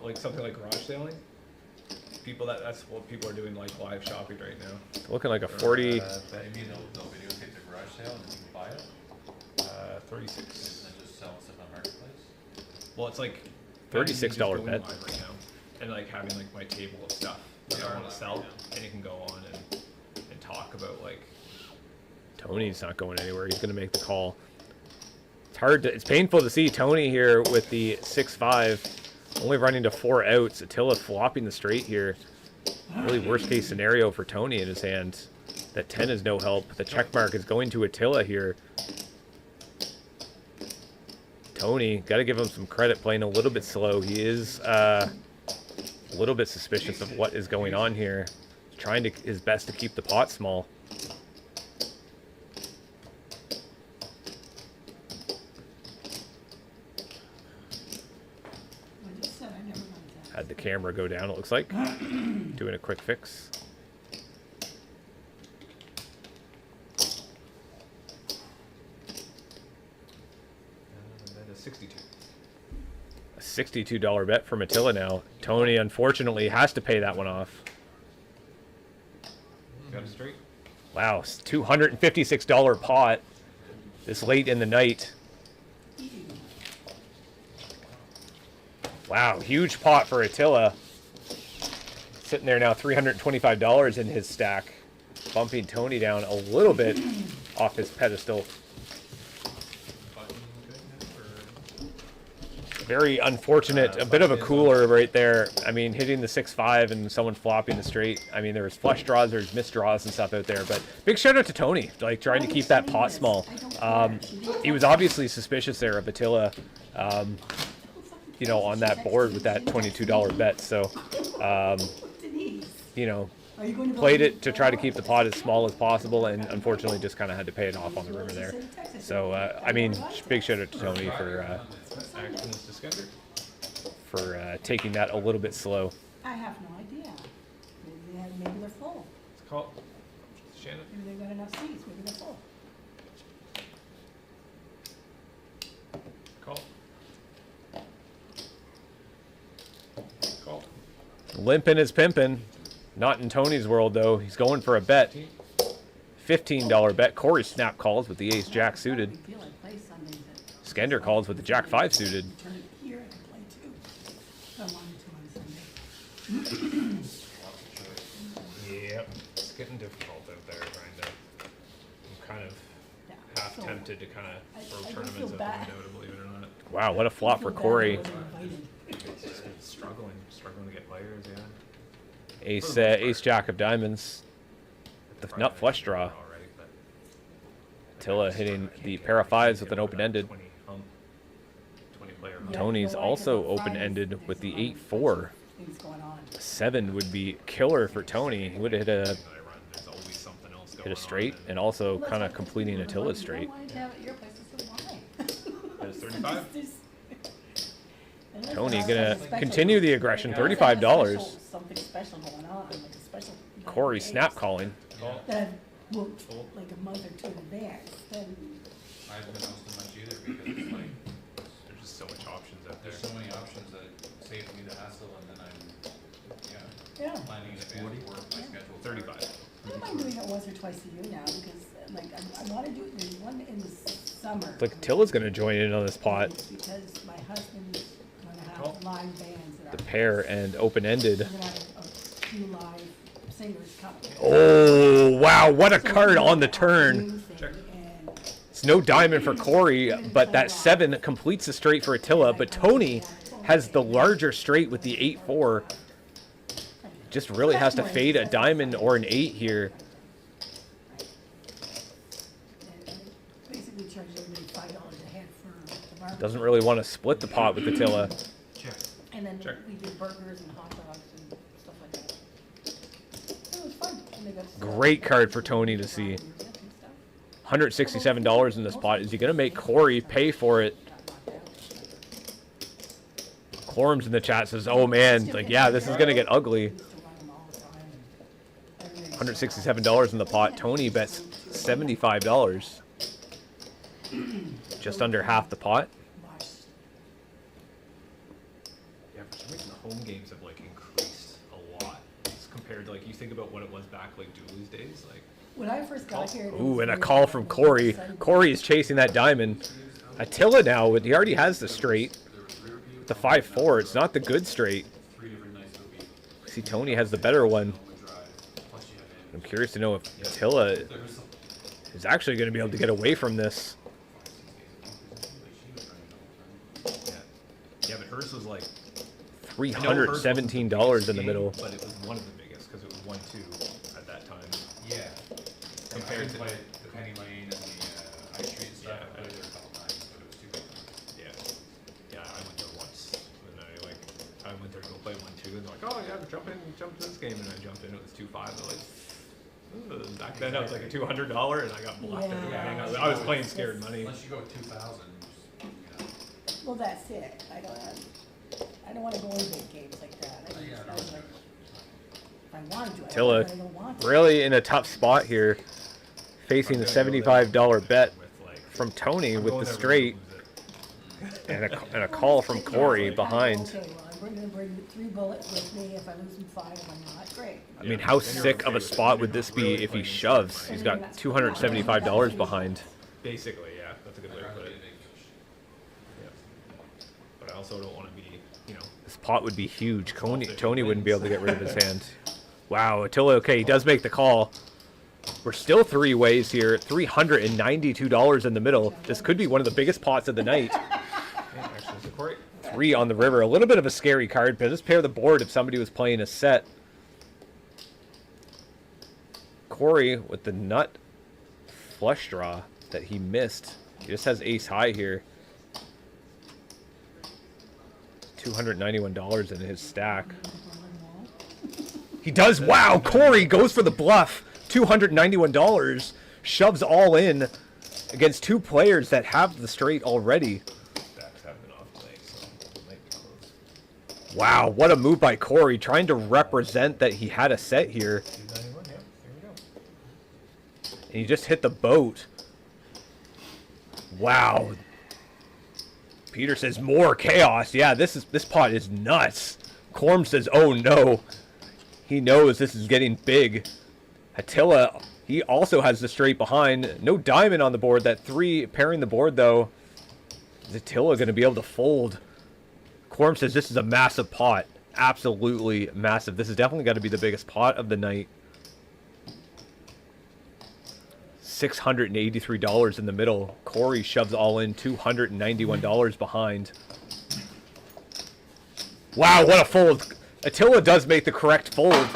Like something like garage sailing. That's what people are doing, like live shopping right now. Looking like a 40. You mean they'll videotape the garage sale and then you can buy it? 36. And then just sell stuff on Marketplace? Well, it's like $36 bet. Live right now, and like having like my table of stuff that I want to sell, and you can go on and talk about like. Tony's not going anywhere. He's going to make the call. It's hard to. It's painful to see Tony here with the 6-5. Only running to 4 outs. Attila flopping the straight here. Really worst case scenario for Tony in his hand. That 10 is no help. The check mark is going to Attila here. Tony, got to give him some credit, playing a little bit slow. He is a little bit suspicious of what is going on here. He's trying his best to keep the pot small. Had the camera go down, it looks like. Doing a quick fix. That is 62. A $62 bet from Attila now. Tony, unfortunately, has to pay that one off. Got it straight. Wow, $256 pot this late in the night. Wow, huge pot for Attila. Sitting there now, $325 in his stack. Bumping Tony down a little bit off his pedestal. Very unfortunate. A bit of a cooler right there. I mean, hitting the 6-5 and someone flopping the straight. I mean, there was flush draws, there's missed draws and stuff out there. But big shout out to Tony, like trying to keep that pot small. He was obviously suspicious there of Attila. You know, on that board with that $22 bet. So, you know, Are you going to played it to try to keep the pot as small as possible, and unfortunately just kind of had to pay it off on the river there. So, I mean, big shout out to Tony for taking that a little bit slow. I have no idea. Maybe they're full. It's called Shannon. Maybe they've got enough seats. Maybe they're full. Call. Call. Limpin' is pimpin'. Not in Tony's world, though. He's going for a bet. $15 bet. Corey snap calls with the ace jack suited. Skender calls with the jack 5 suited. Here I can play too. If I wanted to on Sunday. Yep. It's getting difficult out there, I'm kind of half tempted to kind of throw tournaments out the window, to believe it or not. Wow, what a flop for Corey. It's just been struggling to get players, yeah. Ace jack of diamonds. The nut flush draw. Attila hitting the pair of 5s with an open-ended. Tony's also open-ended with the 8-4. 7 would be killer for Tony. He would have hit a straight and also kind of completing Attila's straight. That's 35. Tony gonna continue the aggression. $35. Something special going on, like a special. Corey snap calling. That booked like a month or two in advance. Then I haven't been hosting much either because it's like there's just so much options out there. there's so many options that it saves me the hassle, and then I'm planning in advance work my schedule. 35. I don't mind doing it once or twice a year now because like I want to do it. There's one in the summer. It's like Attila's gonna join in on this pot. Because my husband's gonna have live bands. The pair and open-ended. We're gonna have a few live singers coming. Oh, wow, what a card on the turn. It's no diamond for Corey, but that 7 completes the straight for Attila, but Tony has the larger straight with the 8-4. Just really has to fade a diamond or an 8 here. Basically charges everybody $5 a head for the barbecue. Doesn't really want to split the pot with Attila. And then we did burgers and hot dogs and stuff like that. It was fun. And they got Great card for Tony to see. $167 in this pot. Is he going to make Corey pay for it? Clorum's in the chat says, oh man, like, yeah, this is going to get ugly. $167 in the pot. Tony bets $75. Just under half the pot. Yeah, for some reason the home games have like increased a lot compared to like you think about what it was back like Dooley's days, like. When I first got here. Ooh, and a call from Corey. Corey is chasing that diamond. Attila now, he already has the straight. The 5-4, it's not the good straight. See, Tony has the better one. I'm curious to know if Attila is actually going to be able to get away from this. Yeah, but hers was like $317 in the middle. But it was one of the biggest because it was 1-2 at that time. Yeah. Compared to the Penny Lane and the High Street and stuff, I played there a couple times, but it was too big. Yeah, I went there once, and I went there to go play 1-2, and they're like, oh yeah, jump to this game, and I jumped in. It was 2-5. They're like, ooh. Back then it was like a $200, and I got blocked everything. I was playing scared money. Unless you go at 2,000. Well, that's it. I don't want to go in big games like that. I was like, if I wanted to, Attila I don't want to. really in a tough spot here, facing the $75 bet from Tony with the straight, and a call from Corey behind. Okay, well, I'm going to bring 3 bullets with me. If I lose them 5, if I'm not, great. I mean, how sick of a spot would this be if he shoves? He's got $275 behind. Basically, yeah, that's a good way to put it. Yeah. But I also don't want to be, This pot would be huge. Tony wouldn't be able to get rid of his hand. Wow, Attila, okay, he does make the call. We're still 3 ways here. $392 in the middle. This could be one of the biggest pots of the night. 3 on the river. A little bit of a scary card, but just pair the board if somebody was playing a set. Corey with the nut flush draw that he missed. He just has ace high here. $291 in his stack. He does. Wow, Corey goes for the bluff. $291. Shoves all in against two players that have the straight already. Wow, what a move by Corey, trying to represent that he had a set here. And he just hit the boat. Wow. Peter says more chaos. Yeah, this pot is nuts. Corm says, oh no. He knows this is getting big. Attila, he also has the straight behind. No diamond on the board. That 3 pairing the board though. Is Attila going to be able to fold? Corm says this is a massive pot. Absolutely massive. This is definitely got to be the biggest pot of the night. $683 in the middle. Corey shoves all in. $291 behind. Wow, what a fold. Attila does make the correct fold.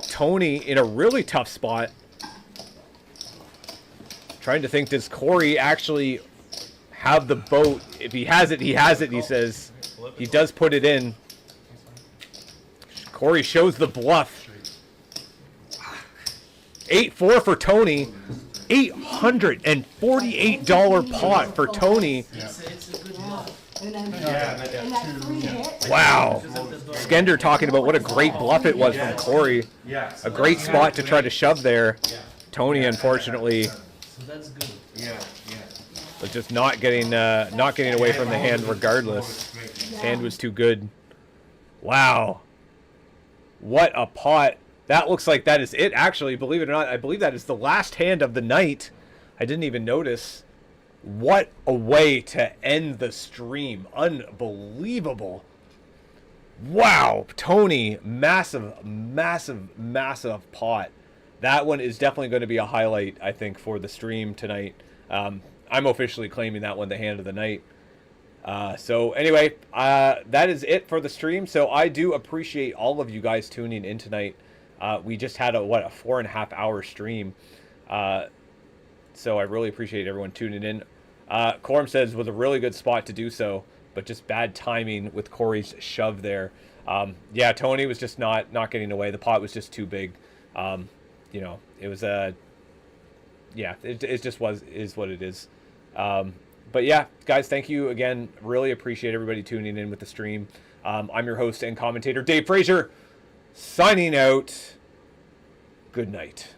Tony in a really tough spot. Trying to think, does Corey actually have the boat? If he has it, he has it, he says. He does put it in. Corey shows the bluff. 8-4 for Tony. $848 pot for Tony. It's a good bluff. And then, and that 3 hit. Wow. Skender talking about what a great bluff it was from Corey. A great spot to try to shove there. Tony, unfortunately, So that's good. but just not getting away from the hand regardless. His hand was too good. Wow. What a pot. That looks like that is it, actually. Believe it or not, I believe that is the last hand of the night. I didn't even notice. What a way to end the stream. Unbelievable. Wow. Tony, massive, massive, massive pot. That one is definitely going to be a highlight, I think, for the stream tonight. I'm officially claiming that one the hand of the night. So anyway, that is it for the stream. So I do appreciate all of you guys tuning in tonight. We just had a 4.5 hour stream. So I really appreciate everyone tuning in. Corm says was a really good spot to do so, but just bad timing with Corey's shove there. Yeah, Tony was just not getting away. The pot was just too big. You know, it was yeah, it just is what it is. But yeah, guys, thank you again. Really appreciate everybody tuning in with the stream. I'm your host and commentator, Dave Frazier, signing out. Good night.